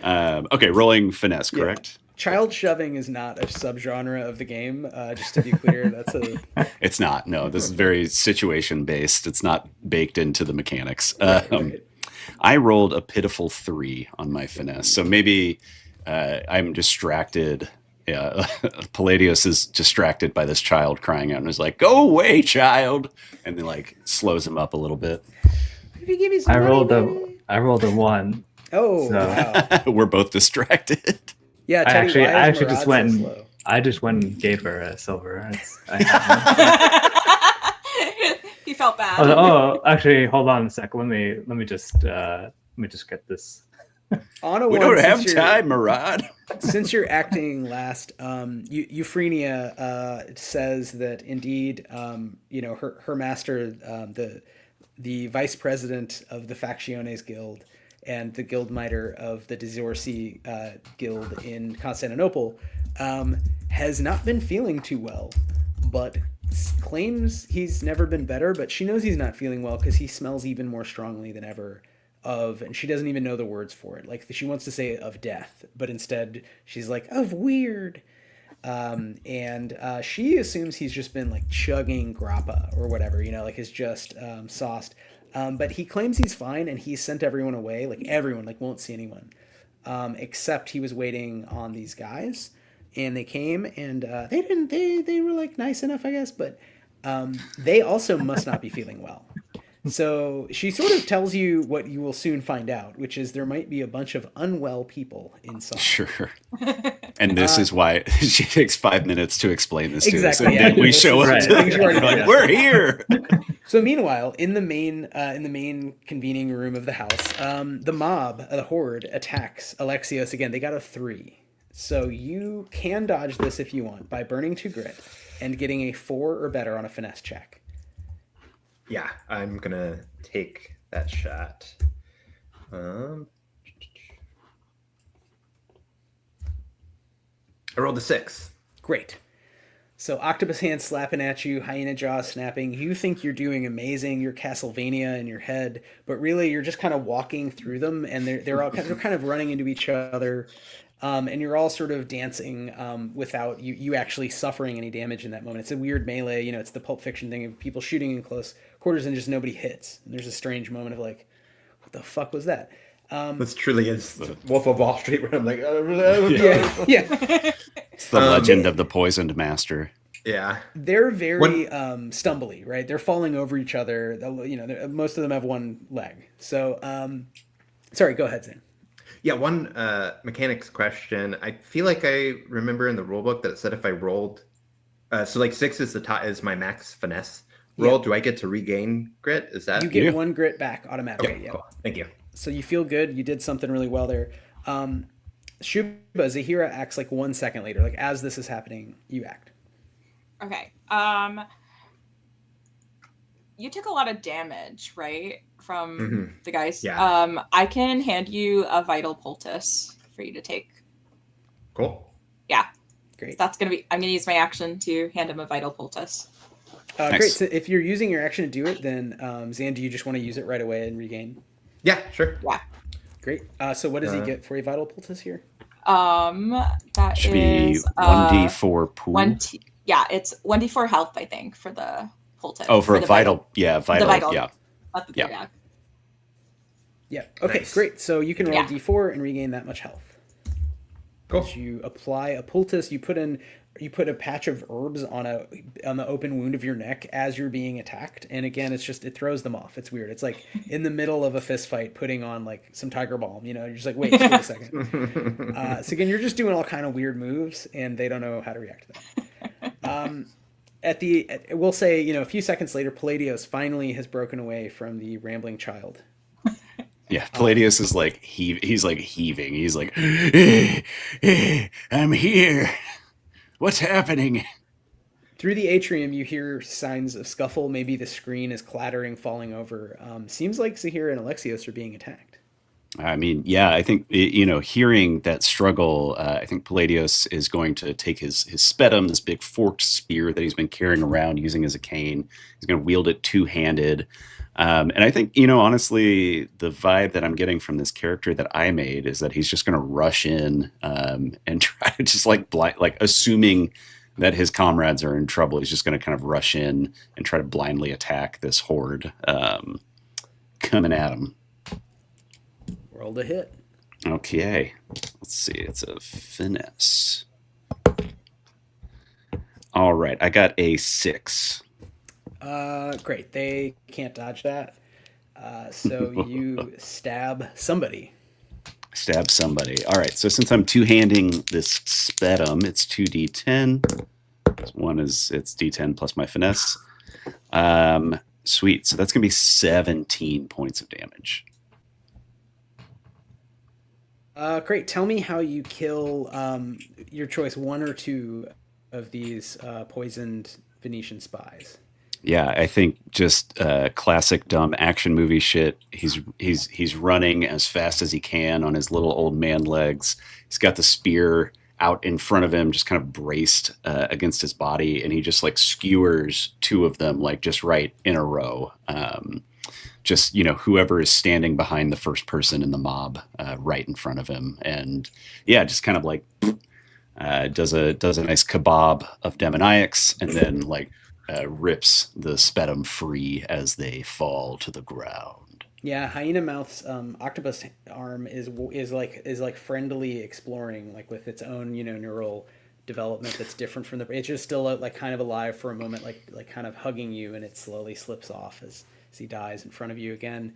Okay, rolling finesse, correct? Yeah. Child shoving is not a subgenre of the game. Just to be clear, that's a. It's not. No, this is very situation based. It's not baked into the mechanics. Right. I rolled a pitiful 3 on my finesse, so maybe I'm distracted. Yeah, Palladios is distracted by this child crying out and is like, "Go away, child!" and then like slows him up a little bit. If you give me some I money, rolled a 1. Oh, So- wow. We're both distracted. Yeah, I Teddy, actually why is just Murad went. so slow? I just went and gave her a silver. He felt bad. Actually, hold on a sec. Let me just get this. On a We one, don't have since you're- time, Murad. Since you're acting last, Euphronia says that indeed, her master, the vice president of the Factiones Guild and the guildmiter of the Dizorsi Guild in Constantinople, has not been feeling too well, but claims he's never been better. But she knows he's not feeling well because he smells even more strongly than ever. And she doesn't even know the words for it. Like she wants to say of death, but instead she's like of weird. And she assumes he's just been like chugging grappa or whatever, like is just sauced. But he claims he's fine and he sent everyone away. Like everyone, like won't see anyone, except he was waiting on these guys, and they came and they were like nice enough, I guess, but they also must not be feeling well. So she sort of tells you what you will soon find out, which is there might be a bunch of unwell people inside. Sure. And this is why she takes 5 minutes to explain this Exactly, to us. And yeah. then we show up Right. to Things you already like, know. we're here. So meanwhile, in the main convening room of the house, the mob, the horde, attacks Alexios again. They got a 3. So you can dodge this if you want by burning 2 grit and getting a 4 or better on a finesse check. Yeah, I'm gonna take that shot. I rolled a 6. Great. So octopus hands slapping at you, hyena jaws snapping. You think you're doing amazing. You're Castlevania in your head, but really you're just kind of walking through them, and they're kind of running into each other, and you're all sort of dancing without you actually suffering any damage in that moment. It's a weird melee. It's the Pulp Fiction thing of people shooting in close quarters and just nobody hits. And there's a strange moment of like, what the fuck was that? This truly is Wolf of Wall Street, where I'm like, yeah. It's the legend of the poisoned master. Yeah. They're very stumbly, right? They're falling over each other. Most of them have one leg. So, sorry, go ahead, Zane. Yeah, one mechanics question. I feel like I remember in the rulebook that it said if I rolled, so like 6 is is my max finesse roll. Yeah. Do I get to regain grit? Is that you get 1 grit back automatically? Okay, yeah. Cool. Thank you. So you feel good. You did something really well there. Shuba, Zahira acts like 1 second later. Like as this is happening, you act. Okay. You took a lot of damage, right, from the guys. Yeah. I can hand you a vital poultice for you to take. Cool. Yeah. Great. So I'm gonna use my action to hand him a vital poultice. Nice. Great. So if you're using your action to do it, then Zan, do you just want to use it right away and regain? Yeah, sure. Yeah. Great. So what does he get for a vital poultice here? That should is be 1d4 pool. Yeah, it's 1d4 health, I think, for the poultice. Oh, for a vital. Yeah, vital. Yeah. Yeah. Yeah. Okay, nice. Great. So you can roll d4 and regain that much health. Cool. As you apply a poultice, you put a patch of herbs on the open wound of your neck as you're being attacked, and again, it throws them off. It's weird. It's like in the middle of a fist fight, putting on like some tiger balm. You're just like, wait a second. So again, you're just doing all kind of weird moves, and they don't know how to react to that. We'll say, a few seconds later, Palladios finally has broken away from the rambling child. Yeah, Palladios is like he's like heaving. He's like, I'm here. What's happening? Through the atrium, you hear signs of scuffle. Maybe the screen is clattering, falling over. Seems like Zahira and Alexios are being attacked. I mean, yeah, I think, hearing that struggle, I think Palladios is going to take his spetum, this big forked spear that he's been carrying around using as a cane. He's going to wield it two-handed. And I think, honestly, the vibe that I'm getting from this character that I made is that he's just going to rush in and try to just assuming that his comrades are in trouble. He's just going to kind of rush in and try to blindly attack this horde coming at him. Roll to hit. Okay. Let's see. It's a finesse. All right. I got a 6. Great. They can't dodge that. So you stab somebody. Stab somebody. All right. So since I'm two-handing this spetum, it's 2d10. It's d10 plus my finesse. Sweet. So that's going to be 17 points of damage. Great. Tell me how you kill your choice, 1 or 2 of these poisoned Venetian spies. Yeah, I think just classic dumb action movie shit. He's running as fast as he can on his little old man legs. He's got the spear out in front of him, just kind of braced against his body, and he just like skewers 2 of them, like just right in a row. Just whoever is standing behind the first person in the mob, right in front of him, and yeah, just kind of like does a nice kebab of demoniacs, and then like rips the spetum free as they fall to the ground. Yeah, Hyena Mouth's octopus arm is like friendly exploring, like with its own neural development that's different from it's just still like kind of alive for a moment, like kind of hugging you, and it slowly slips off as he dies in front of you again.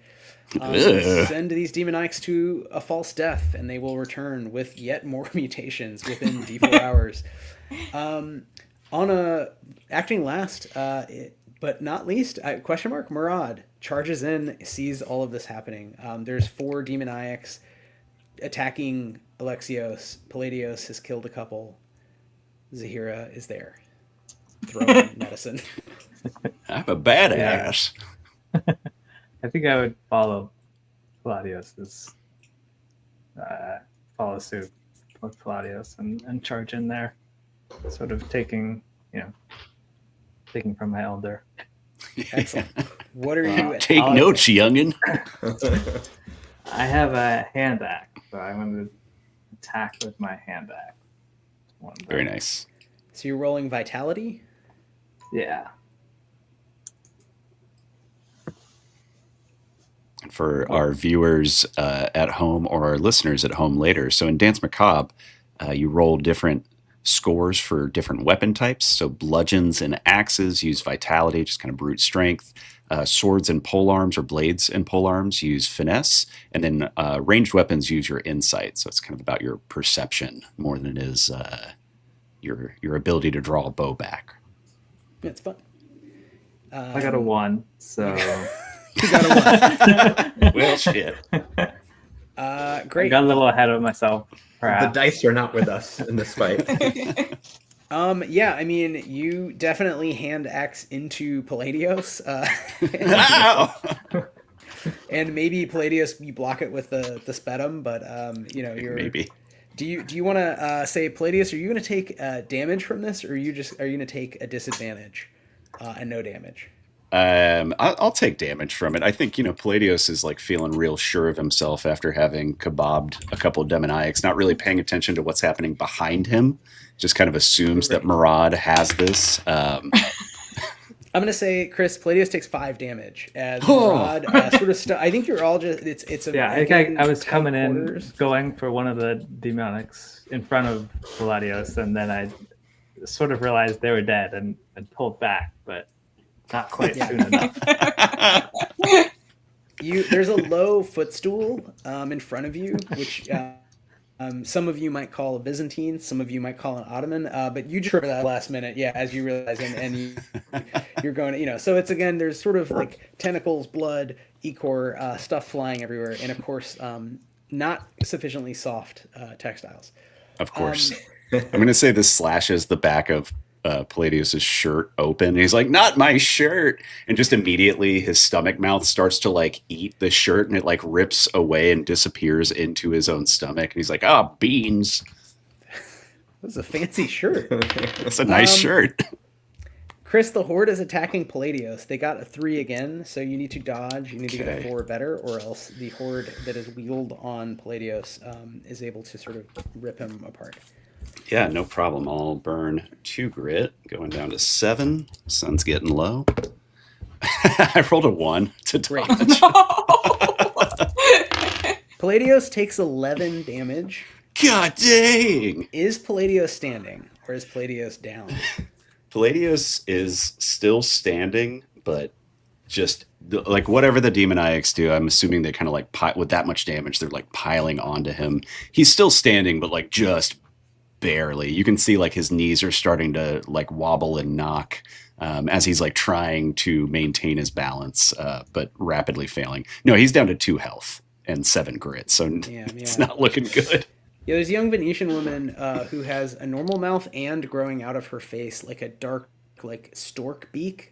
Send these demoniacs to a false death, and they will return with yet more mutations within D4 hours. Acting last, but not least, Murad charges in, sees all of this happening. There's 4 demoniacs attacking Alexios. Palladios has killed a couple. Zahira is there, throwing medicine. I'm a badass. Yeah. I think I would follow Palladios's follow suit. with Palladios and charge in there, sort of taking from my elder. Excellent. What are Wow. you? Take notes, youngin. I have a hand axe, so I'm going to attack with my hand axe. Very nice. So you're rolling vitality. Yeah. For our viewers at home or our listeners at home later, so in Danse Macabre, you roll different scores for different weapon types. So bludgeons and axes use vitality, just kind of brute strength. Swords and polearms, or blades and polearms, use finesse. And then ranged weapons use your insight. So it's kind of about your perception more than it is your ability to draw a bow back. It's fun. I got a 1, so... You got a 1. Well, shit. Great. I got a little ahead of myself, perhaps. The dice are not with us in this fight. Yeah, I mean, you definitely hand axe into Palladios. Ow! And maybe Palladios, you block it with the sputum, but you're Maybe. Do you want to say, Palladios, are you going to take damage from this, or are you going to take a disadvantage and no damage? I'll take damage from it. I think, Palladios is like feeling real sure of himself after having kebabbed a couple of demoniacs, not really paying attention to what's happening behind him. Just kind of assumes that Murad has this. I'm going to say, Chris, Palladios takes 5 damage as Murad sort of I think you're all just, it's a... Yeah, I was coming quarters. In, going for one of the demonics in front of Palladios, and then I sort of realized they were dead and pulled back, but not quite soon enough. There's a low footstool in front of you, which some of you might call a Byzantine, some of you might call an Ottoman, but you just trip that last minute, as you realize, and you're going to, so it's, again, there's sort of like tentacles, blood, ichor, stuff flying everywhere, and of course, not sufficiently soft textiles. Of course. I'm going to say this slashes the back of Palladios' shirt open. He's like, not my shirt. And just immediately his stomach mouth starts to like eat the shirt, and it like rips away and disappears into his own stomach. And he's like, beans. That's a fancy shirt. That's a nice shirt. Chris, the Horde is attacking Palladios. They got a 3 again, so you need to dodge. You need to get a 4 better, or else the Horde that is wheeled on Palladios is able to sort of rip him apart. Yeah, no problem. I'll burn 2 grit, going down to 7. Sun's getting low. I rolled a 1 to dodge. Palladios takes 11 damage. God dang! Is Palladios standing, or is Palladios down? Palladios is still standing, but just like whatever the demoniacs do, I'm assuming they kind of like with that much damage, they're like piling onto him. He's still standing, but like just barely. You can see like his knees are starting to like wobble and knock as he's like trying to maintain his balance, but rapidly failing. No, he's down to 2 health and 7 grit, so it's not looking good. Yeah, there's a young Venetian woman who has a normal mouth and growing out of her face like a dark like stork beak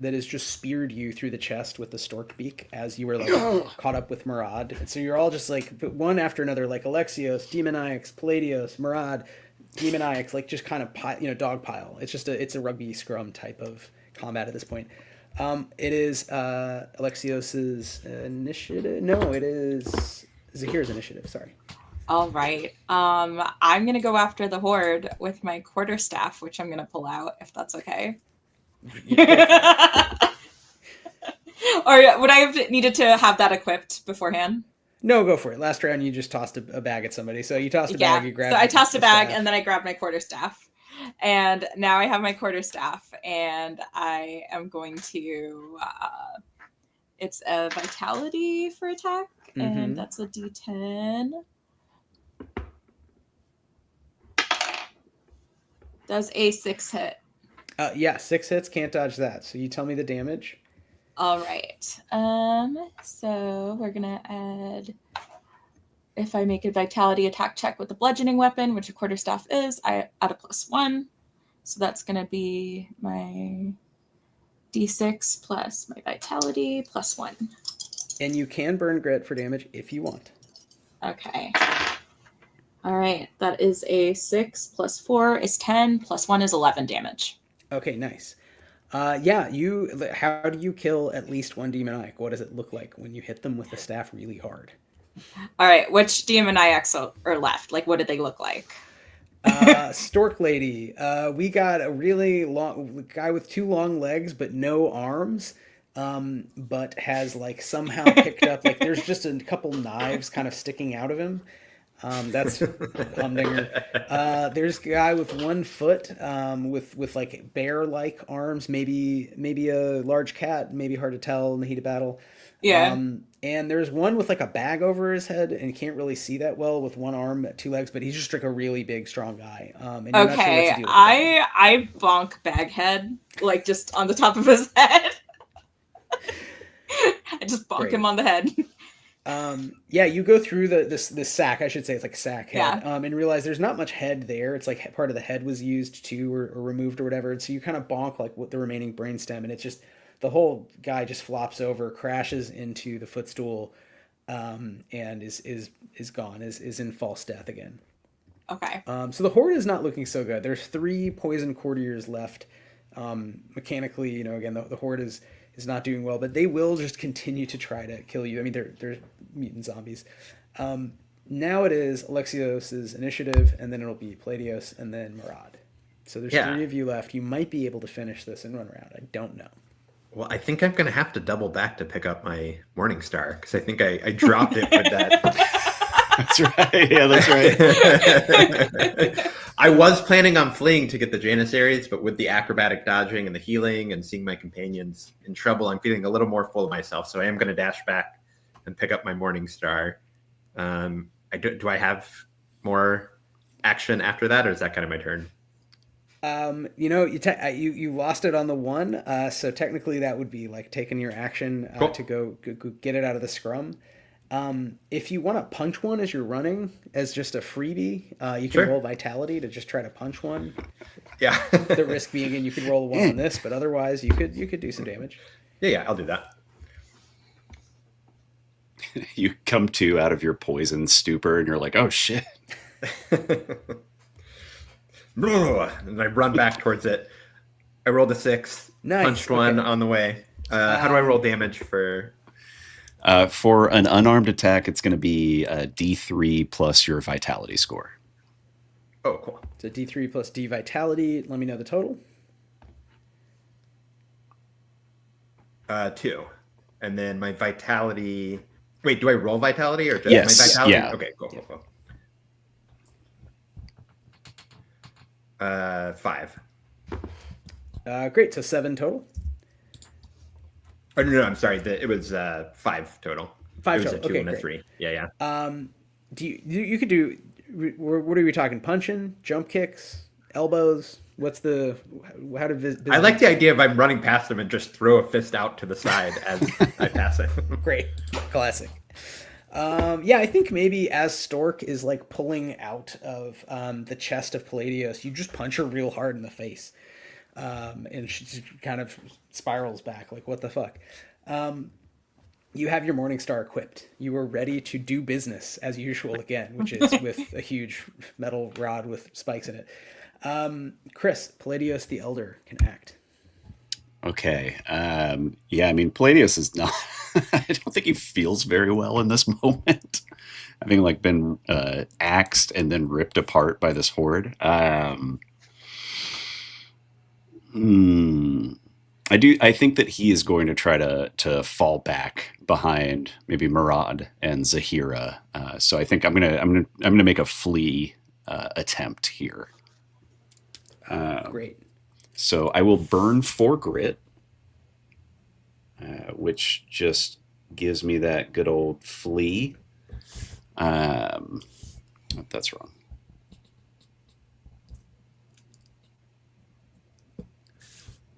that has just speared you through the chest with the stork beak as you were like caught up with Murad. And so you're all just like one after another, like Alexios, Demoniacs, Palladios, Murad, Demoniacs, like just kind of dog pile. It's just it's a rugby scrum type of combat at this point. It is Alexios's initiative. No, it is Zahir's initiative. Sorry. All right. I'm gonna go after the Horde with my quarterstaff, which I'm gonna pull out if that's okay. Or would I have needed to have that equipped beforehand? No, go for it. Last round you just tossed a bag at somebody. So you tossed a bag, you grabbed. So I tossed a bag staff. and then I grabbed my quarterstaff. And now I have my quarterstaff and I am going to it's a vitality for attack, and that's a D10. Does a 6 hit? 6 hits, can't dodge that. So you tell me the damage. All right. So we're gonna add, if I make a vitality attack check with a bludgeoning weapon, which a quarterstaff is, I add a +1. So that's gonna be my D6 plus my vitality +1. And you can burn grit for damage if you want. Okay. All right, that is a 6 plus 4 is 10 plus 1 is 11 damage. Okay, nice. Yeah, how do you kill at least one demoniac? What does it look like when you hit them with the staff really hard? All right, which demoniacs are left? Like, what did they look like? Stork lady. We got a really long guy with 2 long legs but no arms. But has like somehow picked up like there's just a couple knives kind of sticking out of him. That's humdinger. There's a guy with 1 foot, with like bear-like arms, maybe a large cat, maybe hard to tell in the heat of battle. Yeah. And there's one with like a bag over his head, and you can't really see that well with 1 arm, 2 legs, but he's just like a really big, strong guy. And you're not sure what Okay, to do with him. I bonk Baghead like just on the top of his head. I just bonk Great. him on the head. Yeah, you go through this sack, I should say, it's like sack head, Yeah. and realize there's not much head there. It's like part of the head was used too, or removed or whatever. And so you kind of bonk like what the remaining brainstem, and it's just the whole guy just flops over, crashes into the footstool, and is gone, is in false death again. Okay. So the horde is not looking so good. There's 3 poison courtiers left. Mechanically, again, the horde is not doing well, but they will just continue to try to kill you. I mean, they're mutant zombies. Now it is Alexios's initiative, and then it'll be Palladios, and then Murad. So there's 3 of you left. You might be able to finish this and run around. I don't know. Well, I think I'm going to have to double back to pick up my Morning Star, because I think I dropped it with that. That's right. Yeah, that's right. I was planning on fleeing to get the Janissaries, but with the acrobatic dodging and the healing and seeing my companions in trouble, I'm feeling a little more full of myself. So I am going to dash back and pick up my Morning Star. Do I have more action after that, or is that kind of my turn? You lost it on the 1, so technically that would be like taking your action Cool. to go get it out of the scrum. If you want to punch one as you're running as just a freebie, you can Sure. roll vitality to just try to punch one. Yeah. The risk being, and you could roll a 1 on this, but otherwise you could do some damage. Yeah, I'll do that. You come to out of your poison stupor, and you're like, "Oh shit!" And I run back towards it. I rolled a 6. Nice. Punched 1 Okay. on the way. How do I roll damage for? For an unarmed attack, it's going to be a D3 plus your vitality score. Oh, cool. So D3 plus D vitality. Let me know the total. 2. And then my vitality. Wait, do I roll vitality or just Yes, my vitality? yeah. Okay, cool. 5. Great. So 7 total. Oh, no, I'm sorry. It was 5 total. 5 it was total. a 2 Okay, and a great. 3. Yeah. Do you could do? What are we talking? Punching, jump kicks, elbows. What's the? How did business? I like the idea of I'm running past him and just throw a fist out to the side as I pass it. Great, classic. Yeah, I think maybe as Stork is like pulling out of the chest of Palladios, you just punch her real hard in the face, and she just kind of spirals back. Like, what the fuck? You have your Morning Star equipped. You are ready to do business as usual again, which is with a huge metal rod with spikes in it. Chris, Palladios the Elder can act. Okay. Yeah, I mean, Palladios is not. I don't think he feels very well in this moment, having like been axed and then ripped apart by this horde. I think that he is going to try to fall back behind maybe Murad and Zahira. So I think I'm gonna make a flee attempt here. Great. So I will burn 4 grit, which just gives me that good old flee. That's wrong.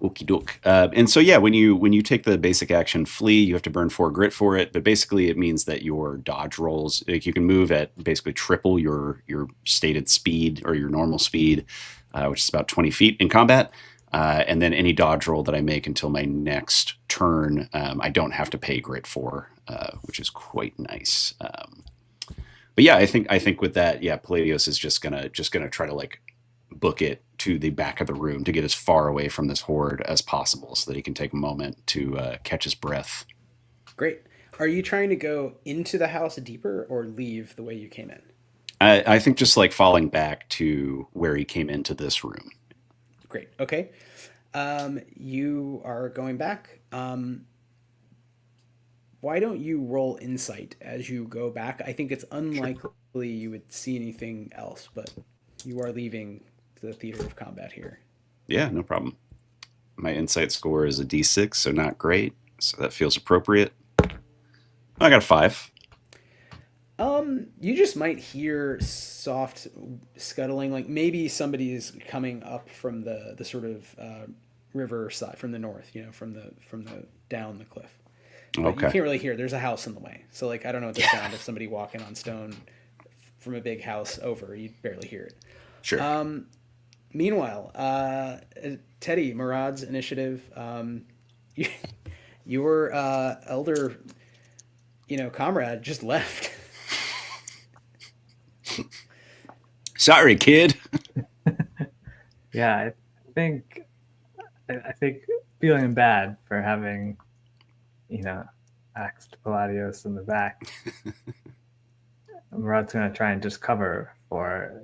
Okie doke. And so yeah, when you take the basic action flee, you have to burn 4 grit for it. But basically, it means that your dodge rolls, like you can move at basically triple your stated speed or your normal speed, which is about 20 feet in combat. And then any dodge roll that I make until my next turn, I don't have to pay grit for, which is quite nice. But yeah, I think with that, yeah, Palladios is just gonna try to like book it to the back of the room to get as far away from this horde as possible, so that he can take a moment to catch his breath. Great. Are you trying to go into the house deeper or leave the way you came in? I think just like falling back to where he came into this room. Great. Okay. You are going back. Why don't you roll insight as you go back? I think it's unlikely you would see anything else, but you are leaving the theater of combat here. Yeah, no problem. My insight score is a D6, so not great. So that feels appropriate. I got a 5. You just might hear soft scuttling, like maybe somebody's coming up from the sort of river side from the north, from the down the cliff. But Okay. you can't really hear. There's a house in the way, so like I don't know what the sound of somebody walking on stone from a big house over. You'd barely hear it. Sure. Meanwhile, Teddy, Murad's initiative. Your elder, comrade just left. Sorry, kid. Yeah, I think feeling bad for having, axed Palladios in the back. Murad's gonna try and just cover for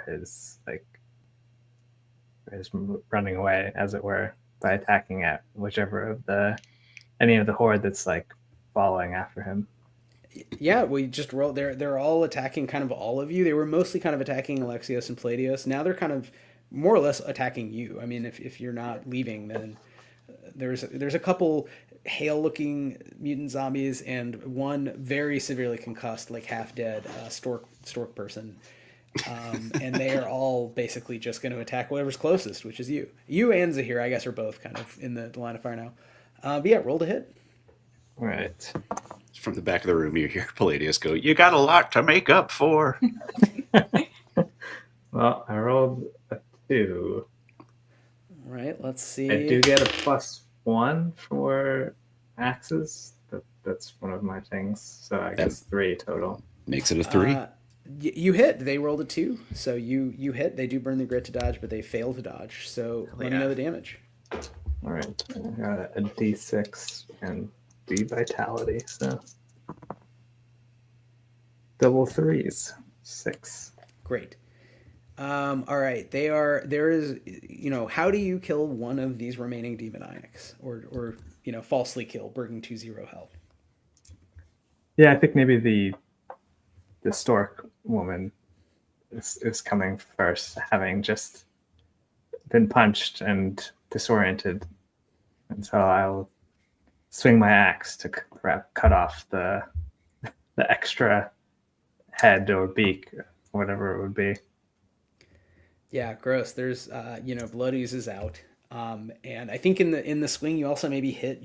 his running away, as it were, by attacking at whichever of any of the horde that's like following after him. Yeah, we just rolled. They're all attacking kind of all of you. They were mostly kind of attacking Alexios and Palladios. Now they're kind of more or less attacking you. I mean, if you're not leaving, then there's a couple hale-looking mutant zombies and one very severely concussed, like half dead stork person. And they are all basically just going to attack whatever's closest, which is you. You and Zahir, I guess, are both kind of in the line of fire now. But yeah, roll to hit. All right. From the back of the room, you hear Palladius go, "You got a lot to make up for." Well, I rolled a 2. All right, let's see. I do get a +1 for axes. That's one of my things. So I guess 3 total. Makes it a 3. You hit. They rolled a 2, so you hit. They do burn the grit to dodge, but they fail to dodge. So let me know the damage. All right. I got a D6 and D vitality. So double 3s. 6. Great. All right. There is, how do you kill one of these remaining demoniacs, or falsely kill, bringing 2-0 health? Yeah, I think maybe the stork woman is coming first, having just been punched and disoriented, and so I'll swing my axe to cut off the extra head or beak, whatever it would be. Yeah, gross. There's blood oozes out, and I think in the swing you also maybe hit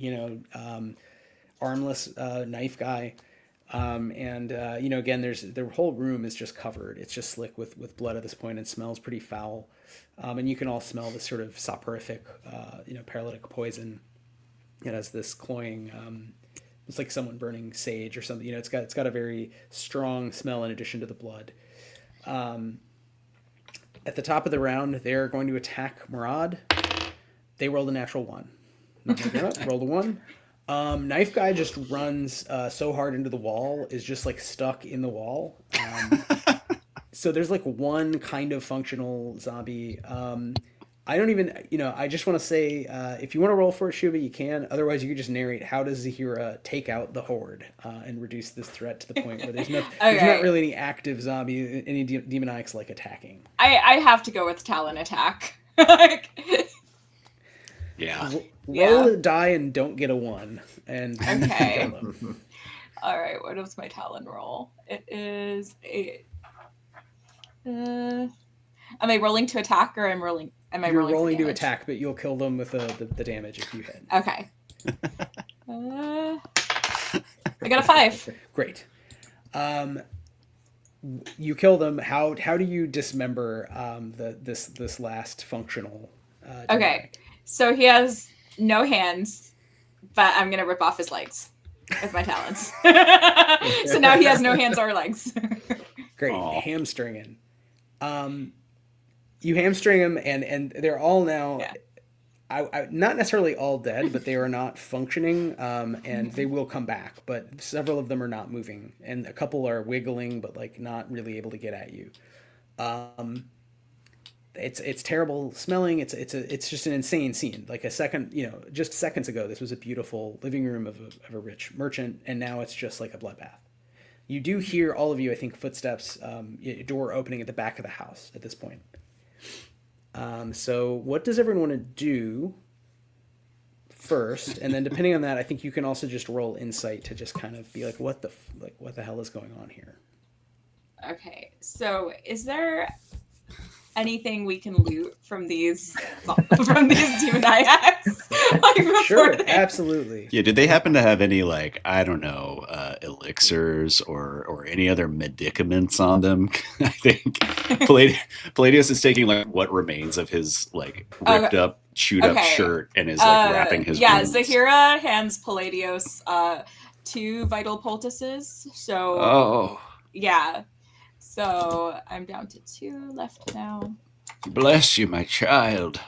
armless knife guy. Again, the whole room is just covered. It's just slick with blood at this point and smells pretty foul. And you can all smell this sort of soporific, paralytic poison. It has this cloying, it's like someone burning sage or something. It's got a very strong smell in addition to the blood. At the top of the round, they're going to attack Murad. They rolled a natural 1. Rolled a 1. Knife guy just runs so hard into the wall, is just like stuck in the wall. So there's like one kind of functional zombie. I don't even, I just want to say, if you want to roll for it, Shuba, you can. Otherwise, you can just narrate how does Zahira take out the horde and reduce this threat to the point where there's not really any active zombie, any demoniacs like attacking. I have to go with Talon attack. Yeah. Roll a die and don't get a 1. And Okay. kill them. All right, what is my Talon roll? It is a. Am I rolling to attack, or am I rolling? You're rolling to damage? attack, but you'll kill them with the damage if you hit. Okay. I got a 5. Great. You kill them. How do you dismember this last functional? Okay, so he has no hands, but I'm gonna rip off his legs. with my talents. So now he has no hands or legs. Great. Aw. Hamstringing. You hamstring them, and they're all now, not necessarily all dead, but they are not functioning, and they will come back. But several of them are not moving, and a couple are wiggling, but like not really able to get at you. It's terrible smelling. It's just an insane scene. Like just seconds ago, this was a beautiful living room of a rich merchant, and now it's just like a bloodbath. You do hear, all of you, I think, footsteps, door opening at the back of the house at this point. So what does everyone want to do first? And then depending on that, I think you can also just roll insight to just kind of be like, what the hell is going on here? Okay, so is there anything we can loot from these demoniacs? Sure, absolutely. Yeah, did they happen to have any, like, I don't know, elixirs or any other medicaments on them? I think Palladius is taking like what remains of his like ripped up, chewed up shirt and is like wrapping his wounds. Zahira hands Palladius 2 vital poultices. So yeah. So I'm down to 2 left now. Bless you, my child.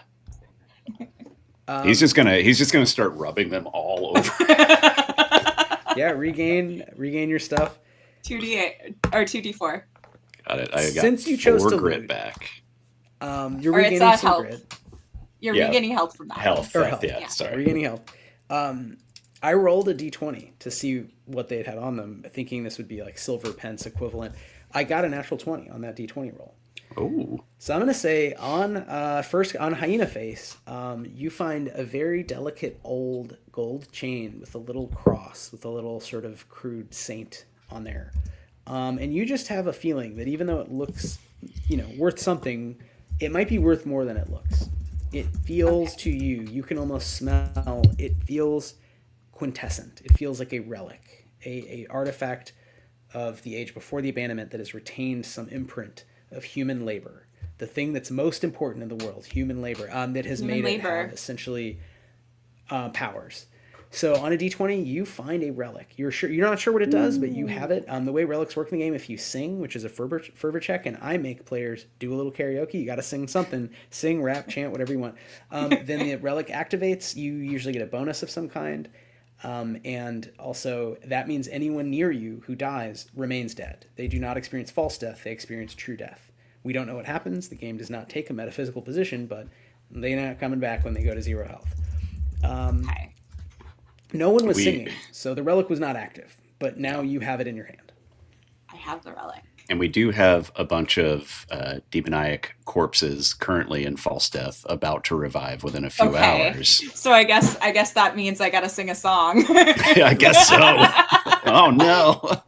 He's just gonna start rubbing them all over. Yeah, regain your stuff. 2d8 or 2d4. Got it. I got Since you chose 4 to grit loot, back. You're Or regaining it's, some health. grit. You're regaining health from that. Health. Or health. Yeah, sorry. Regaining health. I rolled a d20 to see what they had on them, thinking this would be like silver pence equivalent. I got a natural 20 on that d20 roll. Oh. So I'm going to say first on Hyena Face, you find a very delicate old gold chain with a little cross, with a little sort of crude saint on there. And you just have a feeling that even though it looks, worth something, it might be worth more than it looks. It feels to you, you can almost smell, it feels quintessent. It feels like a relic, a artifact of the age before the abandonment that has retained some imprint of human labor, the thing that's most important in the world, human labor, that has made it have essentially powers. So on a d20, you find a relic. You're not sure what it does, but you have it. The way relics work in the game, if you sing, which is a fervor check, and I make players do a little karaoke, you got to sing something, sing, rap, chant, whatever you want. Then the relic activates. You usually get a bonus of some kind. And also that means anyone near you who dies remains dead. They do not experience false death. They experience true death. We don't know what happens. The game does not take a metaphysical position, but they're not coming back when they go to 0 health. Okay. No one was singing, so the relic was not active, but now you have it in your hand. I have the relic. And we do have a bunch of demoniac corpses currently in false death, about to revive within a few hours. So I guess that means I gotta sing a song. Yeah, I guess so. Oh no.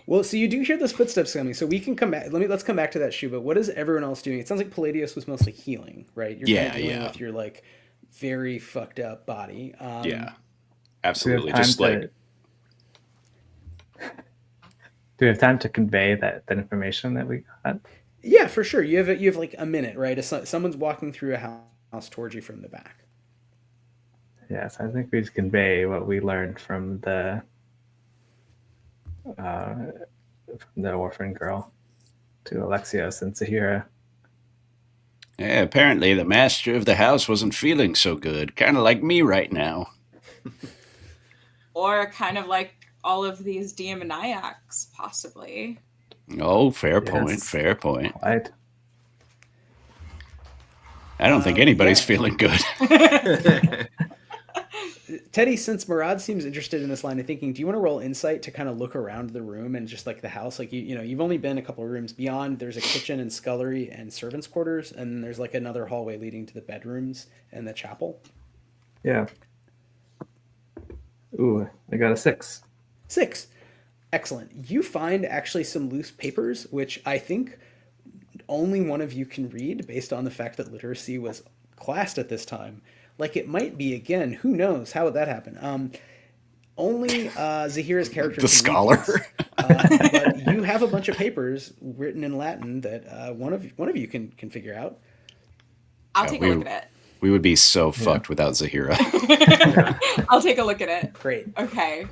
Well, so you do hear those footsteps coming, so we can come back. Let's come back to that, Shuba. What is everyone else doing? It sounds like Palladius was mostly healing, right? You're kind of dealing with your like very fucked up body. Yeah, absolutely. Just like. Do we have time to convey that information that we got? Yeah, for sure. You have like a minute, right? Someone's walking through a house towards you from the back. Yes, I think we just convey what we learned from the orphan girl to Alexios and Zahira. Yeah, apparently the master of the house wasn't feeling so good. Kind of like me right now. Or kind of like all of these demoniacs, possibly. Oh, fair point. Fair point. Right. I don't think anybody's feeling good. Teddy, since Murad seems interested in this line of thinking, do you want to roll insight to kind of look around the room and just like the house? Like you've only been a couple of rooms beyond. There's a kitchen and scullery and servants' quarters, and there's like another hallway leading to the bedrooms and the chapel. Yeah. Ooh, I got a 6. 6. Excellent. You find actually some loose papers, which I think only one of you can read based on the fact that literacy was classed at this time. Like it might be again, who knows? How would that happen? Only Zahira's character the can scholar. But you have a bunch of papers written in Latin that one of you can figure out. I'll take a look at it. We would be so fucked without Zahira. I'll take a look at it. Great. Okay.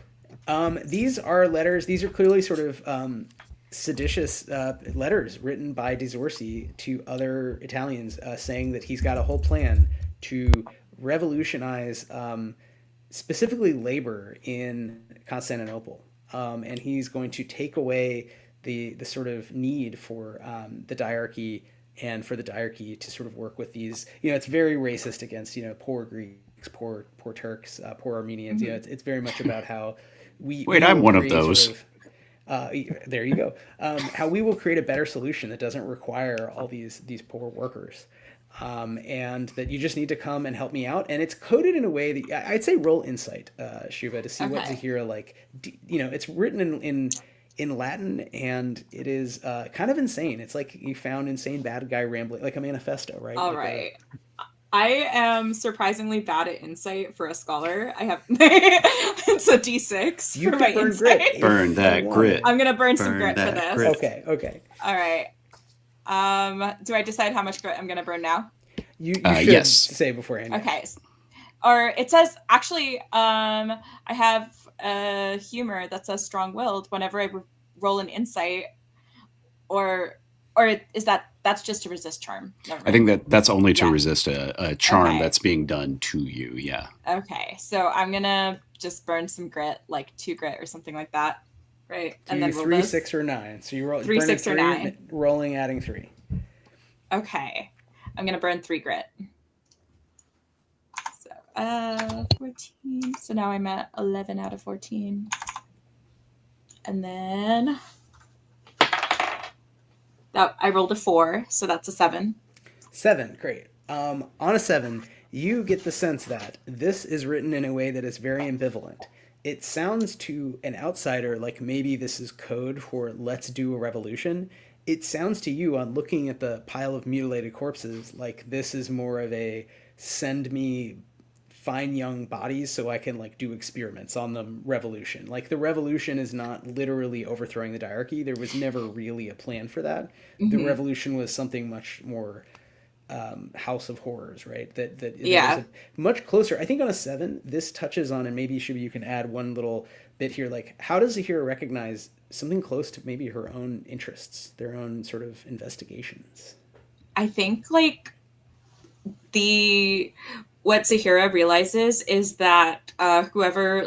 These are letters. These are clearly sort of seditious letters written by De Zorsi to other Italians, saying that he's got a whole plan to revolutionize specifically labor in Constantinople, and he's going to take away the sort of need for the diarchy, and for the diarchy to sort of work with these. It's very racist against poor Greeks, poor Turks, poor Armenians. It's very much about how we I'm will one of create those. there you go. How we will create a better solution that doesn't require all these poor workers, and that you just need to come and help me out. And it's coded in a way that I'd say roll insight, Shuva, to see what Zahira like. It's written in Latin, and it is kind of insane. It's like you found insane bad guy rambling, like a manifesto, right? All like right. I am surprisingly bad at insight for a scholar. I have it's a D6 You for can my burn insight. grit. Burn that grit. I'm gonna burn some grit for that this. grit. Okay. All right. Do I decide how much grit I'm gonna burn now? You should yes. say beforehand. Okay. Or it says actually, I have humor that says strong-willed whenever I roll an insight, or is that's just to resist charm? I think that's only to resist a charm that's being done to you. Yeah. Okay, so I'm gonna just burn some grit, like 2 grit or something like that, right? And then 3, 6, or 9. So you roll 3, 6, or 9. Rolling, adding 3. Okay, I'm gonna burn 3 grit. So 14. So now I'm at 11 out of 14, and then. I rolled a 4, so that's a 7. 7, great. On a 7, you get the sense that this is written in a way that is very ambivalent. It sounds to an outsider like maybe this is code for let's do a revolution. It sounds to you, on looking at the pile of mutilated corpses, like this is more of a send me fine young bodies so I can do experiments on them revolution. Like the revolution is not literally overthrowing the diarchy. There was never really a plan for that. The revolution was something much more House of Horrors, right? That was much closer. I think on a 7, this touches on, and maybe you can add one little bit here, like how does Zahira recognize something close to maybe her own interests, their own sort of investigations? I think what Zahira realizes is that whoever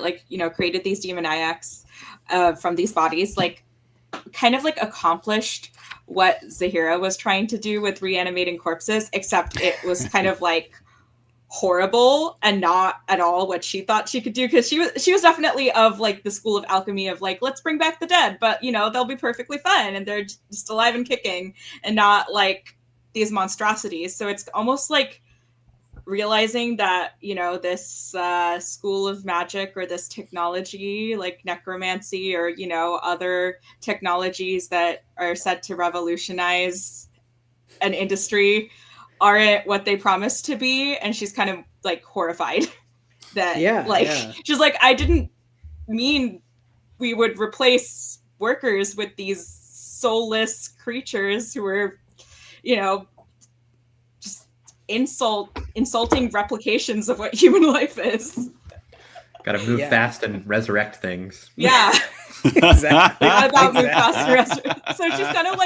created these demoniacs from these bodies kind of accomplished what Zahira was trying to do with reanimating corpses, except it was kind of horrible and not at all what she thought she could do, because she was definitely of the school of alchemy of let's bring back the dead, but they'll be perfectly fine and they're just alive and kicking and not these monstrosities. So it's almost realizing that this school of magic or this technology like necromancy or other technologies that are said to revolutionize an industry aren't what they promised to be, and she's kind of horrified that she's I didn't mean we would replace workers with these soulless creatures who were insulting replications of what human life is. Gotta move fast and resurrect things. Yeah. Exactly. Move fast and resurrect. So she's kind of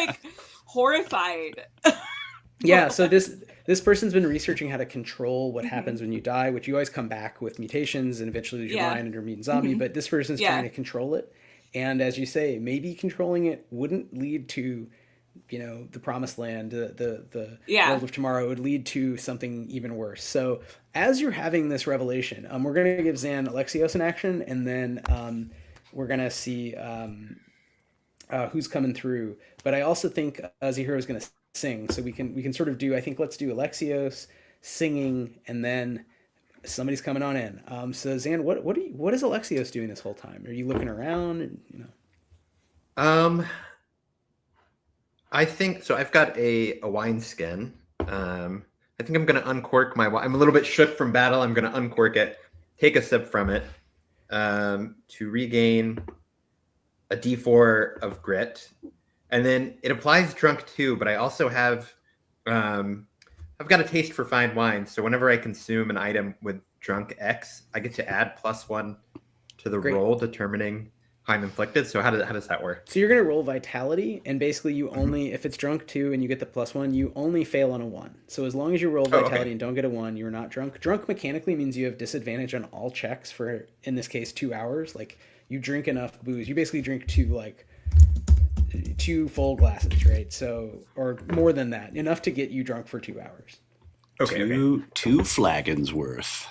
horrified. Yeah, so this person's been researching how to control what happens when you die, which you always come back with mutations and eventually lose your mind and you're a mutant zombie, but this person's trying to control it. And as you say, maybe controlling it wouldn't lead to the promised land, the world of tomorrow. It would lead to something even worse. So as you're having this revelation, we're going to give Zan Alexios an action, and then we're going to see who's coming through. But I also think Zahira is going to sing, so we can sort of do, I think let's do Alexios singing, and then somebody's coming on in. So Zan, what is Alexios doing this whole time? Are you looking around? I think so. I've got a wine skin. I think I'm going to uncork my wine. I'm a little bit shook from battle. I'm going to uncork it, take a sip from it, to regain a D4 of grit, and then it applies drunk too. But I also have, I've got a taste for fine wine. So whenever I consume an item with drunk X, I get to add +1 to the Great. roll determining how I'm inflicted. So how does that work? So you're going to roll vitality, and basically you only, if it's drunk 2 and you get the +1, you only fail on a 1. So as long as you roll vitality and don't get a 1, you're not drunk. Drunk mechanically means you have disadvantage on all checks for, in this case, 2 hours. Like, you drink enough booze. You basically drink 2 full glasses, right? So, or more than that, enough to get you drunk for 2 hours. Two flagons worth.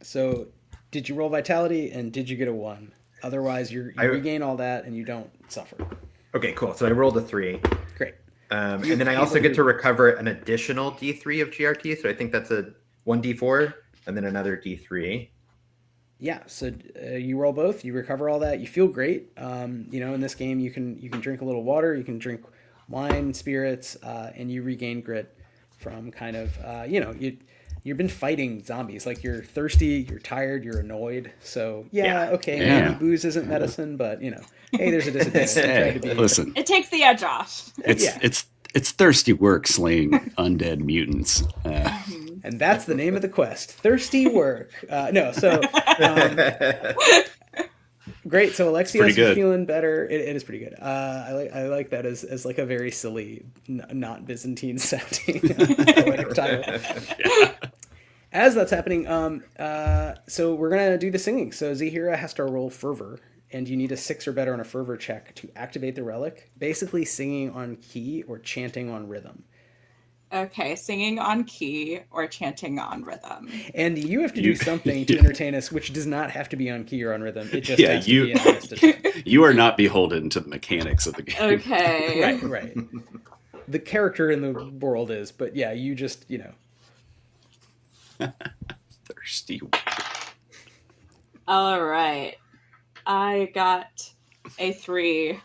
So, did you roll vitality and did you get a 1? Otherwise, you regain all that and you don't suffer. Okay, cool. So I rolled a 3. Great. And then I also get to recover an additional D3 of GRT. So I think that's a 1D4 and then another D3. Yeah, so you roll both, you recover all that, you feel great. In this game, you can drink a little water, you can drink wine, spirits, and you regain grit from kind of, you've been fighting zombies. Like, you're thirsty, you're tired, you're annoyed. So, maybe booze isn't medicine, but, hey, there's a disadvantage. Listen. It takes the edge off. It's thirsty work slaying undead mutants. And that's the name of the quest. Thirsty work. Great. So Alexios is feeling better. It is pretty good. I like that as like a very silly, not Byzantine sounding poetic title. Yeah. As that's happening, so we're gonna do the singing. So Zahira has to roll fervor, and you need a 6 or better on a fervor check to activate the relic. Basically, singing on key or chanting on rhythm. Okay, singing on key or chanting on rhythm. And you have to do something to entertain us, which does not have to be on key or on rhythm. It just has to be an honest attempt. You are not beholden to the mechanics of the game. Okay. Right. The character in the world is, but yeah, you just, Thirsty. All right. I got a 3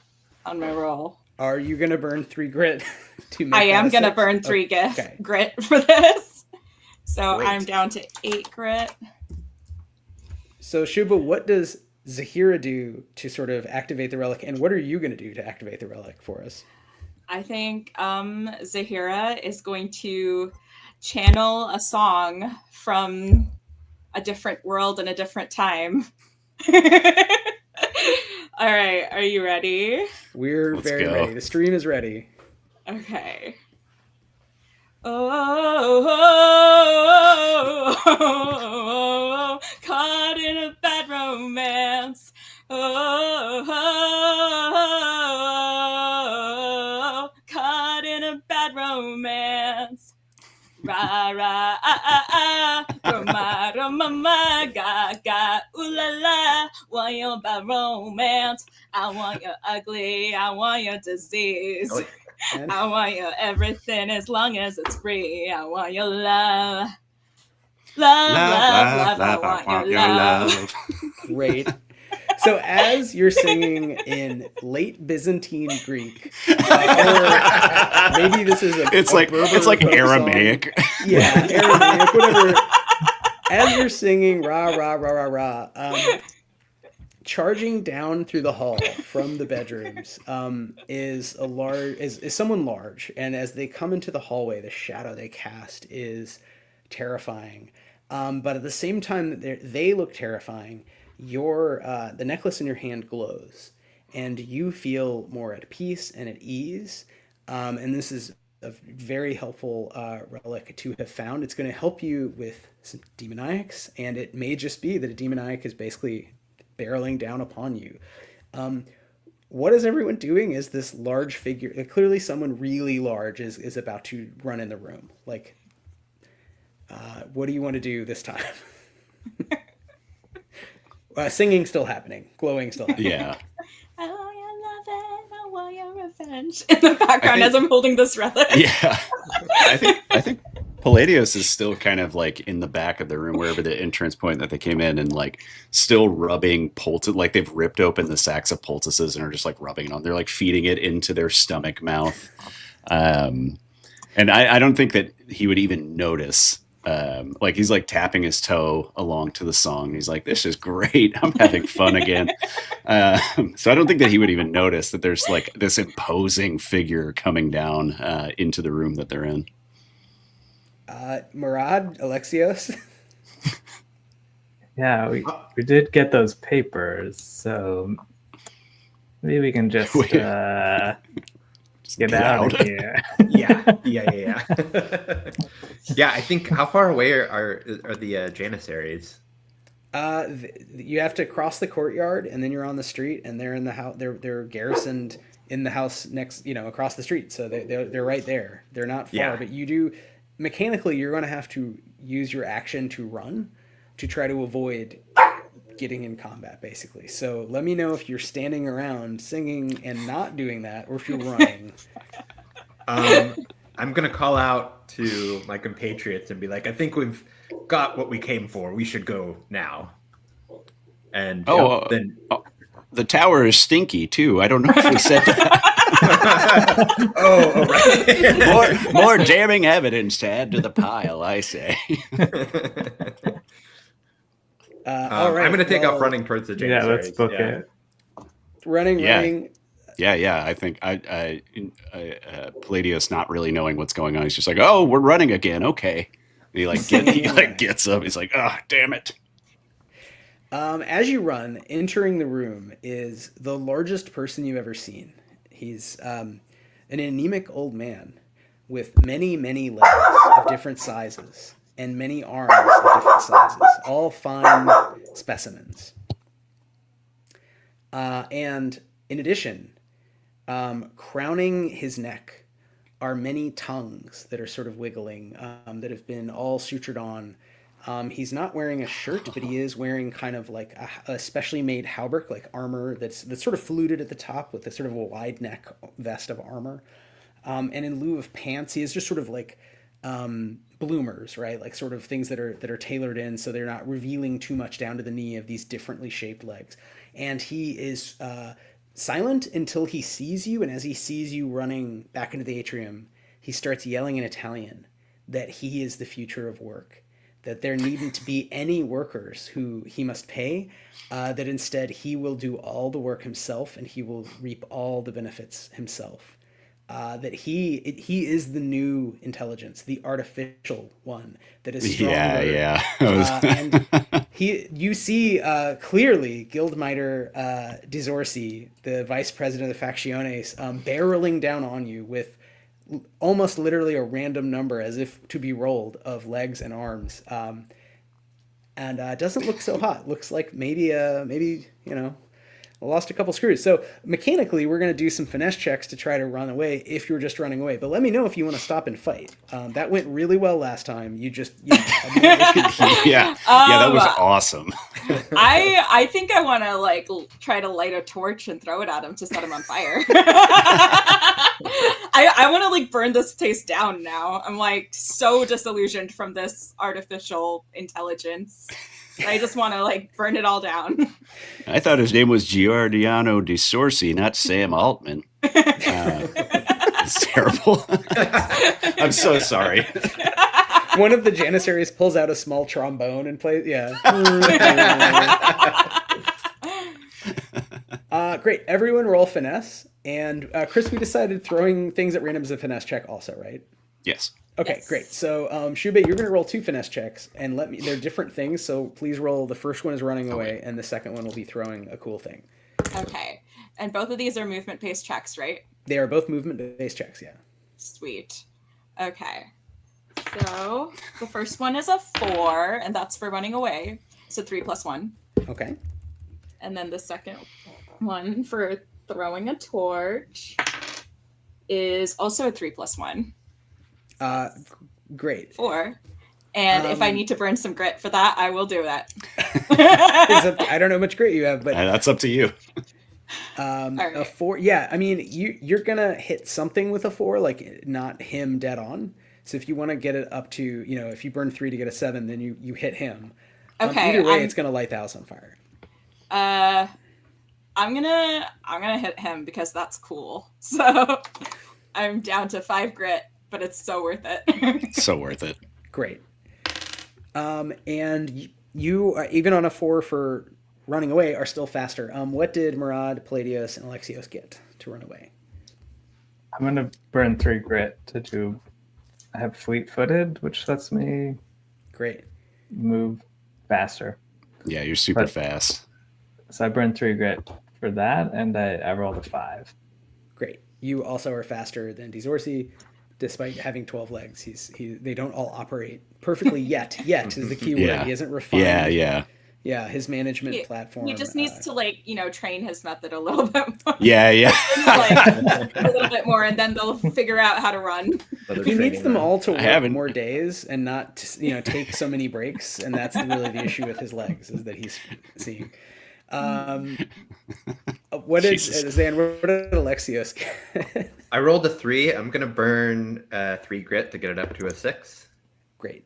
on my roll. Are you going to burn 3 grit to make I am going to burn 3 grit for this. So great. I'm down to 8 grit. So Shuba, what does Zahira do to sort of activate the relic, and what are you going to do to activate the relic for us? I think Zahira is going to channel a song from a different world and a different time. All right, are you ready? We're very ready. The stream is ready. Okay. Oh, caught in a bad romance. Oh, caught in a bad romance. Ra ra Roma Roma ga ga ooh la la. Want your bad romance? I want your ugly. I want your disease. I want your everything as long as it's free. I want your love. Love. I want your love. Great. So as you're singing in late Byzantine Greek, or maybe this is it's like Aramaic. Song. Yeah, Aramaic, whatever. As you're singing rah rah rah rah rah, charging down through the hall from the bedrooms is someone large, and as they come into the hallway, the shadow they cast is terrifying. But at the same time that they look terrifying, the necklace in your hand glows, and you feel more at peace and at ease. And this is a very helpful relic to have found. It's going to help you with some demoniacs, and it may just be that a demoniac is basically barreling down upon you. What is everyone doing? Is this large figure, clearly someone really large is about to run in the room. Like, what do you want to do this time? Singing still happening, glowing still happening. Yeah. I want your loving, I want your revenge. In the background, as I'm holding this relic. Yeah. I think Palladios is still kind of like in the back of the room, wherever the entrance point that they came in, and like still rubbing poultice. Like they've ripped open the sacks of poultices and are just like rubbing it on. They're like feeding it into their stomach mouth. And I don't think that he would even notice. Like he's like tapping his toe along to the song. He's like, "This is great. I'm having fun again." So I don't think that he would even notice that there's like this imposing figure coming down into the room that they're in. Murad, Alexios. Yeah, we did get those papers, so maybe we can just Just get out of here. Yeah. Yeah, I think, how far away are the Janissaries? You have to cross the courtyard, and then you're on the street, and they're in the house. They're garrisoned in the house next, across the street. So they're right there. They're not far, Yeah. but you do mechanically. You're going to have to use your action to run to try to avoid getting in combat, basically. So let me know if you're standing around singing and not doing that, or if you're running. I'm gonna call out to my compatriots and be like, I think we've got what we came for. We should go now. And then the tower is stinky too. I don't know if we said that. right. more damning evidence to add to the pile, I say. All right, I'm gonna take off running towards the Janissaries. Yeah, let's book it. running. Yeah. I think Palladius, not really knowing what's going on, he's just like, "Oh, we're running again." Okay. And he gets up. He's like, "Oh, damn it." As you run, entering the room is the largest person you've ever seen. He's an anemic old man with many, many legs of different sizes and many arms of different sizes, all fine specimens. And in addition, crowning his neck are many tongues that are sort of wiggling, that have been all sutured on. He's not wearing a shirt, but he is wearing kind of like a specially made hauberk, like armor that's sort of fluted at the top with a sort of a wide neck vest of armor. And in lieu of pants, he has just sort of like bloomers, right? Like sort of things that are tailored in so they're not revealing too much down to the knee of these differently shaped legs. And he is silent until he sees you, and as he sees you running back into the atrium, he starts yelling in Italian that he is the future of work, that there needn't to be any workers who he must pay, that instead he will do all the work himself and he will reap all the benefits himself. That he is the new intelligence, the artificial one that is stronger. Yeah. And you see clearly Guildmiter Dizorsi, the vice president of the Factiones, barreling down on you with almost literally a random number, as if to be rolled, of legs and arms, and doesn't look so hot. Looks like maybe lost a couple screws. So mechanically, we're going to do some finesse checks to try to run away if you're just running away. But let me know if you want to stop and fight. That went really well last time. You just yeah, that was awesome. I think I want to try to light a torch and throw it at him to set him on fire. I want to burn this place down now. I'm so disillusioned from this artificial intelligence. I just want to burn it all down. I thought his name was Giordano Di Sorsi, not Sam Altman. It's terrible. I'm so sorry. One of the Janissaries pulls out a small trombone and plays. Yeah. Great. Everyone roll finesse. And Chris, we decided throwing things at random is a finesse check also, right? Yes. Okay, yes. Great. So, Shube, you're going to roll 2 finesse checks, and they're different things, so please roll. The first one is running away, and the second one will be throwing a cool thing. Okay. And both of these are movement-based checks, right? They are both movement-based checks, yeah. Sweet. Okay. So, the first one is a 4, and that's for running away. So 3 + 1. Okay. And then the second one for throwing a torch is also a 3 + 1. Great. 4. And if I need to burn some grit for that, I will do that. I don't know how much grit you have, but that's up to you. Right. A 4. Yeah, I mean, you're gonna hit something with a 4, not him dead on. So if you want to get it up to, if you burn 3 to get a 7, then you hit him. Okay. Either way, it's gonna light the house on fire. I'm gonna hit him because that's cool. So I'm down to 5 grit, but it's so worth it. So worth it. Great. And you are, even on a 4 for running away, are still faster. What did Murad, Palladius, and Alexios get to run away? I'm going to burn 3 grit to do... I have fleet-footed, which lets me Great. move faster. Yeah, you're super But- fast. So I burned 3 grit for that, and I rolled a 5. Great. You also are faster than Dizorsi, despite having 12 legs. They don't all operate perfectly yet. Yet is the key word. Yeah. He isn't refined. Yeah. Yeah, his management platform. He just needs to train his method a little bit more. Yeah. Like, a little bit more, and then they'll figure out how to run. He needs them all to work haven't. more days and not take so many breaks, and that's really the issue with his legs, is that he's seeing. What is Zan? What did Alexios get? I rolled a 3. I'm gonna burn 3 grit to get it up to a 6. Great.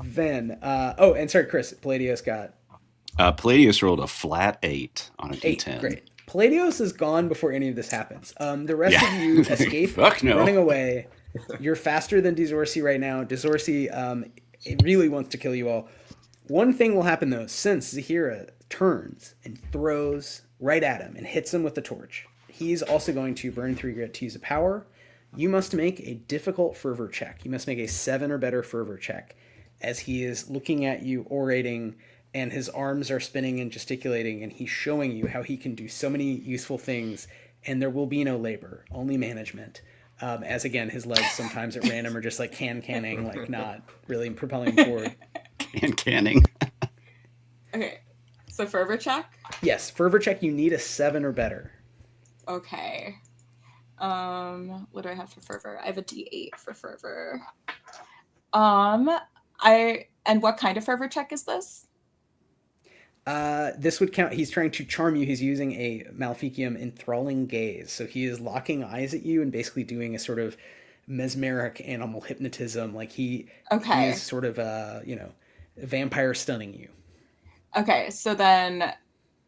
Then, and sorry, Chris. Palladios got Palladios rolled a flat 8 on a 8. D10. Great. Palladios is gone before any of this happens. The rest of you escape, Fuck no. running away. You're faster than Dizorsi right now. Dizorsi it really wants to kill you all. One thing will happen though, since Zahira turns and throws right at him and hits him with the torch. He's also going to burn 3 grit to use a power. You must make a difficult fervor check. You must make a 7 or better fervor check, as he is looking at you, orating, and his arms are spinning and gesticulating, and he's showing you how he can do so many useful things, and there will be no labor, only management. As again, his legs sometimes at random are just like canning, like not really propelling him forward. Canning. Okay, so fervor check. Yes, fervor check. You need a 7 or better. Okay. What do I have for fervor? I have a D8 for fervor. And what kind of fervor check is this? This would count. He's trying to charm you. He's using a Maleficium enthralling gaze. So he is locking eyes at you and basically doing a sort of mesmeric animal hypnotism. Like he is sort of a vampire stunning you. Okay, so then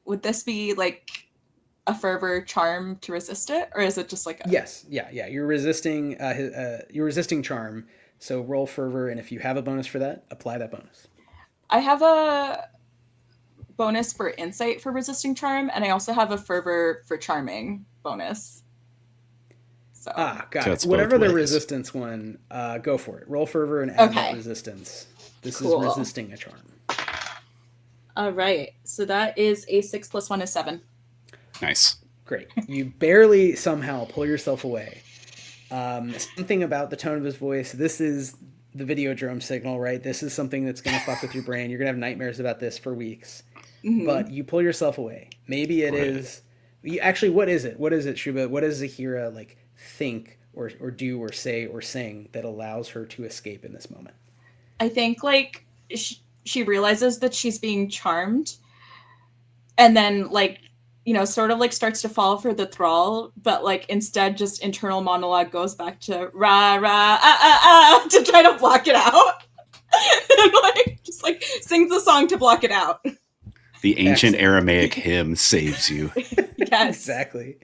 would this be like a fervor charm to resist it, or is it just like Yes, yeah. You're resisting charm. So roll fervor, and if you have a bonus for that, apply that bonus. I have a bonus for insight for resisting charm, and I also have a fervor for charming bonus. So got So it. it's Whatever both the ways. resistance one, go for it. Roll fervor and add that Okay. resistance. This Cool. is resisting a charm. all right, so that is a 6 + 1 is 7. Nice. Great. You barely somehow pull yourself away. Something about the tone of his voice. This is the Videodrome signal, right? This is something that's going to fuck with your brain. You're going to have nightmares about this for weeks. Mhm. But you pull yourself away. Maybe it is. Actually, what is it? What is it, Shuba? What does Zahira think or do or say or sing that allows her to escape in this moment? I think she realizes that she's being charmed, and then sort of starts to fall for the thrall, but instead just internal monologue goes back to rah rah to try to block it out. And just sings the song to block it out. The ancient Excellent. Aramaic hymn saves you. Yes. Exactly.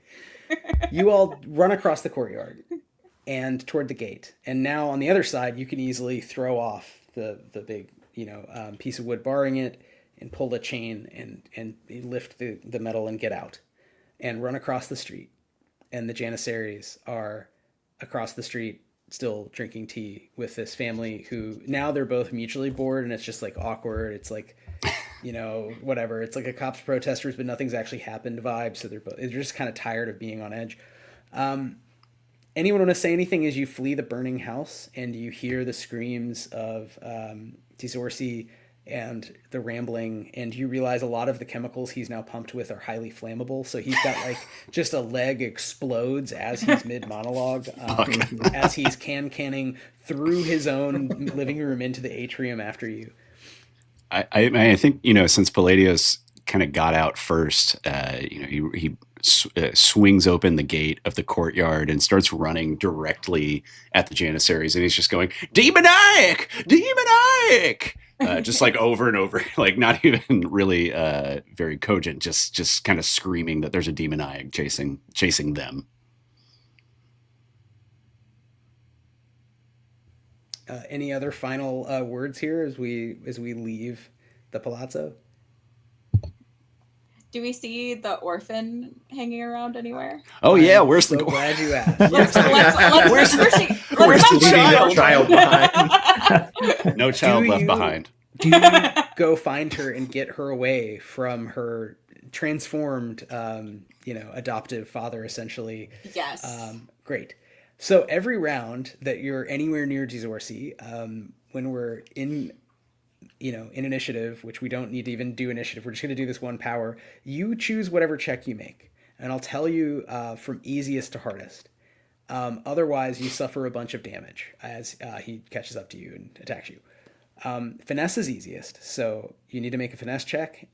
You all run across the courtyard and toward the gate. And now on the other side, you can easily throw off the big, piece of wood barring it and pull the chain and lift the metal and get out and run across the street. And the Janissaries are across the street still drinking tea with this family who now they're both mutually bored, and it's just awkward. It's whatever. It's like a cops protesters, but nothing's actually happened vibe. So they're just kind of tired of being on edge. Anyone want to say anything as you flee the burning house and you hear the screams of Dizorsi and the rambling, and you realize a lot of the chemicals he's now pumped with are highly flammable. So he's got just a leg explodes as he's mid monologue, as he's canning through his own living room into the atrium after you. I think, since Palladios kind of got out first, he swings open the gate of the courtyard and starts running directly at the Janissaries, and he's just going, demoniac, demoniac, just over and over, not even really very cogent, just kind of screaming that there's a demoniac chasing them. Any other final words here as we leave the palazzo? Do we see the orphan hanging around anywhere? Oh yeah, where's so the glad you asked. Where's where's the Leaving child? no child behind. No child Do left you- behind. Do you go find her and get her away from her transformed, adoptive father, essentially. Yes. Great. So every round that you're anywhere near Dizorsi, when we're in initiative, which we don't need to even do initiative, we're just going to do this one power, you choose whatever check you make. And I'll tell you from easiest to hardest. Otherwise, you suffer a bunch of damage as he catches up to you and attacks you. Finesse is easiest, so you need to make a finesse check,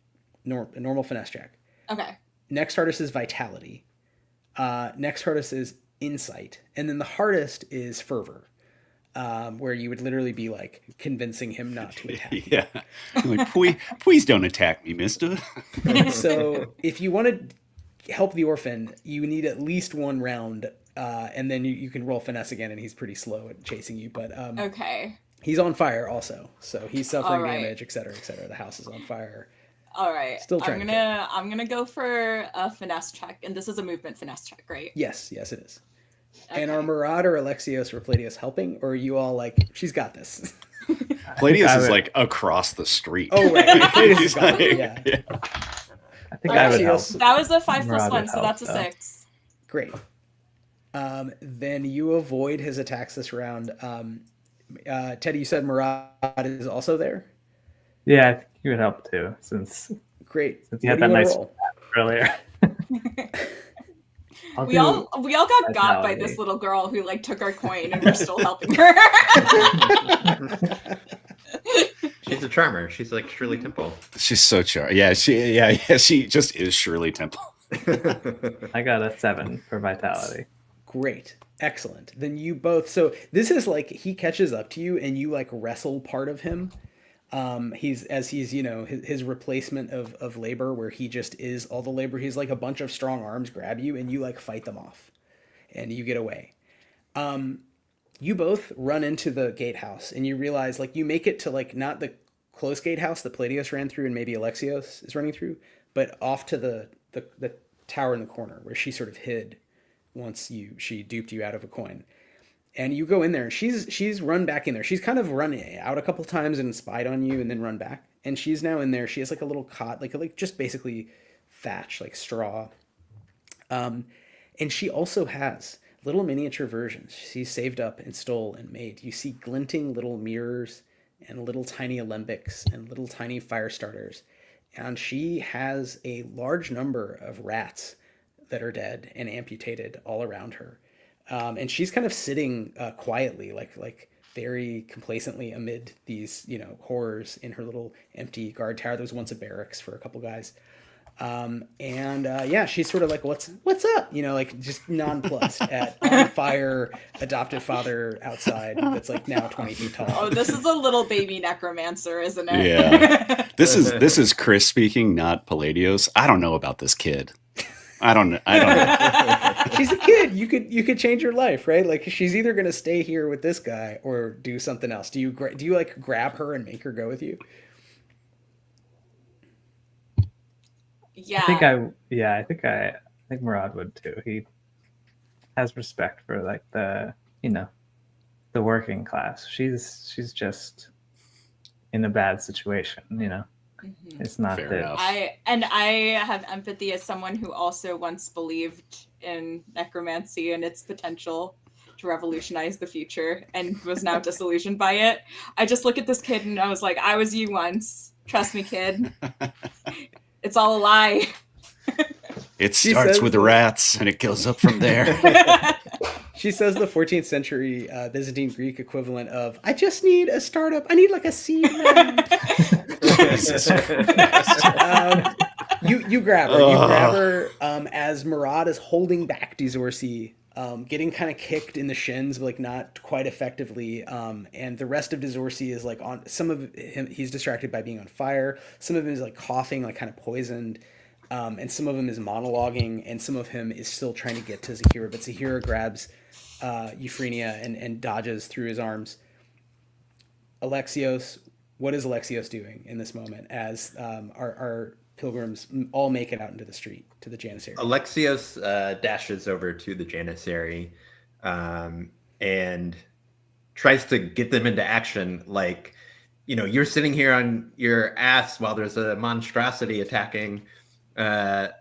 a normal finesse check. Okay. Next hardest is vitality. Next hardest is insight. And then the hardest is fervor, where you would literally be like convincing him not to attack you. Yeah. Like, please don't attack me, mister. So if you want to help the orphan, you need at least one round, and then you can roll finesse again, and he's pretty slow at chasing you. But Okay. he's on fire also, so he's suffering All right. damage, etc., etc. The house is on fire. All right. Still trying to I'm gonna go for a finesse check, and this is a movement finesse check, right? Yes, it is. Okay. And are Murad or Alexios or Palladius helping, or are you all like, she's got this? Palladius I is would- like across the street. Oh, right. Palladius is He's got it, like- yeah. I think I would help. Alexios, That was a 5 plus Murad 1, would so help, that's a though. 6. Great. Then you avoid his attacks this round. Teddy, you said Murad is also there? Yeah, I think you would help too, since Great. you What had do that you wanna nice roll? earlier. I'll We do- all got got by vitality. this little girl who like took our coin, and we're still helping her. She's a charmer. She's like Shirley Temple. She's so Yeah, she just is Shirley Temple. I got a 7 for vitality. Great. Excellent. Then you both, so this is like, he catches up to you and you like wrestle part of him. He's his replacement of labor, where he just is all the labor. He's like a bunch of strong arms grab you and you like fight them off and you get away. You both run into the gatehouse and you realize like you make it to like not the close gatehouse that Palladius ran through and maybe Alexios is running through, but off to the tower in the corner where she sort of hid once she duped you out of a coin. And you go in there and she's run back in there. She's kind of run out a couple times and spied on you and then run back. And she's now in there. She has like a little cot, like just basically thatch, like straw. And she also has little miniature versions she's saved up and stole and made. You see glinting little mirrors and little tiny alembics and little tiny fire starters. And she has a large number of rats that are dead and amputated all around her. And she's kind of sitting quietly, like very complacently amid these, horrors in her little empty guard tower. There was once a barracks for a couple guys. She's sort of like, what's up? Like just nonplussed at on fire adoptive father outside that's like now 20 feet tall. Oh, this is a little baby necromancer, isn't it? Yeah. This is Chris speaking, not Palladios. I don't know about this kid. I don't know. She's a kid. You could change your life, right? Like she's either gonna stay here with this guy or do something else. Do you like grab her and make her go with you? Yeah. I think Murad would too. He has respect for like the working class. She's just in a bad situation, Mhm. It's not Fair that enough. I have empathy as someone who also once believed in necromancy and its potential to revolutionize the future and was now disillusioned by it. I just look at this kid and I was like, I was you once. Trust me, kid. It's all a lie. It She starts says with the that- rats and it goes up from there. She says the 14th century Byzantine Greek equivalent of, I just need a startup. I need like a seed man. Jesus Christ. You grab her. You grab her as Murad is holding back Dizorsi, getting kind of kicked in the shins, but like not quite effectively. And the rest of Dizorsi is like on some of him. He's distracted by being on fire. Some of him is like coughing, like kind of poisoned. And some of him is monologuing, and some of him is still trying to get to Zahira. But Zahira grabs Euphronia and dodges through his arms. Alexios, what is Alexios doing in this moment as our pilgrims all make it out into the street to the Janissary? Alexios dashes over to the Janissary and tries to get them into action, like you're sitting here on your ass while there's a monstrosity attacking the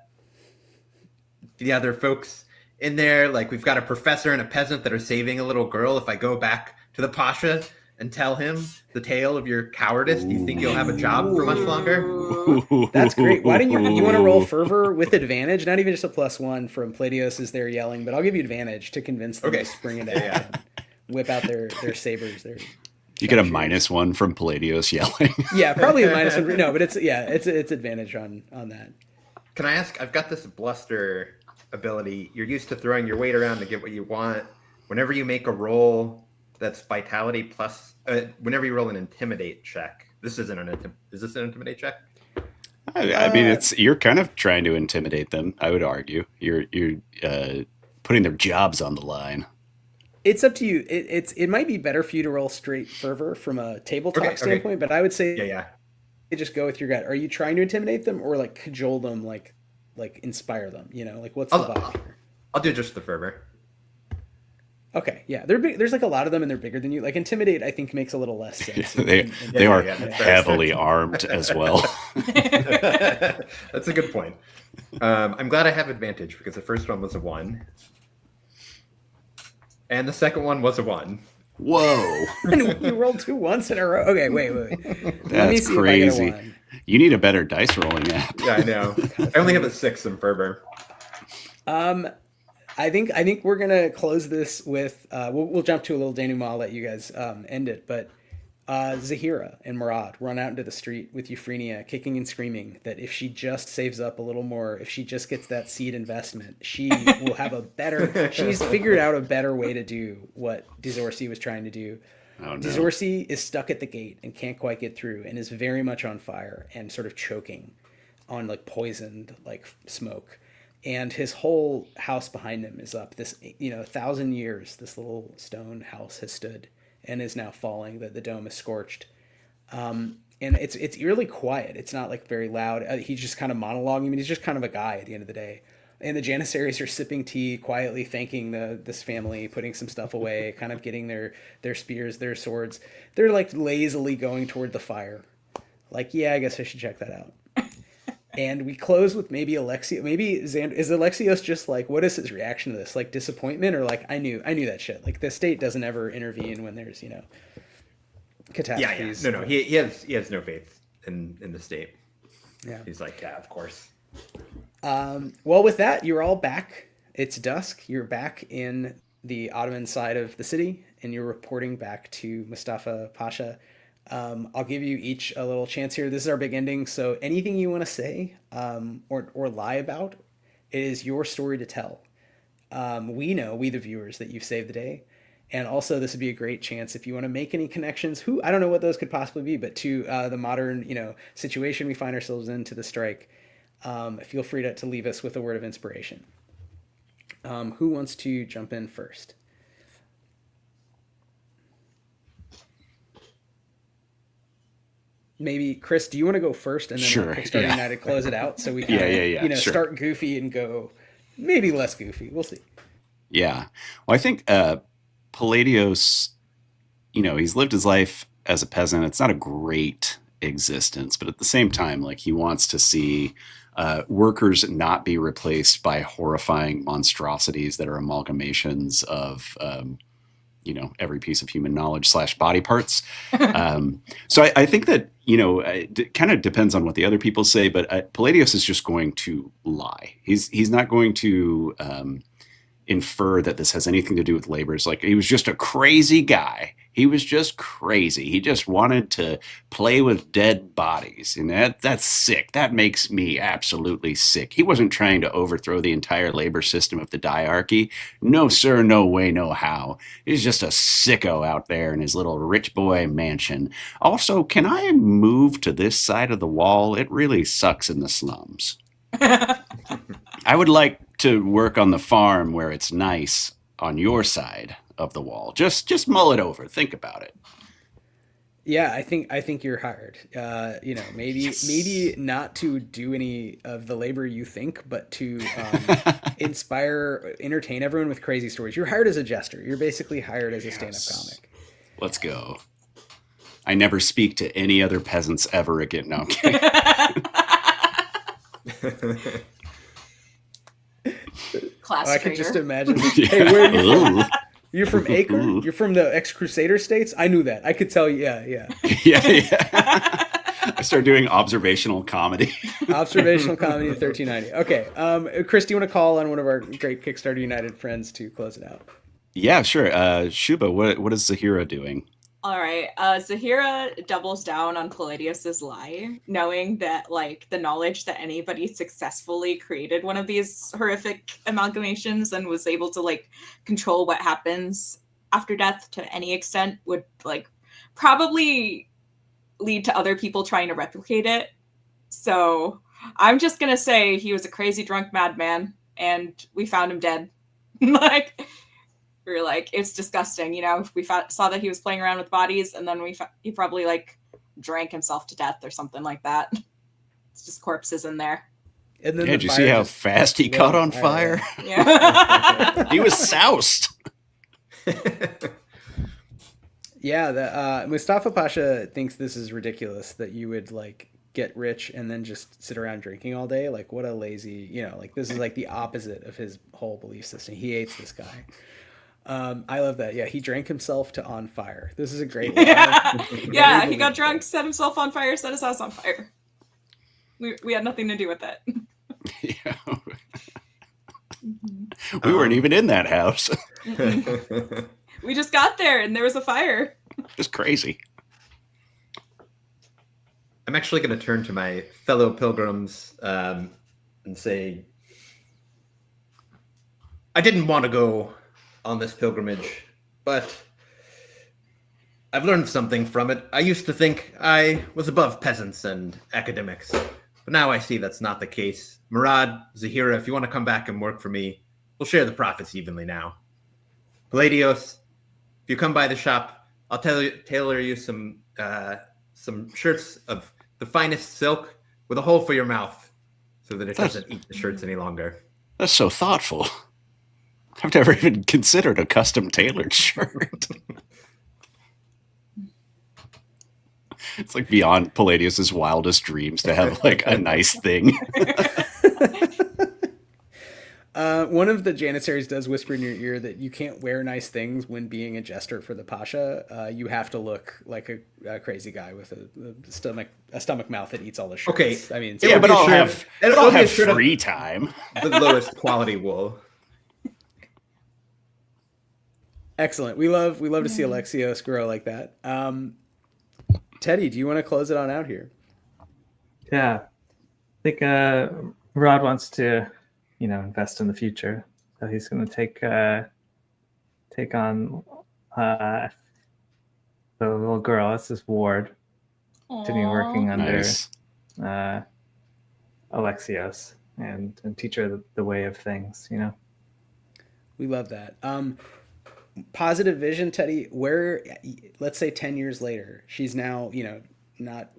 other folks in there. Like, we've got a professor and a peasant that are saving a little girl. If I go back to the Pasha and tell him the tale of your cowardice, do you think you'll have a job for much longer? That's great. Why don't you want to roll fervor with advantage? Not even just a +1 from Platios as they're yelling, but I'll give you advantage to convince them to spring into action. Whip out their sabers. You get a -1 from Palladios yelling. Yeah, probably a -1. No, but it's advantage on that. Can I ask? I've got this bluster ability. You're used to throwing your weight around to get what you want. Whenever you make a roll that's vitality plus, whenever you roll an intimidate check, is this an intimidate check? I mean, you're kind of trying to intimidate them. I would argue you're putting their jobs on the line. It's up to you. It might be better for you to roll straight fervor from a table talk standpoint, but I would say just go with your gut. Are you trying to intimidate them or like cajole them, like inspire them? Like what's the vibe here? I'll do just the fervor. Okay, yeah, they're big. There's like a lot of them, and they're bigger than you. Like intimidate, I think makes a little less sense. They are heavily armed as well. That's a good point. I'm glad I have advantage because the first one was a 1, and the second one was a 1. Whoa! And you rolled 2 once in a row. Okay, wait. That's crazy. You need a better dice rolling app. Yeah, I know. I only have a 6 in fervor. I think we're gonna close this with we'll jump to a little denouement. I'll let you guys end it, but Zahira and Murad run out into the street with Euphronia, kicking and screaming that if she just saves up a little more, if she just gets that seed investment, she will have a better. She's figured out a better way to do what Dizorsi was trying to do. Oh, no. Dizorsi is stuck at the gate and can't quite get through, and is very much on fire and sort of choking on like poisoned like smoke. And his whole house behind him is up. This, 1,000 years, this little stone house has stood and is now falling. The dome is scorched. And it's eerily quiet. It's not like very loud. He's just kind of monologuing. I mean, he's just kind of a guy at the end of the day. And the Janissaries are sipping tea, quietly thanking this family, putting some stuff away, kind of getting their spears, their swords. They're like lazily going toward the fire. Like, yeah, I guess I should check that out. And we close with maybe Alexios. Maybe is Alexios just like, what is his reaction to this? Like disappointment, or like I knew that shit. Like the state doesn't ever intervene when there's catastrophes. Yeah. No. He has no faith in the state. Yeah. He's like, yeah, of course. Well, with that, you're all back. It's dusk. You're back in the Ottoman side of the city, and you're reporting back to Mustafa Pasha. I'll give you each a little chance here. This is our big ending, so anything you want to say or lie about, it is your story to tell. We the viewers, that you've saved the day, and also this would be a great chance if you want to make any connections. I don't know what those could possibly be, but to the modern situation we find ourselves in, to the strike. Feel free to leave us with a word of inspiration. Who wants to jump in first? Maybe Chris, do you want to go first, and then Kickstarter United close it out so we can start goofy and go maybe less goofy. We'll see. Yeah. Well, I think Palladios, he's lived his life as a peasant. It's not a great existence, but at the same time, like he wants to see workers not be replaced by horrifying monstrosities that are amalgamations of every piece of human knowledge / body parts. So I think that, it kind of depends on what the other people say, but Palladios is just going to lie. He's not going to infer that this has anything to do with labor. It's like he was just a crazy guy. He was just crazy. He just wanted to play with dead bodies. And that's sick. That makes me absolutely sick. He wasn't trying to overthrow the entire labor system of the diarchy. No, sir, no way, no how. He's just a sicko out there in his little rich boy mansion. Also, can I move to this side of the wall? It really sucks in the slums. I would like to work on the farm where it's nice on your side of the wall. Just mull it over. Think about it. Yeah, I think you're hired. Maybe not to do any of the labor you think, but to entertain everyone with crazy stories. You're hired as a jester. You're basically hired as a stand-up comic. Let's go. I never speak to any other peasants ever again. No, I'm kidding. Class I can just traitor. imagine. Yeah. Hey, where are you from? Ooh. You're from Acre? Ooh. You're from the ex-Crusader states? I knew that. I could tell you. Yeah, yeah. Yeah. I started doing observational comedy. Observational comedy of 1390. Okay. Chris, do you want to call on one of our great Kickstarter United friends to close it out? Yeah, sure. Shuba, what is Zahira doing? All right. Zahira doubles down on Palladius's lie, knowing that like the knowledge that anybody successfully created one of these horrific amalgamations and was able to like control what happens after death to any extent would like probably lead to other people trying to replicate it. So I'm just gonna say he was a crazy drunk madman, and we found him dead. Like. We were like, it's disgusting, you know. We saw that he was playing around with bodies, and then he probably like drank himself to death or something like that. It's just corpses in there. And then Yeah, did you see how fast he caught on fire? Yeah. He was soused. Yeah, Mustafa Pasha thinks this is ridiculous that you would like get rich and then just sit around drinking all day. Like, what a lazy, like this is like the opposite of his whole belief system. He hates this guy. I love that. Yeah, he drank himself to on fire. This is a great line. Yeah, he got drunk, set himself on fire, set his house on fire. We had nothing to do with it. Yeah. We weren't even in that house. We just got there and there was a fire. It's crazy. I'm actually going to turn to my fellow pilgrims and say, I didn't want to go on this pilgrimage, but I've learned something from it. I used to think I was above peasants and academics, but now I see that's not the case. Murad, Zahira, if you want to come back and work for me, we'll share the profits evenly now. Palladios, if you come by the shop, I'll tailor you some shirts of the finest silk with a hole for your mouth so that it doesn't eat the shirts any longer. That's so thoughtful. I've never even considered a custom tailored shirt. It's like beyond Palladius's wildest dreams to have like a nice thing. One of the Janissaries does whisper in your ear that you can't wear nice things when being a jester for the Pasha. You have to look like a crazy guy with a stomach mouth that eats all the shirts. Okay. I mean, Yeah, but I'll have shirt of free time. the lowest quality wool. Excellent. We love to see Alexios grow like that. Teddy, do you want to close it on out here? Yeah, I think Rod wants to, invest in the future. So he's going to take on the little girl. That's his ward. Continue working under Nice. Alexios and teach her the way of things. We love that. Positive vision, Teddy, where, let's say 10 years later, she's now, not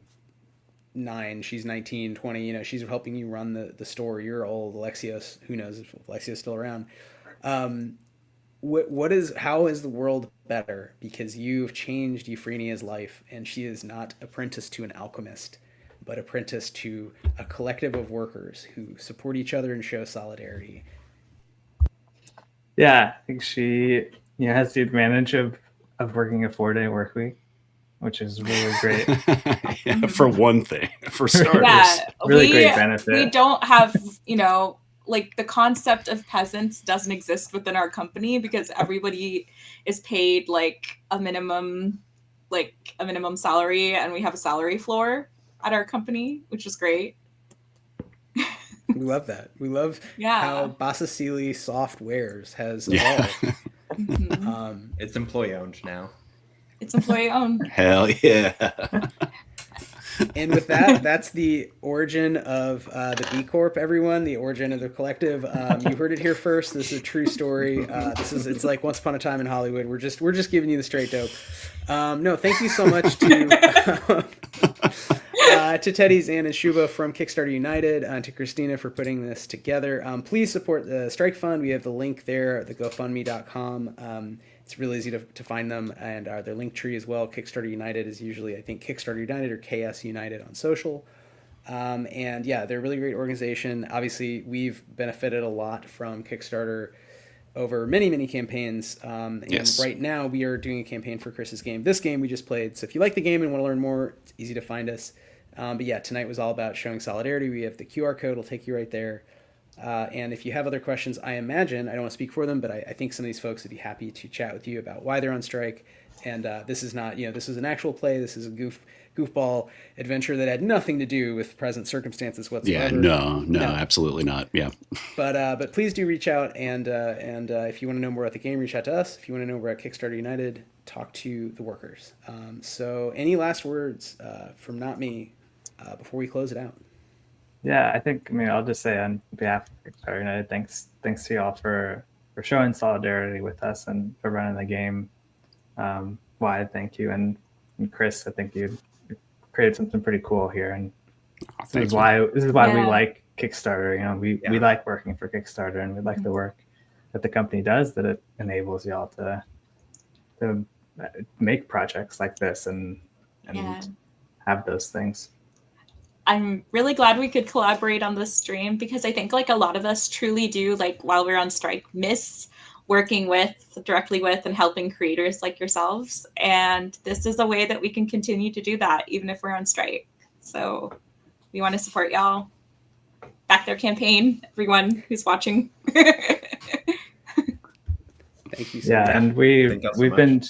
9, she's 19, 20, she's helping you run the store. You're old. Alexios, who knows if Alexios is still around. How is the world better? Because you've changed Euphraenia's life, and she is not apprenticed to an alchemist, but apprenticed to a collective of workers who support each other and show solidarity. Yeah, I think she has the advantage of working a 4-day work week, which is really great. Yeah, for one thing, for starters. Yeah, really great benefit. We don't have, like the concept of peasants doesn't exist within our company because everybody is paid like a minimum salary, and we have a salary floor at our company, which is great. We love that. We love how Basasili Softwares has evolved. It's employee owned now. It's employee owned. Hell yeah. And with that, that's the origin of the B Corp, everyone, the origin of the collective. You heard it here first. This is a true story. It's like Once Upon a Time in Hollywood. We're just giving you the straight dope. No, thank you so much to Teddy, Zan, and Shuba from Kickstarter United, and to Christina for putting this together. Please support the Strike Fund. We have the link there at the GoFundMe.com. It's really easy to find them, and their link tree as well. Kickstarter United is usually, I think, Kickstarter United or KS United on social. And yeah, they're a really great organization. Obviously, we've benefited a lot from Kickstarter over many, many campaigns. And Yes. right now we are doing a campaign for Chris's game. This game we just played. So if you like the game and want to learn more, it's easy to find us. But yeah, tonight was all about showing solidarity. We have the QR code. It'll take you right there. And if you have other questions, I imagine, I don't want to speak for them, but I think some of these folks would be happy to chat with you about why they're on strike. And this is not, this is an actual play. This is a goofball adventure that had nothing to do with present circumstances whatsoever. Yeah, no, absolutely not. Yeah. But please do reach out, and if you want to know more about the game, reach out to us. If you want to know more about Kickstarter United, talk to the workers. So any last words from not me before we close it out? Yeah, I'll just say on behalf of Kickstarter United, thanks to y'all for showing solidarity with us and for running the game. Wyatt, thank you, and Chris, I think you created something pretty cool here, and this is why we like Kickstarter. We like working for Kickstarter, and we like the work that the company does, that it enables y'all to make projects like this and have those things. I'm really glad we could collaborate on this stream, because I think like a lot of us truly do, like while we're on strike, miss working directly with and helping creators like yourselves. And this is a way that we can continue to do that even if we're on strike. So we want to support y'all. Back their campaign, everyone who's watching. Thank you so much. And we've been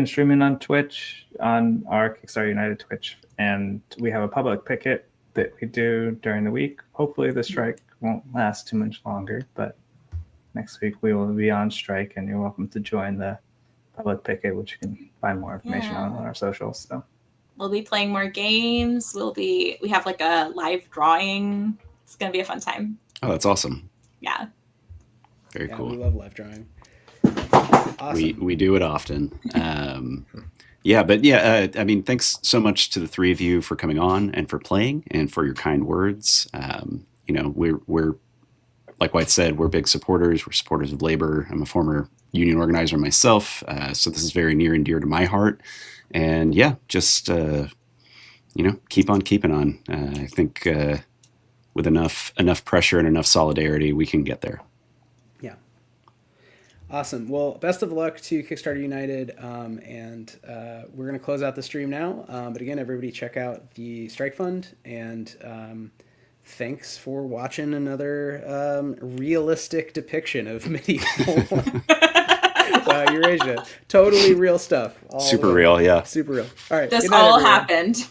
streaming on Twitch, on our Kickstarter United Twitch, and we have a public picket that we do during the week. Hopefully the strike won't last too much longer, but next week we will be on strike, and you're welcome to join the public picket, which you can find more information on our socials. So we'll be playing more games. We have like a live drawing. It's gonna be a fun time. Oh, that's awesome. Yeah. Very cool. We love live drawing. Awesome. We do it often. Thanks so much to the three of you for coming on and for playing and for your kind words. We're like White said, we're big supporters. We're supporters of labor. I'm a former union organizer myself, so this is very near and dear to my heart. And yeah, just keep on keeping on. I think with enough pressure and enough solidarity, we can get there. Yeah. Awesome. Well, best of luck to Kickstarter United, and we're going to close out the stream now. But again, everybody check out the Strike Fund, and thanks for watching another realistic depiction of medieval Eurasia. Totally real stuff. Super real, yeah. Super real. All right. This all happened.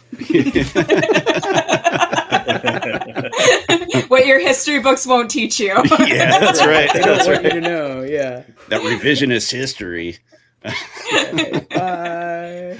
What your history books won't teach you. Yeah, that's right. They don't want you to know. Yeah. That revisionist history. Okay, bye.